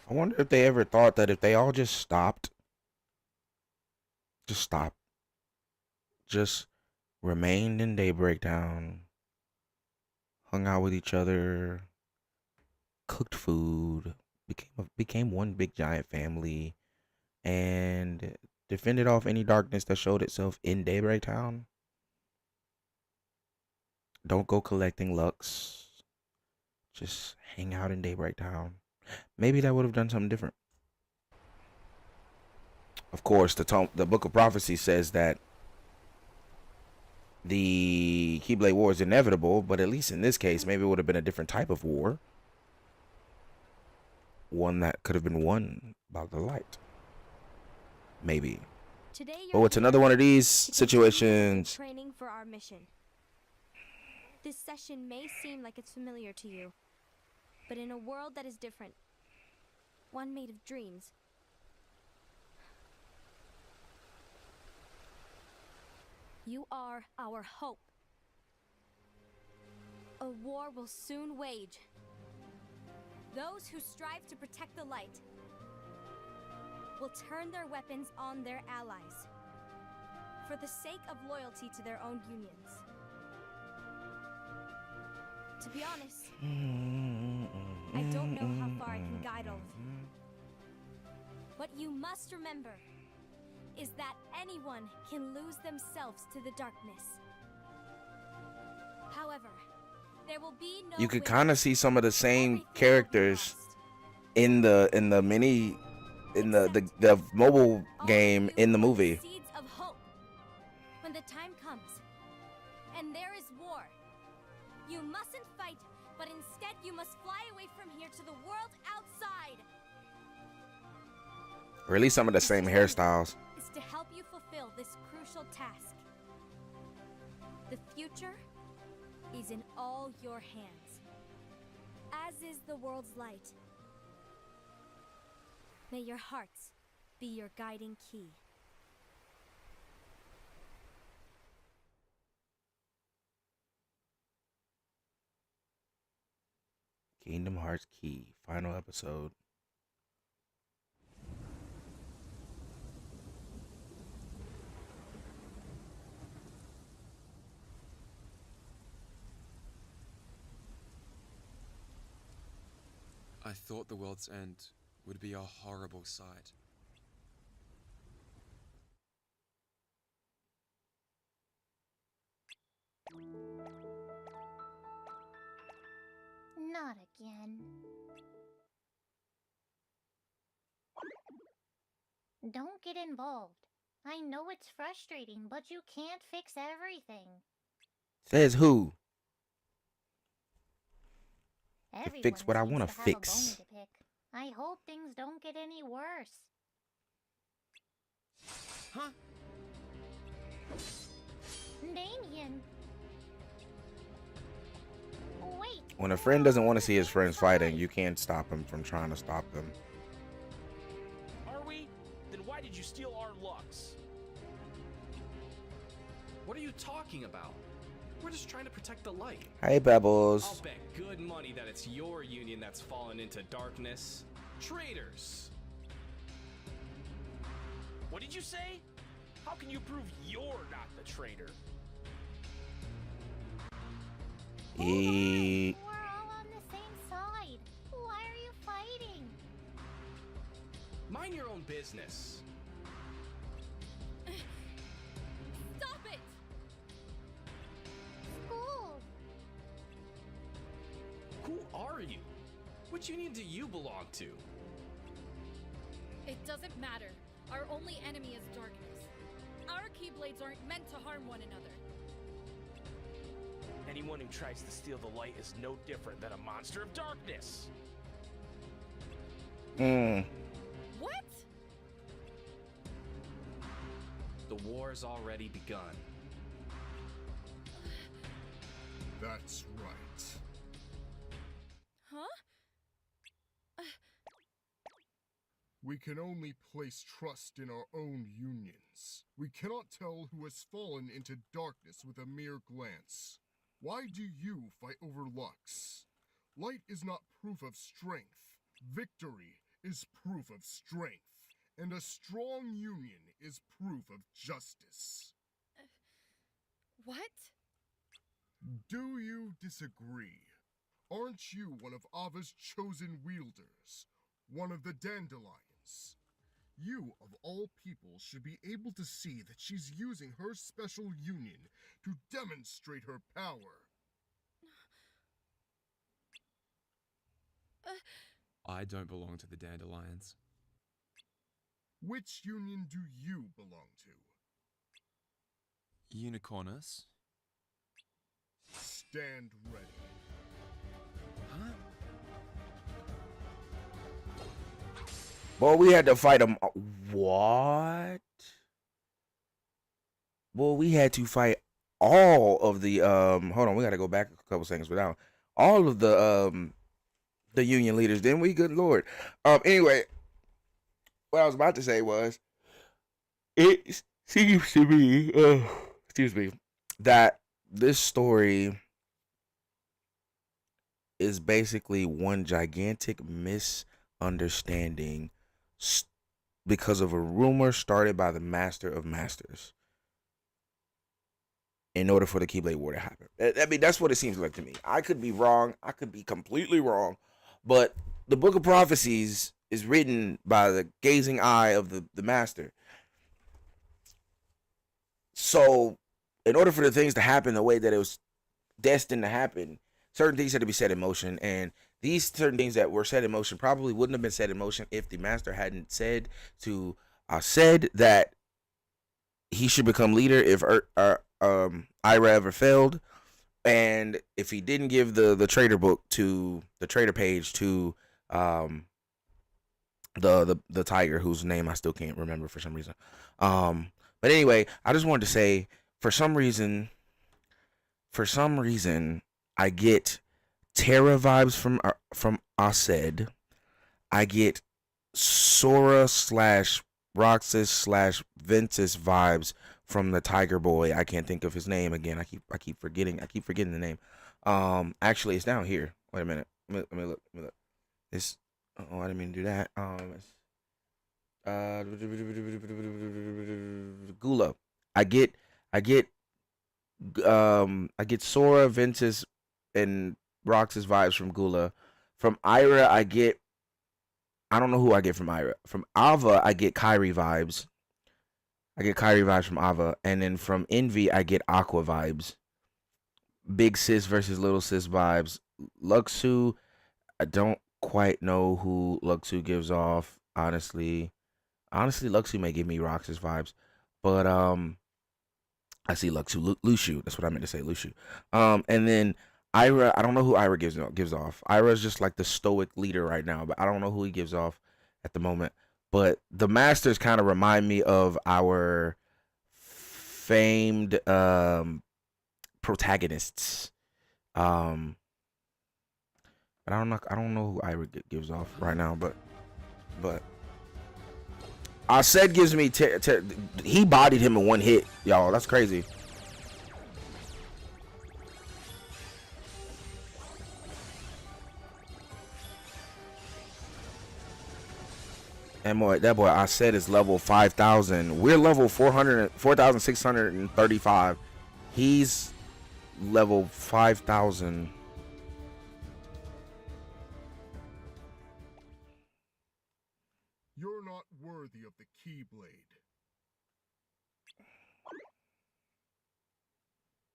I wonder if they ever thought that if they all just stopped, just remained in Daybreak Town, hung out with each other, cooked food, became one big giant family, and defended off any darkness that showed itself in Daybreak Town. Don't go collecting Lux. Just hang out in Daybreak Town. Maybe that would have done something different. Of course, the Book of Prophecy says that the Keyblade War is inevitable, but at least in this case, maybe it would have been a different type of war. One that could have been won by the light. Maybe. Oh, it's another one of these situations. Training for our mission. This session may seem like it's familiar to you, but in a world that is different, one made of dreams, you are our hope. A war will soon wage. Those who strive to protect the light will turn their weapons on their allies for the sake of loyalty to their own unions. To be honest, I don't know how far I can guide all of you. What you must remember is that anyone can lose themselves to the darkness. However, there will be no You could kind of see some of the same characters in the mobile game in the movie. Seeds of hope. When the time comes and there is war, you mustn't fight, but instead you must fly away from here to the world outside. Or at least some of the same hairstyles. Is to help you fulfill this crucial task. The future is in all your hands, as is the world's light. May your hearts be your guiding key. Kingdom Hearts Key, final episode. I thought the world's end would be a horrible sight. Not again. Don't get involved. I know it's frustrating, but you can't fix everything. Says who? Everyone Fix what I seems want to have a fix. bone to pick. I hope things don't get any worse. Huh? Damien. Wait. When a friend doesn't want to see his friends fighting, you can't stop him from trying to stop them. Are we? Then why did you steal our Lux? What are you talking about? We're just trying to protect the light. Hey, Pebbles. I'll bet good money that it's your union that's fallen into darkness. Traitors! What did you say? How can you prove you're not the traitor? He... We're all on the same side. Why are you fighting? Mind your own business. Stop it! School. Who are you? Which union do you belong to? It doesn't matter. Our only enemy is darkness. Our Keyblades aren't meant to harm one another. Anyone who tries to steal the light is no different than a monster of darkness. What? The war's already begun. That's right. Huh? We can only place trust in our own unions. We cannot tell who has fallen into darkness with a mere glance. Why do you fight over Lux? Light is not proof of strength. Victory is proof of strength. And a strong union is proof of justice. What? Do you disagree? Aren't you one of Ava's chosen wielders? One of the dandelions? You, of all people, should be able to see that she's using her special union to demonstrate her power. I don't belong to the Dandelions. Which union do you belong to? Unicornus? Stand ready. Huh? Well, we had to fight them. What? Well, we had to fight all of the hold on, we gotta go back a couple seconds without all of the union leaders, didn't we? Good lord. Anyway, what I was about to say was it seems to me excuse me, that this story is basically one gigantic misunderstanding because of a rumor started by the Master of Masters in order for the Keyblade War to happen. I mean, that's what it seems like to me. I could be wrong. I could be completely wrong. But the Book of Prophecies is written by the gazing eye of the Master. So, in order for the things to happen the way that it was destined to happen, certain things had to be set in motion. And these certain things that were set in motion probably wouldn't have been set in motion if the Master hadn't said that he should become leader if Ira ever failed, and if he didn't give the trader book to the trader page to the tiger whose name I still can't remember for some reason. But anyway, I just wanted to say for some reason I get Terra vibes from Aced. I get Sora / Roxas / Ventus vibes from the Tiger Boy. I can't think of his name again. I keep forgetting the name. Actually, it's down here. Wait a minute. Let me look. It's I didn't mean to do that. Gula. I get Sora, Ventus, and Roxas vibes from Gula. From Ira, I don't know who I get from Ira. From Ava, I get Kyrie vibes. From Ava. And then from Envy, I get Aqua vibes. Big sis versus little sis vibes. Luxu, I don't quite know who Luxu gives off, honestly. Luxu may give me Roxas vibes. But I see Luxu. Lushu. That's what I meant to say, Lushu. And then Ira, I don't know who Ira gives off. Ira's just like the stoic leader right now, but I don't know who he gives off at the moment. But the Masters kind of remind me of our famed protagonists. But I don't know who Ira gives off right now, but Aced gives me he bodied him in one hit, y'all. That's crazy. And that boy Aced is level 5,000. We're level 4,635. He's level 5,000. You're not worthy of the Keyblade.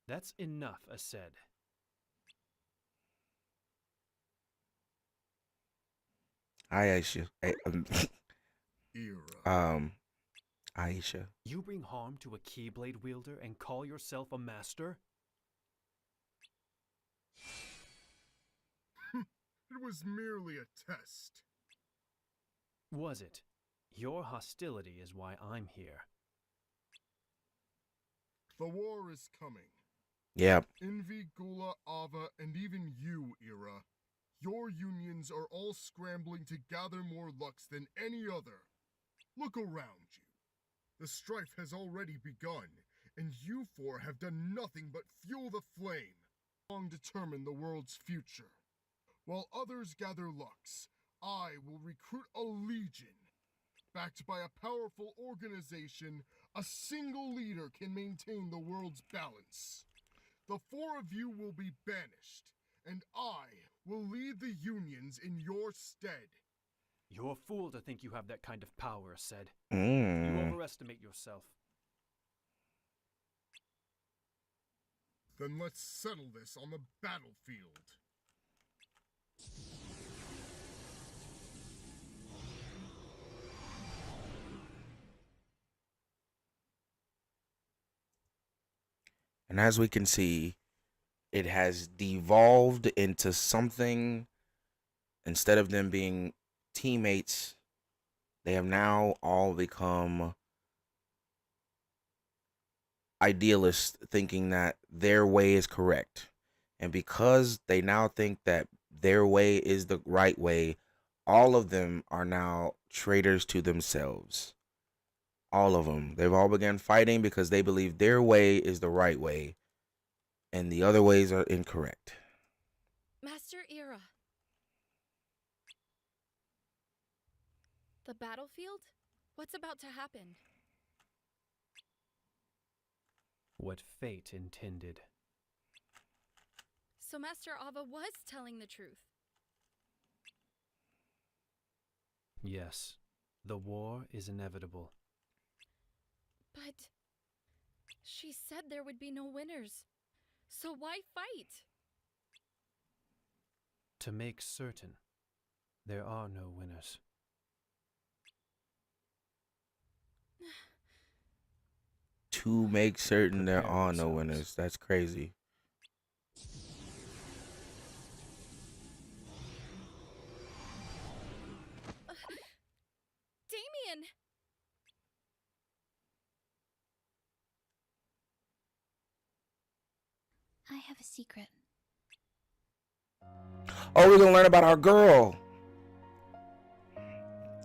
That's enough, Aced. Aisha. Aisha. You bring harm to a Keyblade wielder and call yourself a master? It was merely a test. Was it? Your hostility is why I'm here. The war is coming. Yep. Envy, Gula, Ava, and even you, Ira. Your unions are all scrambling to gather more Lux than any other. Look around you. The strife has already begun, and you four have done nothing but fuel the flame. Long determine the world's future. While others gather Lux, I will recruit a legion. Backed by a powerful organization, a single leader can maintain the world's balance. The four of you will be banished, and I will lead the unions in your stead. You're a fool to think you have that kind of power, Aced. Mm. You overestimate yourself. Then let's settle this on the battlefield. And as we can see, it has devolved into something. Instead of them being teammates, they have now all become idealists, thinking that their way is correct. And because they now think that their way is the right way, all of them are now traitors to themselves. All of them. They've all begun fighting because they believe their way is the right way and the other ways are incorrect. Master Master Ira. The battlefield? What's about to happen? What fate intended. So Master Ava was telling the truth. Yes, the war is inevitable. But she said there would be no winners. So why fight? To make certain, there are no winners. To make certain there Prepare are no yourselves. winners. That's crazy. Damien! I have a secret. Oh, we're gonna learn about our girl.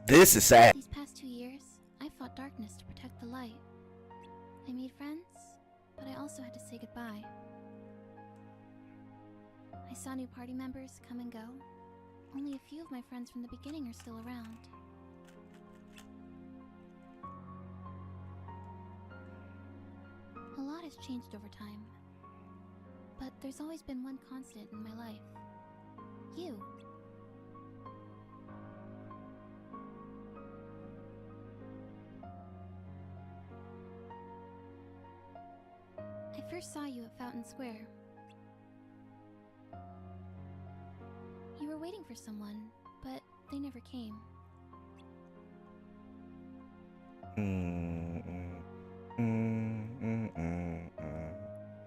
This is sad. These past 2 years, I fought darkness to protect the light. I made friends, but I also had to say goodbye. I saw new party members come and go. Only a few of my friends from the beginning are still around. A lot has changed over time. But there's always been one constant in my life. You. I first saw you at Fountain Square. You were waiting for someone, but they never came.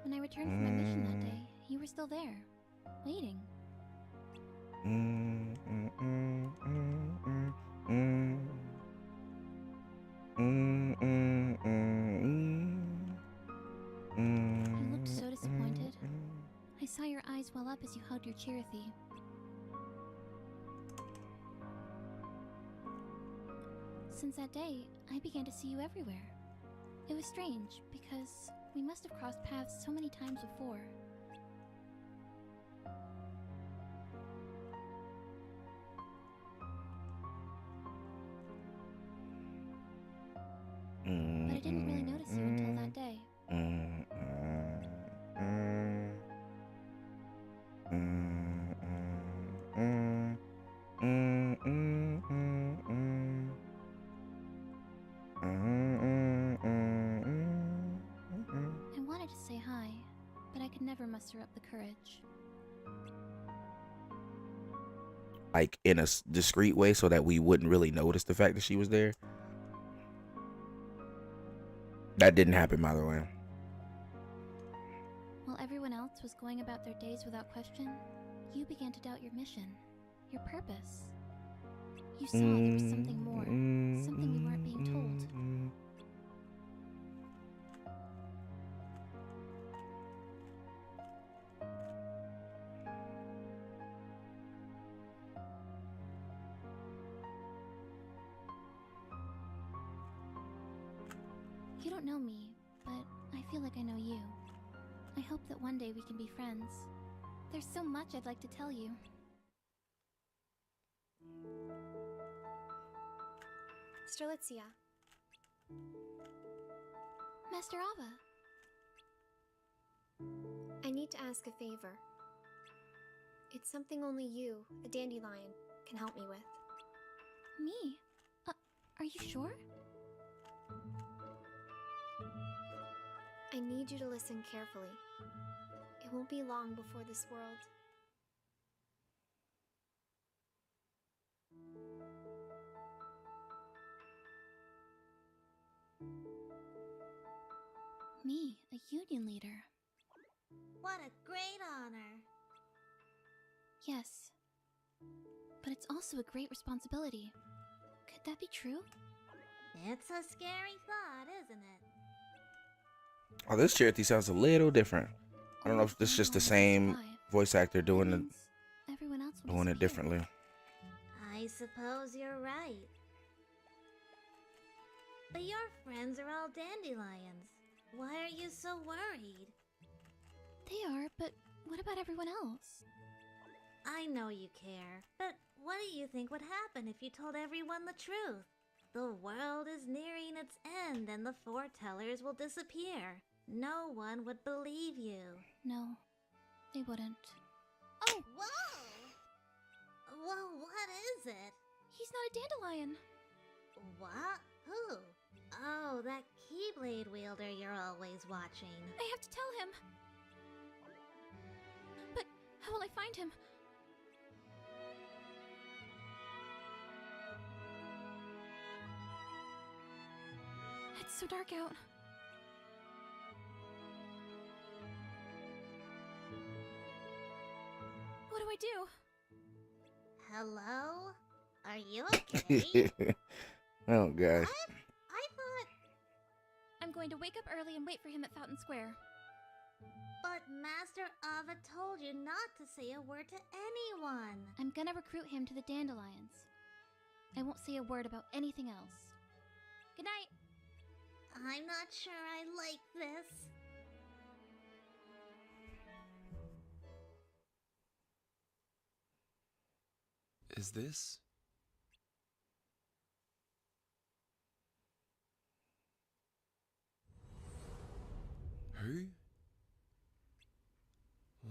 When I returned from my mission that day, you were still there, waiting. You looked so disappointed. I saw your eyes well up as you hugged your Chirithy. Since that day, I began to see you everywhere. It was strange, because we must have crossed paths so many times before. But I didn't really notice you until that day. I wanted to say hi, but I could never muster up the courage. Like in a discreet way so that we wouldn't really notice the fact that she was there. That didn't happen, by the way. While everyone else was going about their days without question, you began to doubt your mission, your purpose. You saw there was something more, something we weren't being told. You don't know me, but I feel like I know you. I hope that one day we can be friends. There's so much I'd like to tell you. Strelitzia. Master Ava. I need to ask a favor. It's something only you, a dandelion, can help me with. Me? Are you sure? I need you to listen carefully. It won't be long before this world. Me, a union leader. What a great honor. Yes. But it's also a great responsibility. Could that be true? It's a scary thought, isn't it? Oh, this Charity sounds a little different. I don't know if this is just the same voice actor doing it differently. I suppose you're right. But your friends are all dandelions. Why are you so worried? They are, but what about everyone else? I know you care, but what do you think would happen if you told everyone the truth? The world is nearing its end and the foretellers will disappear. No one would believe you. No, they wouldn't. Oh, whoa! Well, what is it? He's not a dandelion. What? Who? Oh, that Keyblade wielder you're always watching. I have to tell him. But how will I find him? It's so dark out. What do I do? Hello? Are you okay? Oh, gosh. I thought... I'm going to wake up early and wait for him at Fountain Square. But Master Ava told you not to say a word to anyone. I'm gonna recruit him to the Dandelions. I won't say a word about anything else. Good night. I'm not sure I like this. Is this? Who?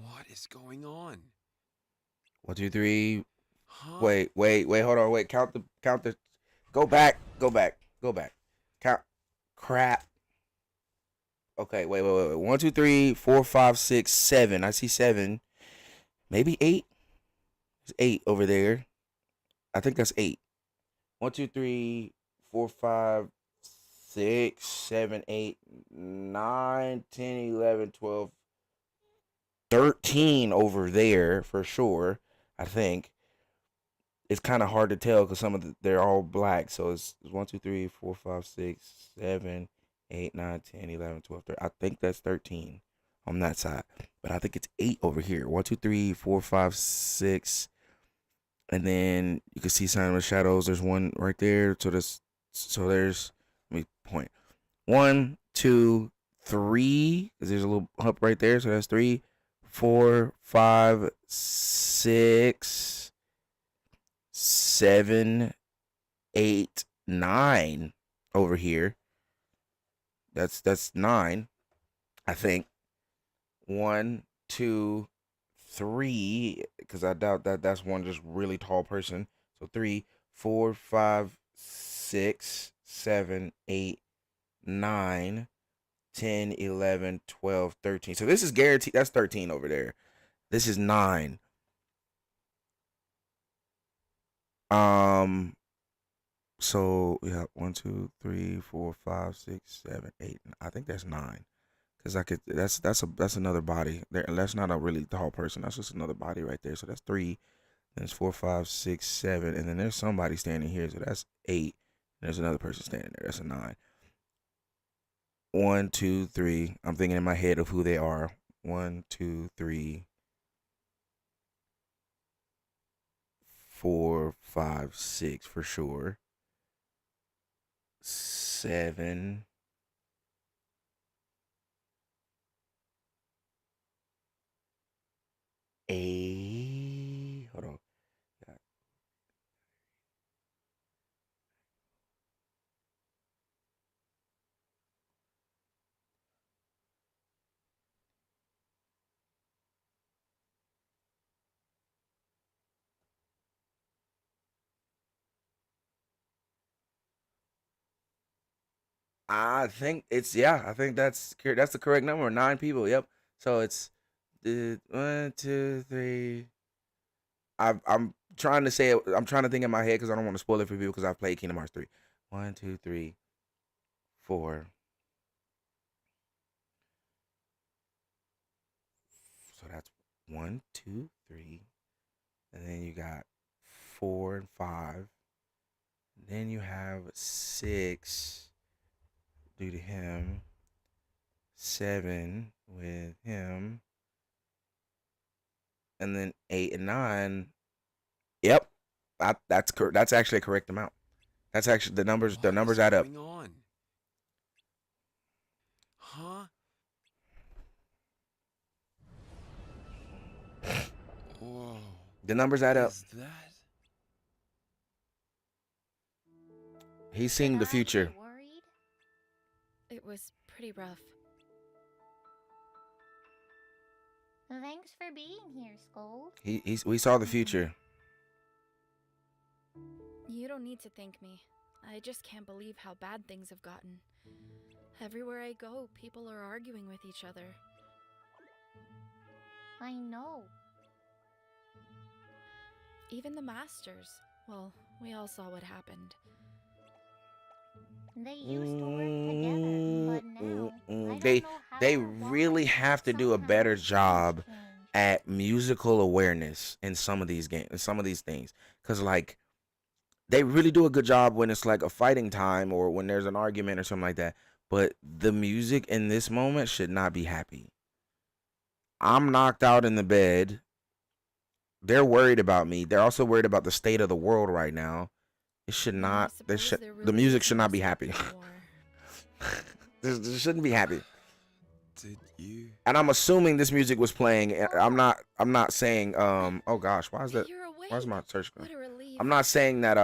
What is going on? 1, 2, 3. Huh? Wait, hold on, wait. Count the. Go back. Count. Crap. Okay, wait. 1, 2, 3, 4, 5, 6, 7. I see 7. Maybe 8. There's 8 over there. I think that's 8. 1, 2, 3, 4, 5, 6, 7, 8, 9, 10, 11, 12, 13 over there for sure. I think it's kind of hard to tell because they're all black. So it's 1, 2, 3, 4, 5, 6, 7, 8, 9, 10, 11, 12, 13. I think that's 13 on that side, but I think it's 8 over here. 1, 2, 3, 4, 5, 6, and then you can see Sign of the Shadows. There's one right there. So there's let me point 1, 2, 3 because there's a little hump right there. So that's 3, 4, 5, 6, 7, 8, 9 over here. That's 9, I think. 1, 2, 3, because I doubt that's one just really tall person. So 3, 4, 5, 6, 7, 8, 9, 10, 11, 12, 13. So this is guaranteed. That's 13 over there. This is 9. So we have 1, 2, 3, 4, 5, 6, 7, 8. I think that's 9. Cause that's another body. That's not a really tall person. That's just another body right there. So that's 3. Then it's 4, 5, 6, 7, and then there's somebody standing here. So that's 8. There's another person standing there. That's a 9. 1, 2, 3. I'm thinking in my head of who they are. 1, 2, 3, 4, 5, 6 for sure. 7. 8. Hold on. I think I think that's the correct number. 9 people. Yep. So it's 1, 2, 3. I'm trying to say it. I'm trying to think in my head because I don't want to spoil it for people because I've played Kingdom Hearts 3. 1, 2, 3, 4. So that's 1, 2, 3, and then you got 4 and 5. Then you have 6 due to him. 7 with him. And then 8 and 9. Yep. That's actually a correct amount. That's actually the numbers add up. What's going on? Huh? Whoa. The numbers add up. Is that? He's seeing the future. Worried? It was pretty rough. Thanks for being here, Scold. We saw the future. You don't need to thank me. I just can't believe how bad things have gotten. Everywhere I go, people are arguing with each other. I know. Even the masters. Well, we all saw what happened. They used to work together, but now I don't They know how they or why, really have to do a somehow better things job change. at musical awareness in some of these games, in some of these things, because like they really do a good job when it's like a fighting time or when there's an argument or something like that. But the music in this moment should not be happy. I'm knocked out in the bed. They're worried about me. They're also worried about the state of the world right now. It should not. The music should not be happy. This shouldn't be happy. Did you? And I'm assuming this music was playing. I'm not saying. Oh gosh, why is that? Where's my search going? What a relief. I'm not saying that.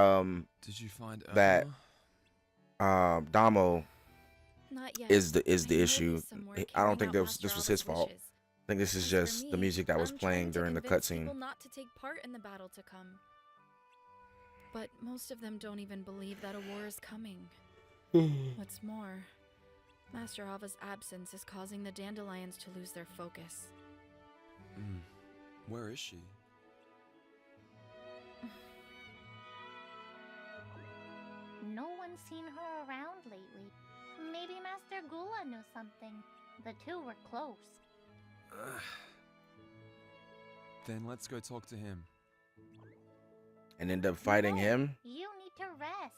Did you find that? Elma? Damo. Not yet. Is the I know issue? he's somewhere I don't carrying think out this was Master his Alva's fault. wishes. I think this is As just for the me, music that was I'm playing trying to during the convince cutscene. people not to take part in the battle to come. But most of them don't even believe that a war is coming. What's more, Master Ava's absence is causing the dandelions to lose their focus. Where is she? No one's seen her around lately. Maybe Master Gula knew something. The two were close. Then let's go talk to him. And end up fighting him. You need to rest.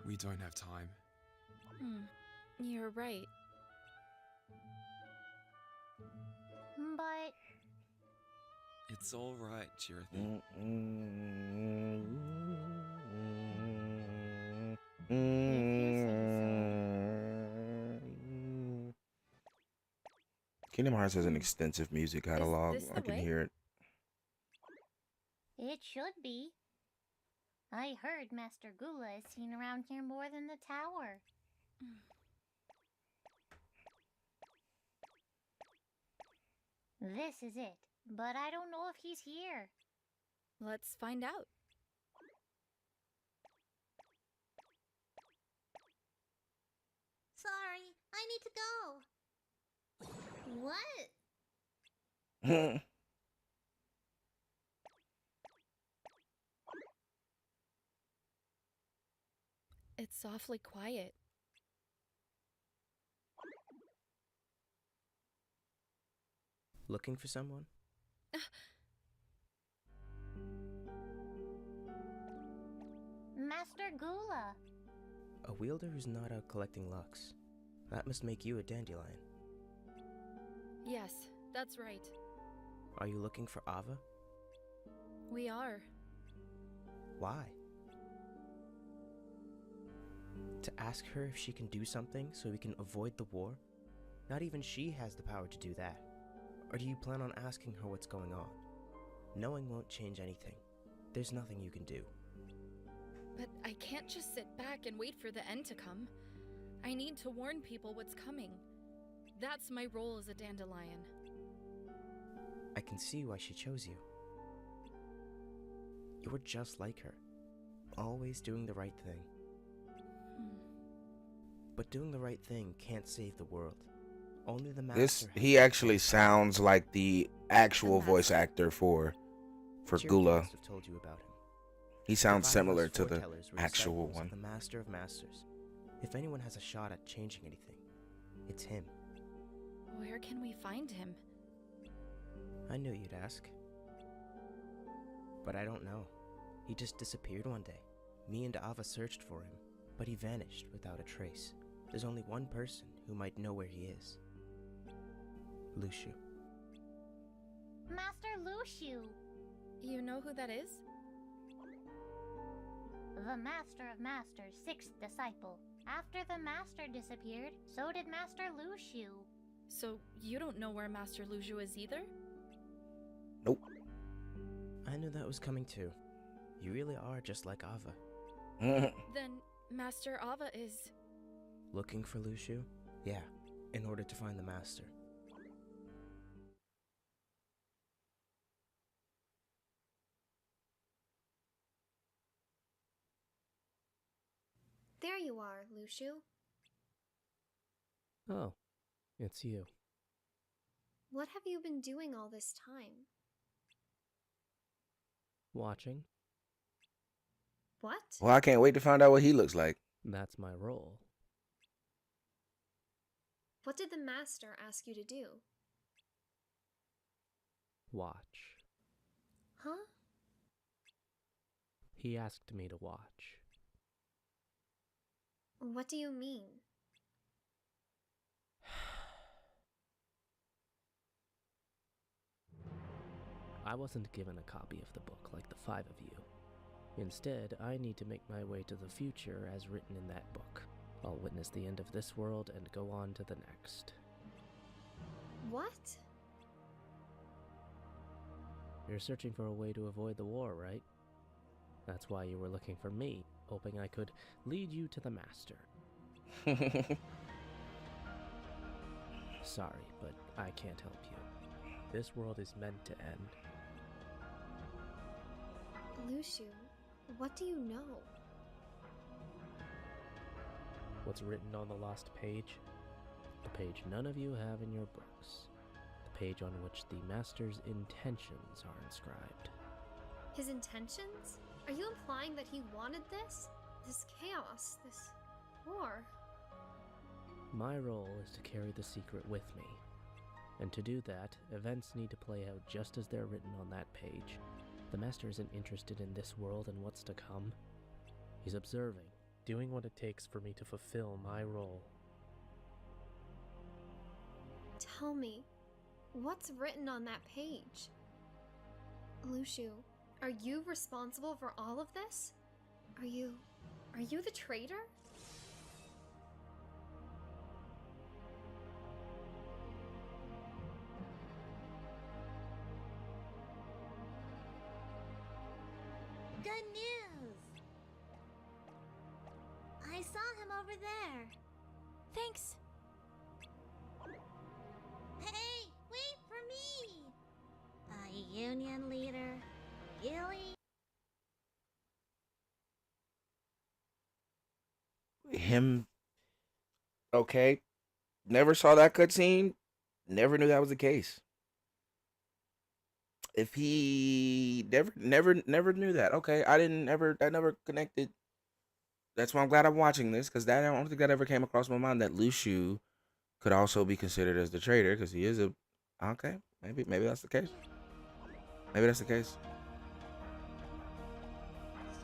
We don't have time. You're right. But It's all right, Chirithy. Kingdom Hearts has an extensive music catalog. this the I can way? hear it. it should be. I heard Master Gula is seen around here more than the tower. This is it, but I don't know if he's here. Let's find out. Sorry, I need to go. What? It's awfully quiet. Looking for someone? Master Gula. A wielder who's not out collecting lux. That must make you a dandelion. Yes, that's right. Are you looking for Ava? We are. Why? To ask her if she can do something so we can avoid the war? Not even she has the power to do that. Or do you plan on asking her what's going on? Knowing won't change anything. There's nothing you can do. But I can't just sit back and wait for the end to come. I need to warn people what's coming. That's my role as a dandelion. I can see why she chose you. You're just like her. Always doing the right thing. But doing the right thing can't save the world. Only the master. He actually sounds like the actual voice actor for Gula. Must have told you about him. He sounds The similar Violet's to the foretellers were actual disciples of one. The Master of Masters. If anyone has a shot at changing anything, it's him. Where can we find him? I knew you'd ask. But I don't know. He just disappeared one day. Me and Ava searched for him, but he vanished without a trace. There's only one person who might know where he is. Luciu. Master Luciu. You know who that is? The Master of Masters' sixth disciple. After the Master disappeared, so did Master Luciu. So you don't know where Master Luciu is either? Nope. I knew that was coming too. You really are just like Ava. Then Master Ava is... Looking for Lucio? Yeah, in order to find the Master. There you are, Lucio. Oh, it's you. What have you been doing all this time? Watching. What? Well, I can't wait to find out what he looks like. That's my role. What did the Master ask you to do? Watch. Huh? He asked me to watch. What do you mean? I wasn't given a copy of the book like the 5 of you. Instead, I need to make my way to the future as written in that book. I'll witness the end of this world and go on to the next. What? You're searching for a way to avoid the war, right? That's why you were looking for me, hoping I could lead you to the Master. Sorry, but I can't help you. This world is meant to end. Lucio, what do you know? What's written on the lost page? The page none of you have in your books. The page on which the Master's intentions are inscribed. His intentions? Are you implying that he wanted this? This chaos, this war? My role is to carry the secret with me. And to do that, events need to play out just as they're written on that page. The Master isn't interested in this world and what's to come. He's observing, doing what it takes for me to fulfill my role. Tell me, what's written on that page? Lucio, are you responsible for all of this? Are you the traitor? Good news! I saw him over there. Thanks. Hey, wait for me! A union leader, Gilly. Him. Okay. Never saw that cutscene. Never knew that was the case. If he never knew that. Okay, I never connected. That's why I'm glad I'm watching this, because I don't think that ever came across my mind that Lucio could also be considered as the traitor, because he is a. Okay, maybe that's the case. Maybe that's the case.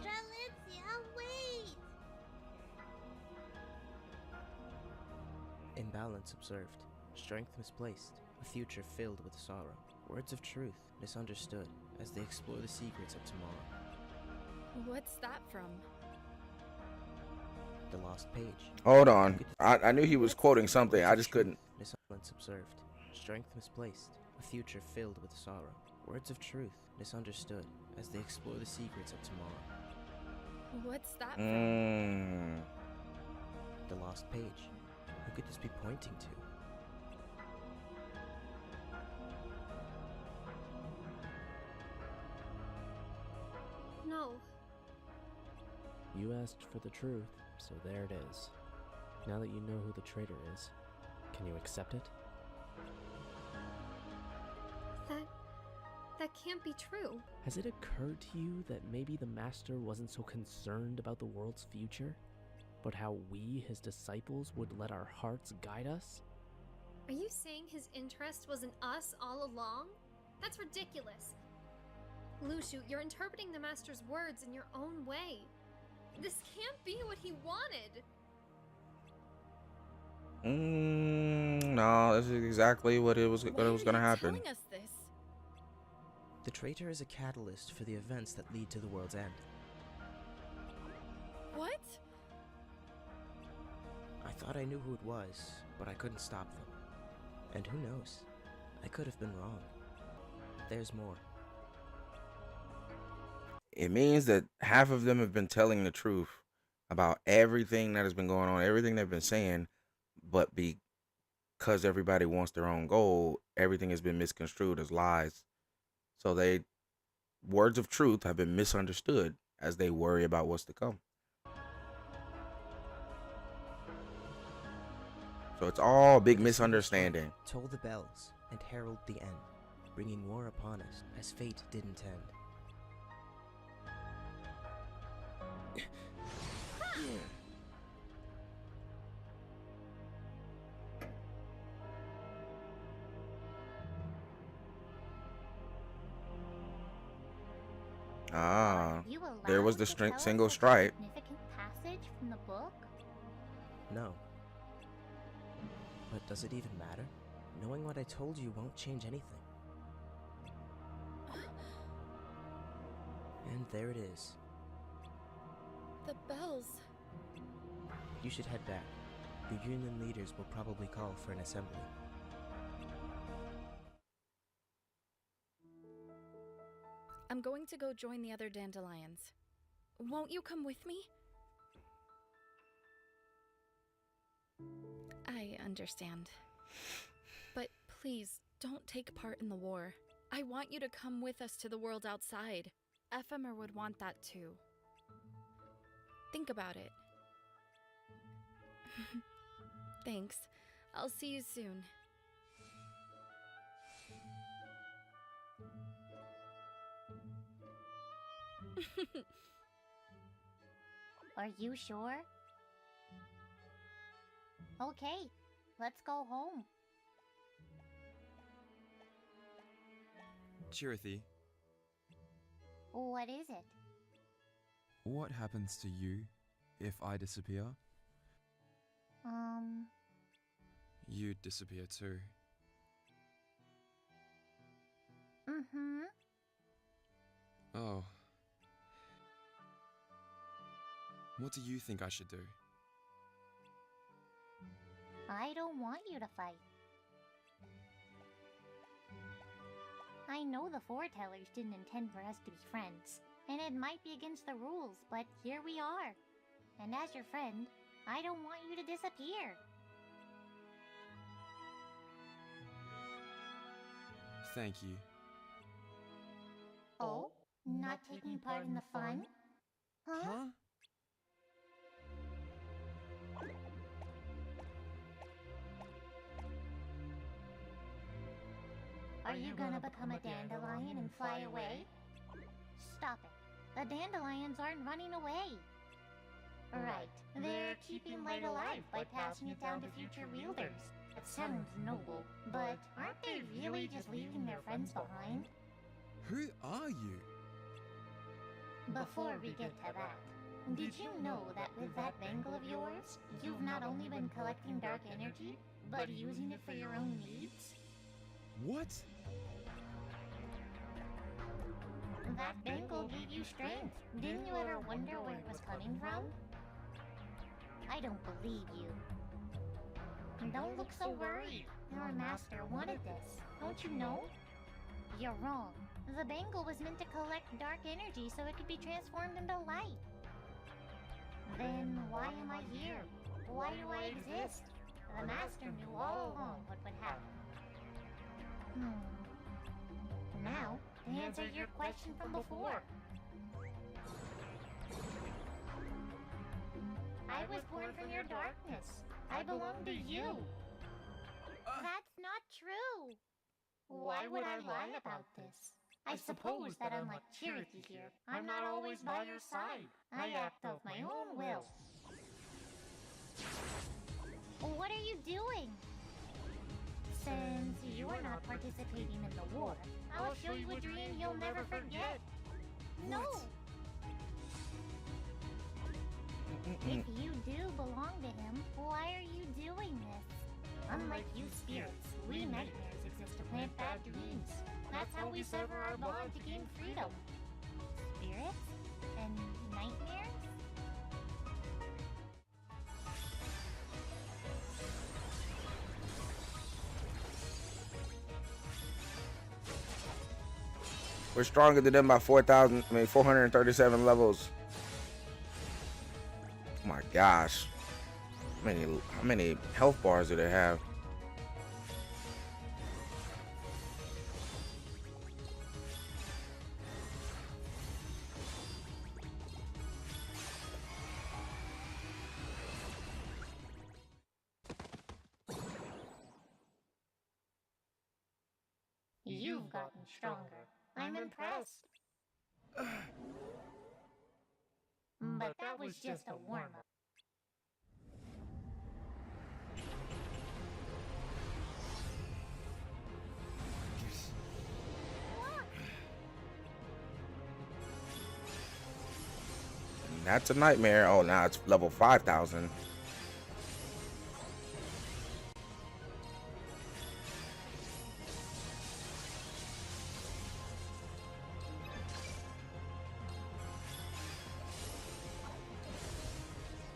Strelitzia, wait! Imbalance observed. Strength misplaced. A future filled with sorrow. Words of truth misunderstood as they explore the secrets of tomorrow. What's that from? The lost page. Hold on. I knew he was quoting something. I just couldn't. Imbalance observed. Strength misplaced. A future filled with sorrow. Words of truth misunderstood as they explore the secrets of tomorrow. What's that from? The lost page. Who could this be pointing to? No. You asked for the truth, so there it is. Now that you know who the traitor is, can you accept it? That can't be true. Has it occurred to you that maybe the Master wasn't so concerned about the world's future, but how we, his disciples, would let our hearts guide us? Are you saying his interest was in us all along? That's ridiculous. Lucio, you're interpreting the Master's words in your own way. This can't be what he wanted. No, this is exactly what it was going to happen. Telling us this? The traitor is a catalyst for the events that lead to the world's end. What? I thought I knew who it was, but I couldn't stop them. And who knows? I could have been wrong. There's more. it means that half of them have been telling the truth about everything that has been going on, everything they've been saying, but because everybody wants their own goal, everything has been misconstrued as lies. So words of truth have been misunderstood as they worry about what's to come. So it's all a big misunderstanding. Toll the bells and herald the end, bringing war upon us as fate did intend. There was the single stripe. Significant passage from the book? No. But does it even matter? Knowing what I told you won't change anything. And there it is. The bells. You should head back. Your union leaders will probably call for an assembly. I'm going to go join the other dandelions. Won't you come with me? I understand. But please, don't take part in the war. I want you to come with us to the world outside. Ephemer would want that too. Think about it. Thanks. I'll see you soon. Are you sure? Okay, let's go home. Chirithy, What is it? what happens to you if I disappear? You'd disappear too. Mm-hmm. Oh. What do you think I should do? I don't want you to fight. I know the foretellers didn't intend for us to be friends, and it might be against the rules, but here we are. And as your friend, I don't want you to disappear. Thank you. Oh? Not taking part in the fun? Huh? Are you gonna become a dandelion and fly away? Stop it. The dandelions aren't running away. Right. They're keeping light alive by passing it down to future wielders. It sounds noble, but aren't they really just leaving their friends behind? Who are you? Before we get to that, did you know that with that bangle of yours, you've not only been collecting dark energy, but using it for your own needs? What? That bangle gave you strength. Didn't you ever wonder where it was coming from? I don't believe you. Don't look so worried. Our master wanted this. Don't you know? You're wrong. The bangle was meant to collect dark energy so it could be transformed into light. Then why am I here? Why do I exist? The master knew all along what would happen. Now, to answer your question from before. I was born from your darkness. I belong to you. That's not true. Why would I lie about this? I suppose that unlike Chirithy here, I'm not always by your side. I act of my own will. What are you doing? Since you're not participating in the war, I'll show you a dream you'll never forget. No! If you do belong to him, why are you doing this? Unlike you spirits, we nightmares exist to plant bad dreams. That's how we sever our bond to gain freedom. Spirits? And nightmares? We're stronger than them by 437 levels. Oh my gosh. How many health bars do they have? You've gotten stronger. I'm impressed. But that was just a warm-up. That's a nightmare. Oh, now it's level 5,000.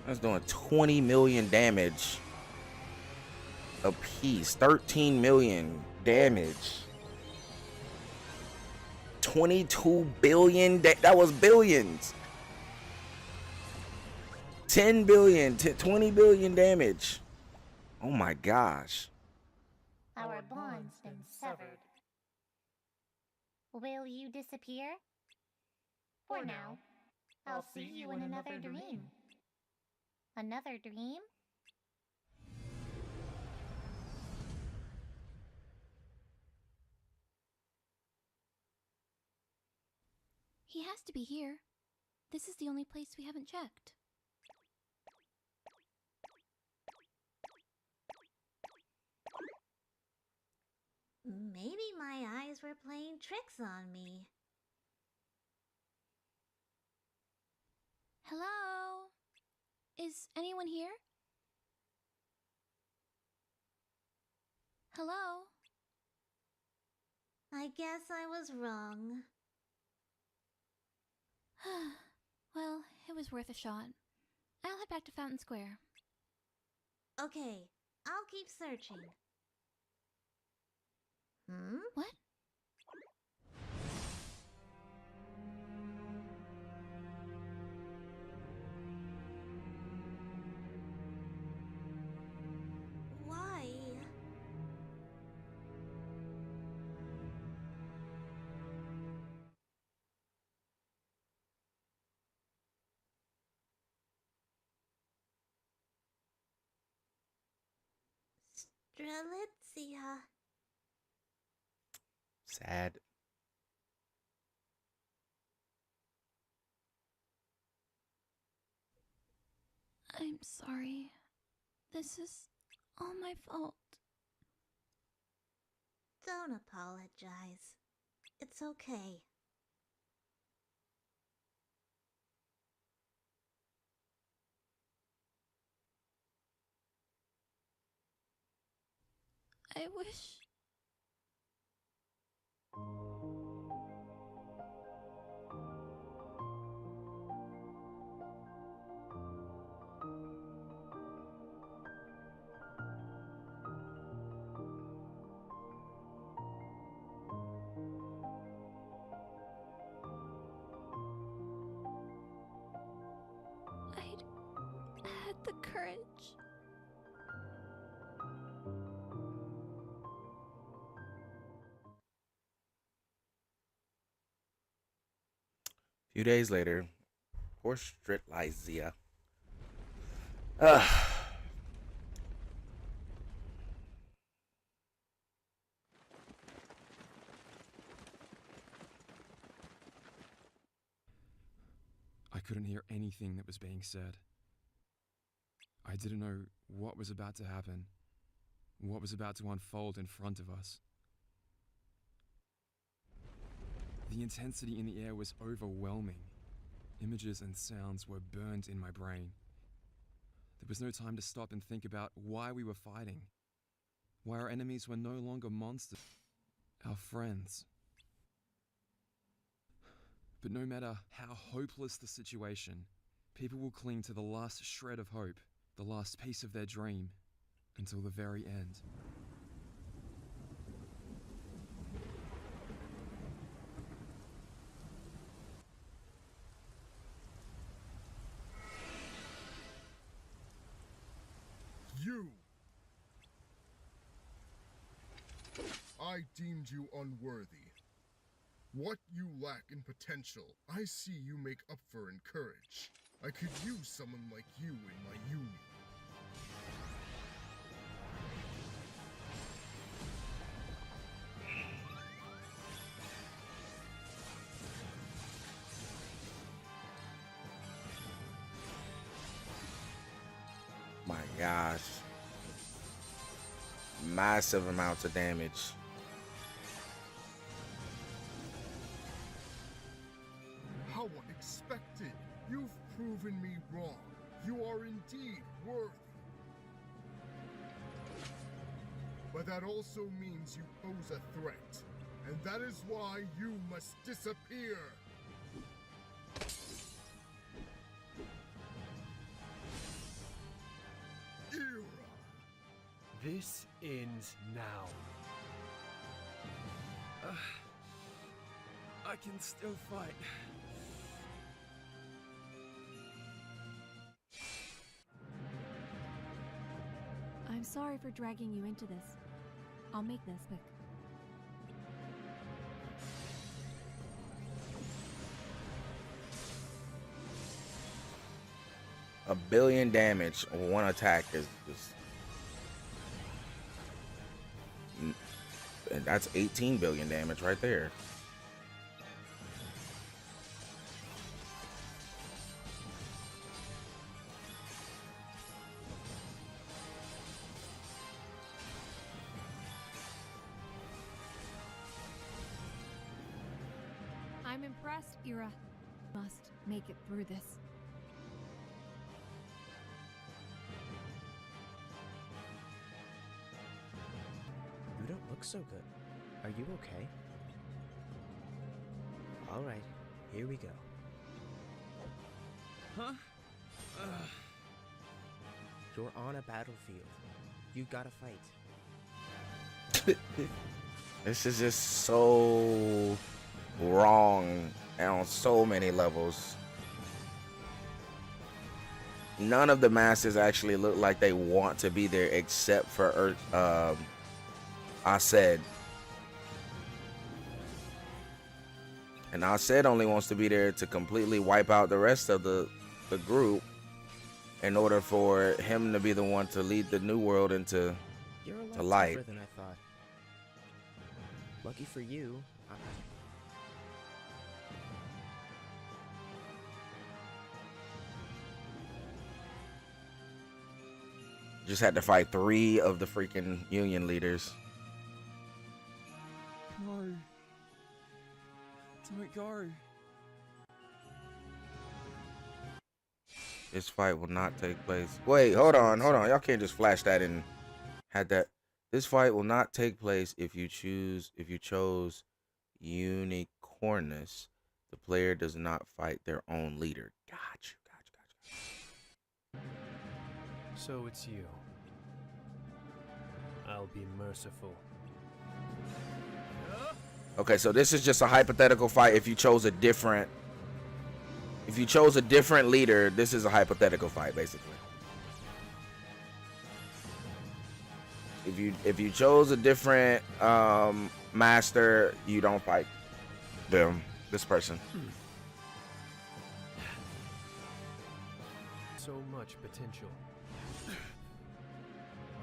That's doing 20 million damage a piece. 13 million damage. 22 billion. That was billions. 10 billion to 20 billion damage. Oh my gosh. Our bond's been severed. Will you disappear? For now. I'll see you in another dream. Another dream? He has to be here. This is the only place we haven't checked. Maybe my eyes were playing tricks on me. Hello? Is anyone here? Hello? I guess I was wrong. Well, it was worth a shot. I'll head back to Fountain Square. Okay, I'll keep searching. What? Why? Strelitzia. Sad. I'm sorry. This is all my fault. Don't apologize. It's okay. I wish... I'd had the courage. A few days later, poor Strelitzia. Ugh. I couldn't hear anything that was being said. I didn't know what was about to happen, what was about to unfold in front of us. The intensity in the air was overwhelming. Images and sounds were burnt in my brain. There was no time to stop and think about why we were fighting, why our enemies were no longer monsters, our friends. But no matter how hopeless the situation, people will cling to the last shred of hope, the last piece of their dream, until the very end. I deemed you unworthy. What you lack in potential, I see you make up for in courage. I could use someone like you in my union. My gosh. Massive amounts of damage. How unexpected! You've proven me wrong. You are indeed worthy. But that also means you pose a threat. And that is why you must disappear. Era. This ends now. I can still fight. I'm sorry for dragging you into this. I'll make this quick. A billion damage on one attack is just... And that's 18 billion damage right there. I'm impressed, Ira. Must make it through this. You don't look so good. Are you okay? Alright, here we go. Huh? You're on a battlefield. You gotta fight. This is just so wrong and on so many levels. None of the masters actually look like they want to be there except for Arsed. And Arsed only wants to be there to completely wipe out the rest of the group in order for him to be the one to lead the new world into You're a lot the light. tougher than I thought. Lucky for you, Just had to fight 3 of the freaking union leaders. No. Don't go. This fight will not take place. Wait, hold on. Y'all can't just flash that and had that. This fight will not take place if you chose Unicornus. The player does not fight their own leader. Gotcha. So it's you. I'll be merciful. Okay, so this is just a hypothetical fight. If you chose a different leader, this is a hypothetical fight, basically. If you chose a different master, you don't fight this person. So much potential.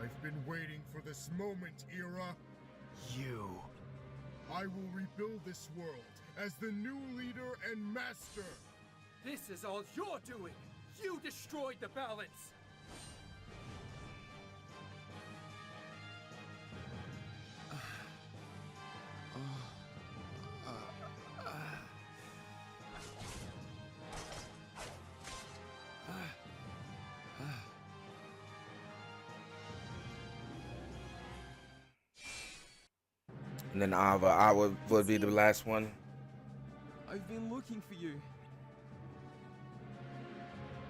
I've been waiting for this moment, Era. You. I will rebuild this world as the new leader and master. This is all you're doing. You destroyed the balance. And then Ava would be the last one. I've been looking for you.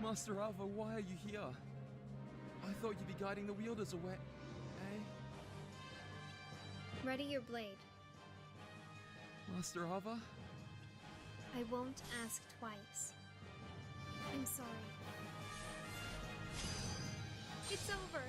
Master Ava, why are you here? I thought you'd be guiding the wielders away. Eh? Ready your blade. Master Ava? I won't ask twice. I'm sorry. It's over.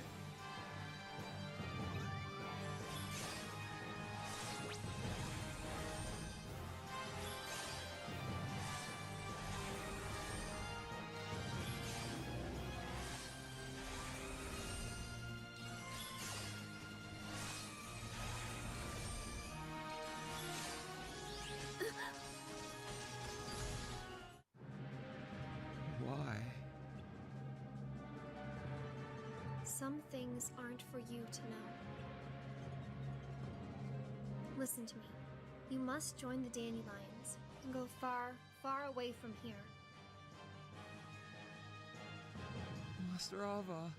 Some things aren't for you to know. Listen to me. You must join the Dandelions and go far, far away from here. Master Ava.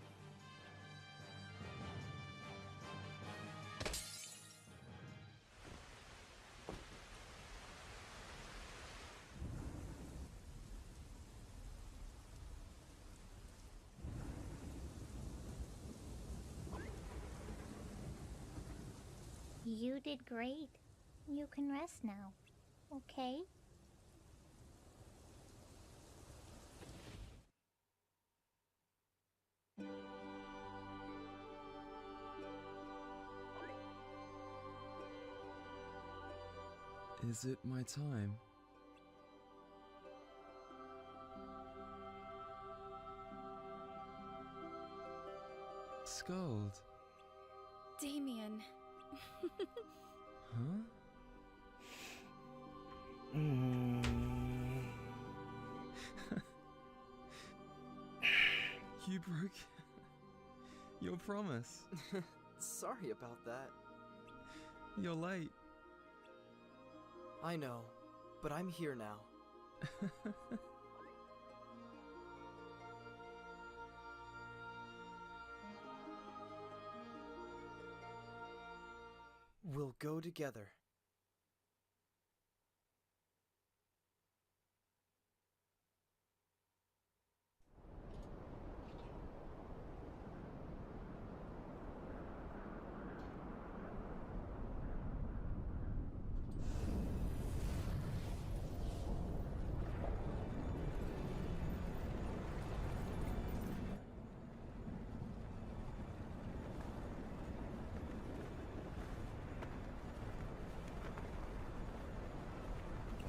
You did great. You can rest now. Okay? Is it my time? Scold. Damien. Huh? You broke your promise. Sorry about that. You're late. I know, but I'm here now. We'll go together.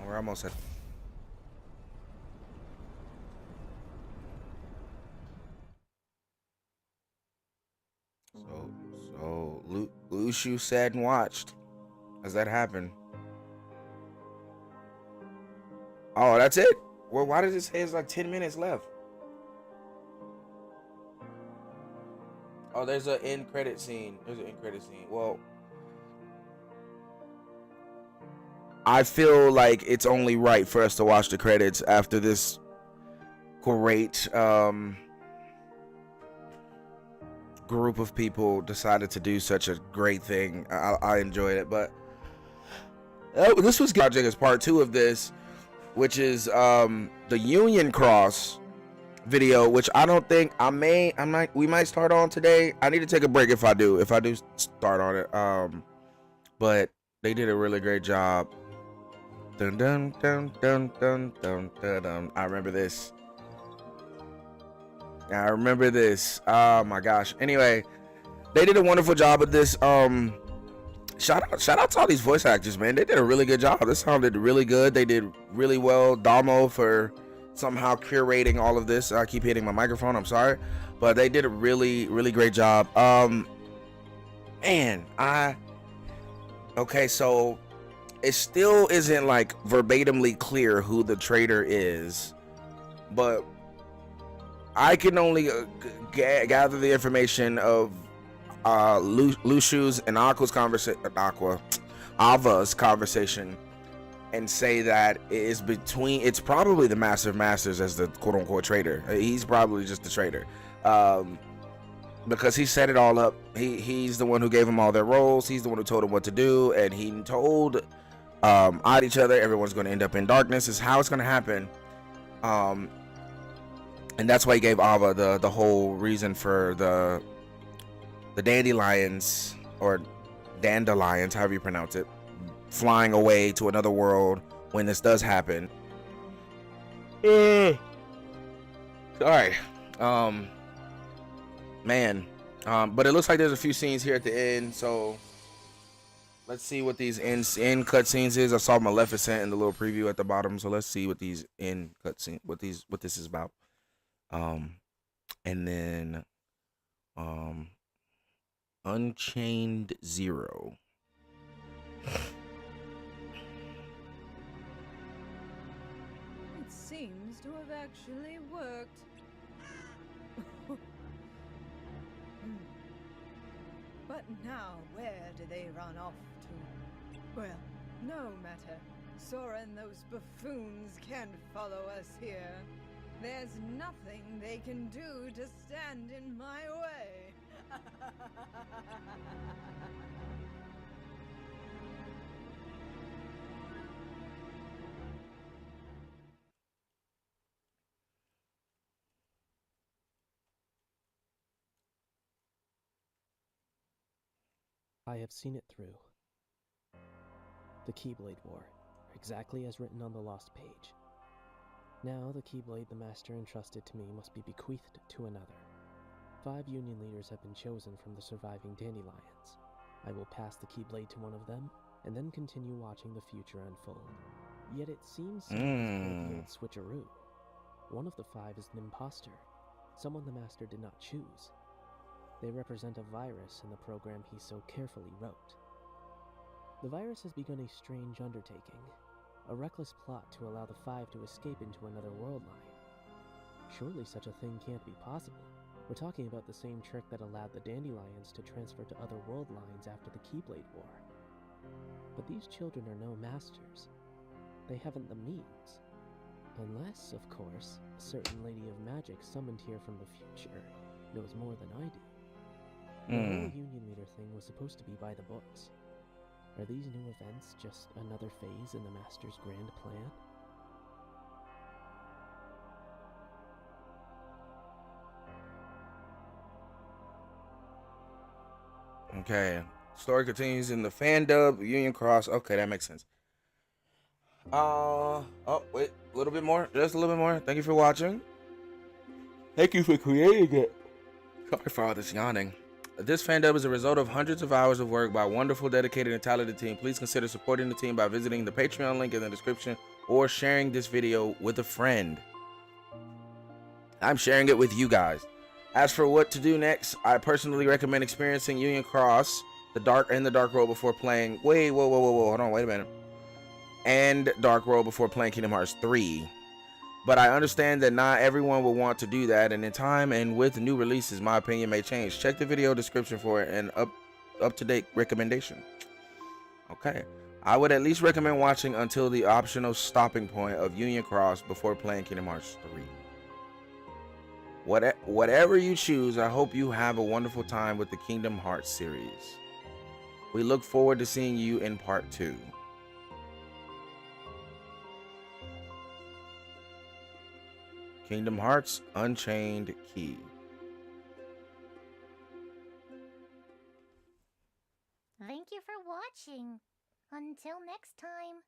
We're almost at. So Lushu sat and watched as that happened. Oh, that's it? Well, why does it say it's like 10 minutes left? Oh, there's an end credit scene. There's an end credit scene. Well, I feel like it's only right for us to watch the credits after this great group of people decided to do such a great thing. I enjoyed it, but this was Project as part 2 of this, which is the Union Cross video, which I don't think we might start on today. I need to take a break if I do start on it. But they did a really great job. Dun dun dun dun dun dun dun dun. I remember this. Oh my gosh. Anyway, they did a wonderful job with this. Shout out to all these voice actors, man. They did a really good job. This sounded really good. They did really well. Damo for somehow curating all of this. I keep hitting my microphone, I'm sorry, but they did a really, really great job. Okay, so it still isn't like verbatimly clear who the traitor is, but I can only gather the information of Lushu's and Ava's conversation, and say that it's probably the Master of Masters as the quote-unquote traitor. He's probably just the traitor, because he set it all up. He's the one who gave them all their roles. He's the one who told them what to do, and he told eyed each other, everyone's going to end up in darkness. Is how it's going to happen. And that's why he gave Ava the whole reason for the dandelions, or dandelions, however you pronounce it, flying away to another world when this does happen. Sorry. Man. But it looks like there's a few scenes here at the end, so let's see what these end cutscenes is. I saw Maleficent in the little preview at the bottom, so let's see what these end cutscenes, what this is about. And then Unchained Zero. It seems to have actually worked. But now, where do they run off to? Well, no matter. Sora and those buffoons can't follow us here. There's nothing they can do to stand in my way. I have seen it through. The Keyblade War, exactly as written on the Lost Page. Now the Keyblade the Master entrusted to me must be bequeathed to another. 5 Union leaders have been chosen from the surviving Dandelions. I will pass the Keyblade to one of them, and then continue watching the future unfold. Yet it seems someone has pulled the old switcheroo. One of the 5 is an imposter, someone the Master did not choose. They represent a virus in the program he so carefully wrote. The virus has begun a strange undertaking, a reckless plot to allow the 5 to escape into another world line. Surely such a thing can't be possible. We're talking about the same trick that allowed the Dandelions to transfer to other world lines after the Keyblade War. But these children are no masters. They haven't the means. Unless, of course, a certain lady of magic summoned here from the future knows more than I do. The whole Union Leader thing was supposed to be by the books. Are these new events just another phase in the Master's grand plan? Okay. Story continues in the FANDUB Union Cross. Okay, that makes sense. Oh, wait. A little bit more. Just a little bit more. Thank you for watching. Thank you for creating it. Sorry for all this yawning. This FANDUB is a result of hundreds of hours of work by a wonderful, dedicated, and talented team. Please consider supporting the team by visiting the Patreon link in the description or sharing this video with a friend. I'm sharing it with you guys. As for what to do next, I personally recommend experiencing Union Cross, the Dark Road before playing. Whoa, hold on, wait a minute. And Dark Road before playing Kingdom Hearts 3. But I understand that not everyone will want to do that, and in time and with new releases, my opinion may change. Check the video description for an up-to-date recommendation. Okay. I would at least recommend watching until the optional stopping point of Union Cross before playing Kingdom Hearts 3. Whatever you choose, I hope you have a wonderful time with the Kingdom Hearts series. We look forward to seeing you in part 2. Kingdom Hearts Unchained Key. Thank you for watching. Until next time.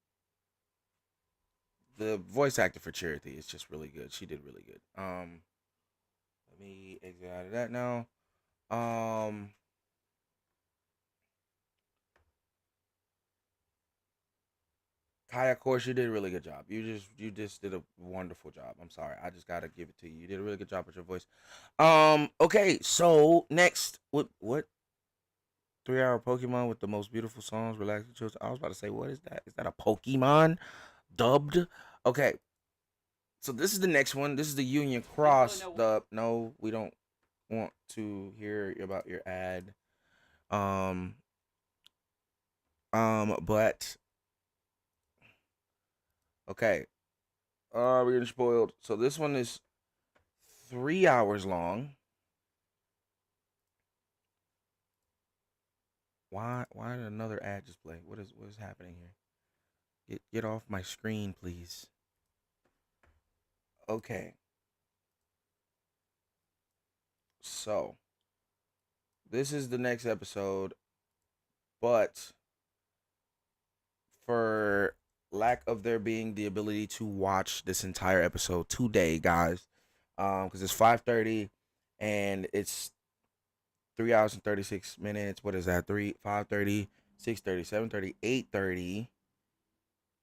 The voice actor for Charity is just really good. She did really good. Let me exit out of that now. Kaya, of course, you did a really good job. You just did a wonderful job. I'm sorry. I just gotta give it to you. You did a really good job with your voice. Okay, so next, what 3-hour Pokemon with the most beautiful songs, relaxing children. I was about to say, what is that? Is that a Pokemon dubbed? Okay. So this is the next one. This is the Union Cross dub. No, we don't want to hear about your ad. But okay. We're getting spoiled. So this one is 3 hours long. Why did another ad just play? What is happening here? Get off my screen, please. Okay. So this is the next episode, but for lack of there being the ability to watch this entire episode today, guys, because it's 5:30 and it's 3 hours and 36 minutes. What is that? 5:30, 6:30, 7:30, 8:30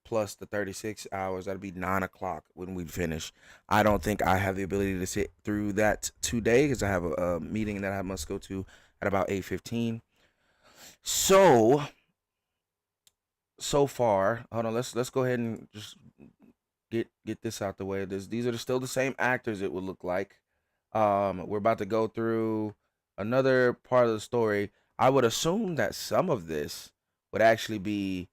plus the 36 hours. That'll be 9 o'clock when we finish. I don't think I have the ability to sit through that today because I have a meeting that I must go to at about 8:15. So far, hold on. Let's go ahead and just get this out the way. These are still the same actors. It would look like. We're about to go through another part of the story. I would assume that some of this would actually be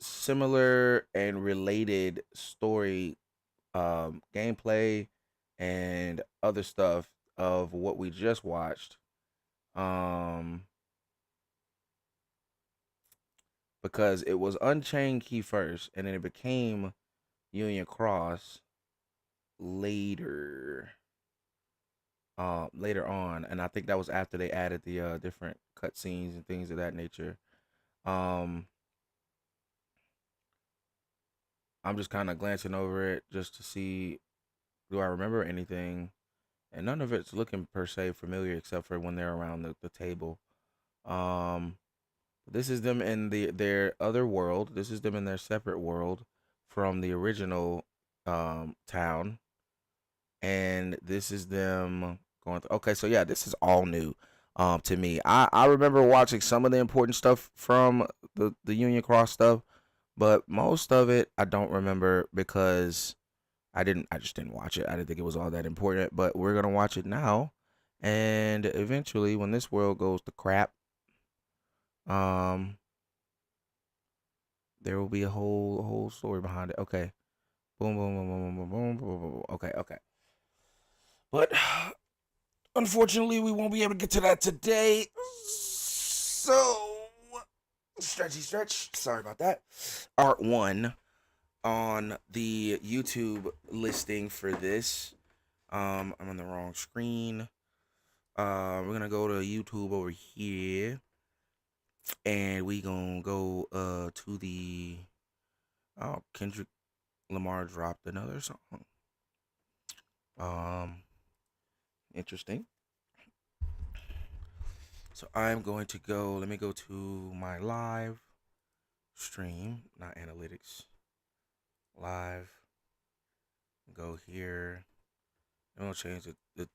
similar and related story, gameplay, and other stuff of what we just watched. Because it was Unchained Key first, and then it became Union Cross later. Later on, and I think that was after they added the different cutscenes and things of that nature. Um, I'm just kind of glancing over it just to see, do I remember anything? And none of it's looking per se familiar except for when they're around the table. Um, this is them in their other world. This is them in their separate world from the original town. And this is them going through. Okay, so yeah, this is all new to me. I remember watching some of the important stuff from the Union Cross stuff, but most of it I don't remember because I just didn't watch it. I didn't think it was all that important, but we're gonna watch it now. And eventually when this world goes to crap, um there will be a whole story behind it. Okay. Boom boom boom boom boom boom boom boom boom. Okay, okay. But unfortunately, we won't be able to get to that today. So, stretchy stretch. Sorry about that. Art 1 on the YouTube listing for this. I'm on the wrong screen. We're gonna go to YouTube over here, and we gonna go to the Kendrick Lamar dropped another song. Interesting. So I'm going to go, let me go to my live stream, not analytics. Live. Go here. I'm gonna change the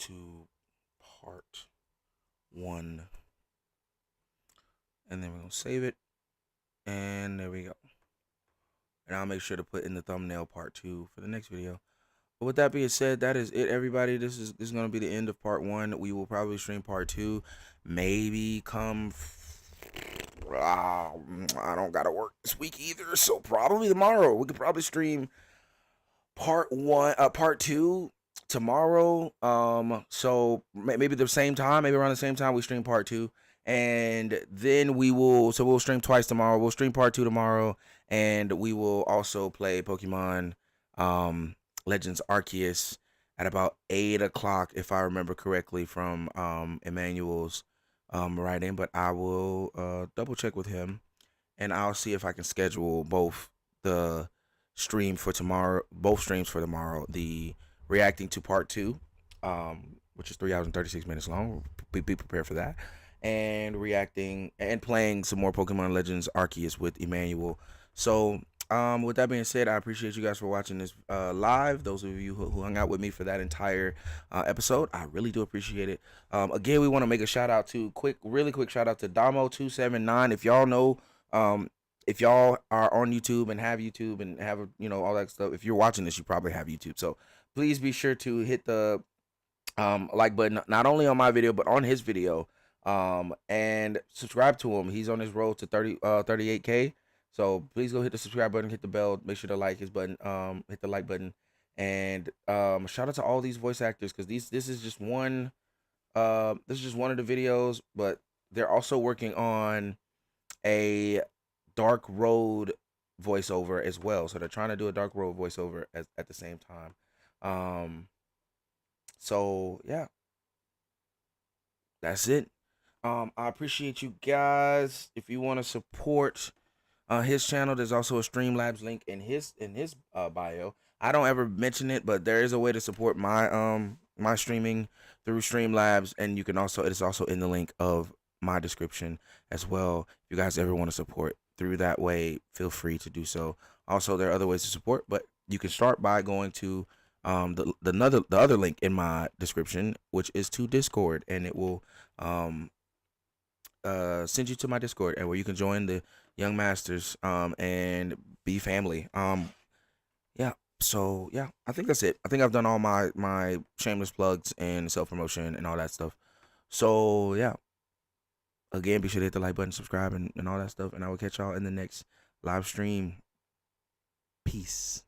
to part 1. And then we're gonna save it. And there we go. And I'll make sure to put in the thumbnail part 2 for the next video. But with that being said, that is it, everybody. This is going to be the end of part 1. We will probably stream part 2. Maybe come. I don't got to work this week either, so probably tomorrow. We could probably stream part 2 tomorrow. So maybe the same time, maybe around the same time we stream part 2. And then we'll stream twice tomorrow. We'll stream part 2 tomorrow, and we will also play Pokemon Legends Arceus at about 8 o'clock, if I remember correctly from Emmanuel's writing. But I will double check with him, and I'll see if I can schedule both the stream for tomorrow, both streams for tomorrow. The reacting to part 2, which is 3 hours and 36 minutes long. Be prepared for that. And reacting and playing some more Pokemon Legends Arceus with Emmanuel. So with that being said, I appreciate you guys for watching this live. Those of you who hung out with me for that entire episode, I really do appreciate it. Again, we want to make a shout out to really quick shout out to Damo279. If y'all know, if y'all are on YouTube and have YouTube and have all that stuff, if you're watching this, you probably have YouTube. So please be sure to hit the like button, not only on my video but on his video, and subscribe to him. He's on his road to 38K. So please go hit the subscribe button, hit the bell, make sure to like his button, hit the like button, and shout out to all these voice actors, because this is just one of the videos, but they're also working on a Dark Road voiceover as well. So they're trying to do a Dark Road voiceover at the same time. So yeah, that's it. I appreciate you guys. If you want to support his channel, there's also a Streamlabs link in his bio. I don't ever mention it, but there is a way to support my my streaming through Streamlabs, and you can also, it's also in the link of my description as well. If you guys ever want to support through that way, feel free to do so. Also, there are other ways to support, but you can start by going to the other link in my description, which is to Discord, and it will send you to my Discord, and where you can join the Young Masters and be family. Yeah, So yeah, I think that's it. I think I've done all my shameless plugs and self promotion and all that stuff. So yeah, again, be sure to hit the like button, subscribe, and all that stuff. And I will catch y'all in the next live stream. Peace.